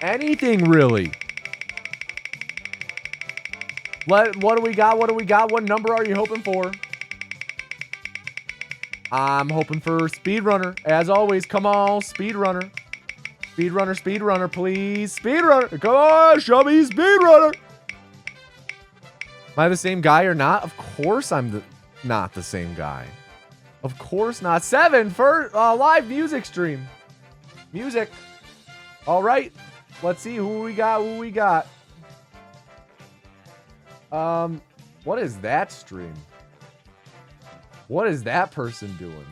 Anything, really. What do we got? What number are you hoping for? I'm hoping for speedrunner. As always, come on, speedrunner. Speedrunner, please. Speedrunner. Come on, show me speedrunner. Am I the same guy or not? Of course I'm not the same guy. Of course not. 7 for live music stream. Music. All right. Let's see who we got. What is that stream? What is that person doing?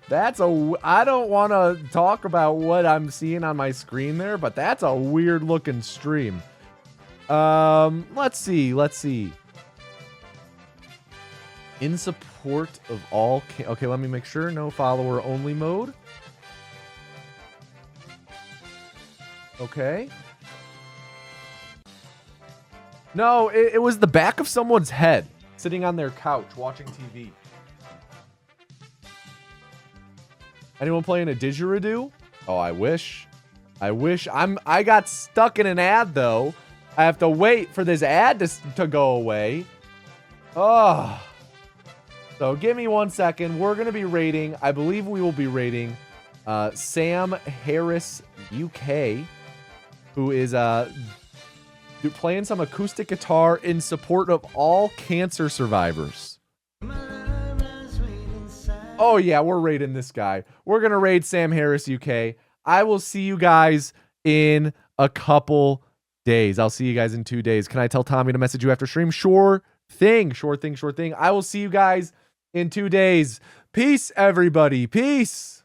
That's I don't want to talk about what I'm seeing on my screen there, but that's a weird looking stream. Let's see. In support of all... Okay, let me make sure. No follower only mode. Okay. No, it was the back of someone's head sitting on their couch watching TV. Anyone playing a didgeridoo? Oh, I wish. I got stuck in an ad, though. I have to wait for this ad to go away. Oh. So give me 1 second. We're going to be rating, I believe we will be rating Sam Harris UK, who is playing some acoustic guitar in support of all cancer survivors. Oh yeah, we're rating this guy. We're going to raid Sam Harris UK. I will see you guys in a couple days. I'll see you guys in 2 days. Can I tell Tommy to message you after stream? Sure thing. I will see you guys in 2 days. Peace, everybody. Peace.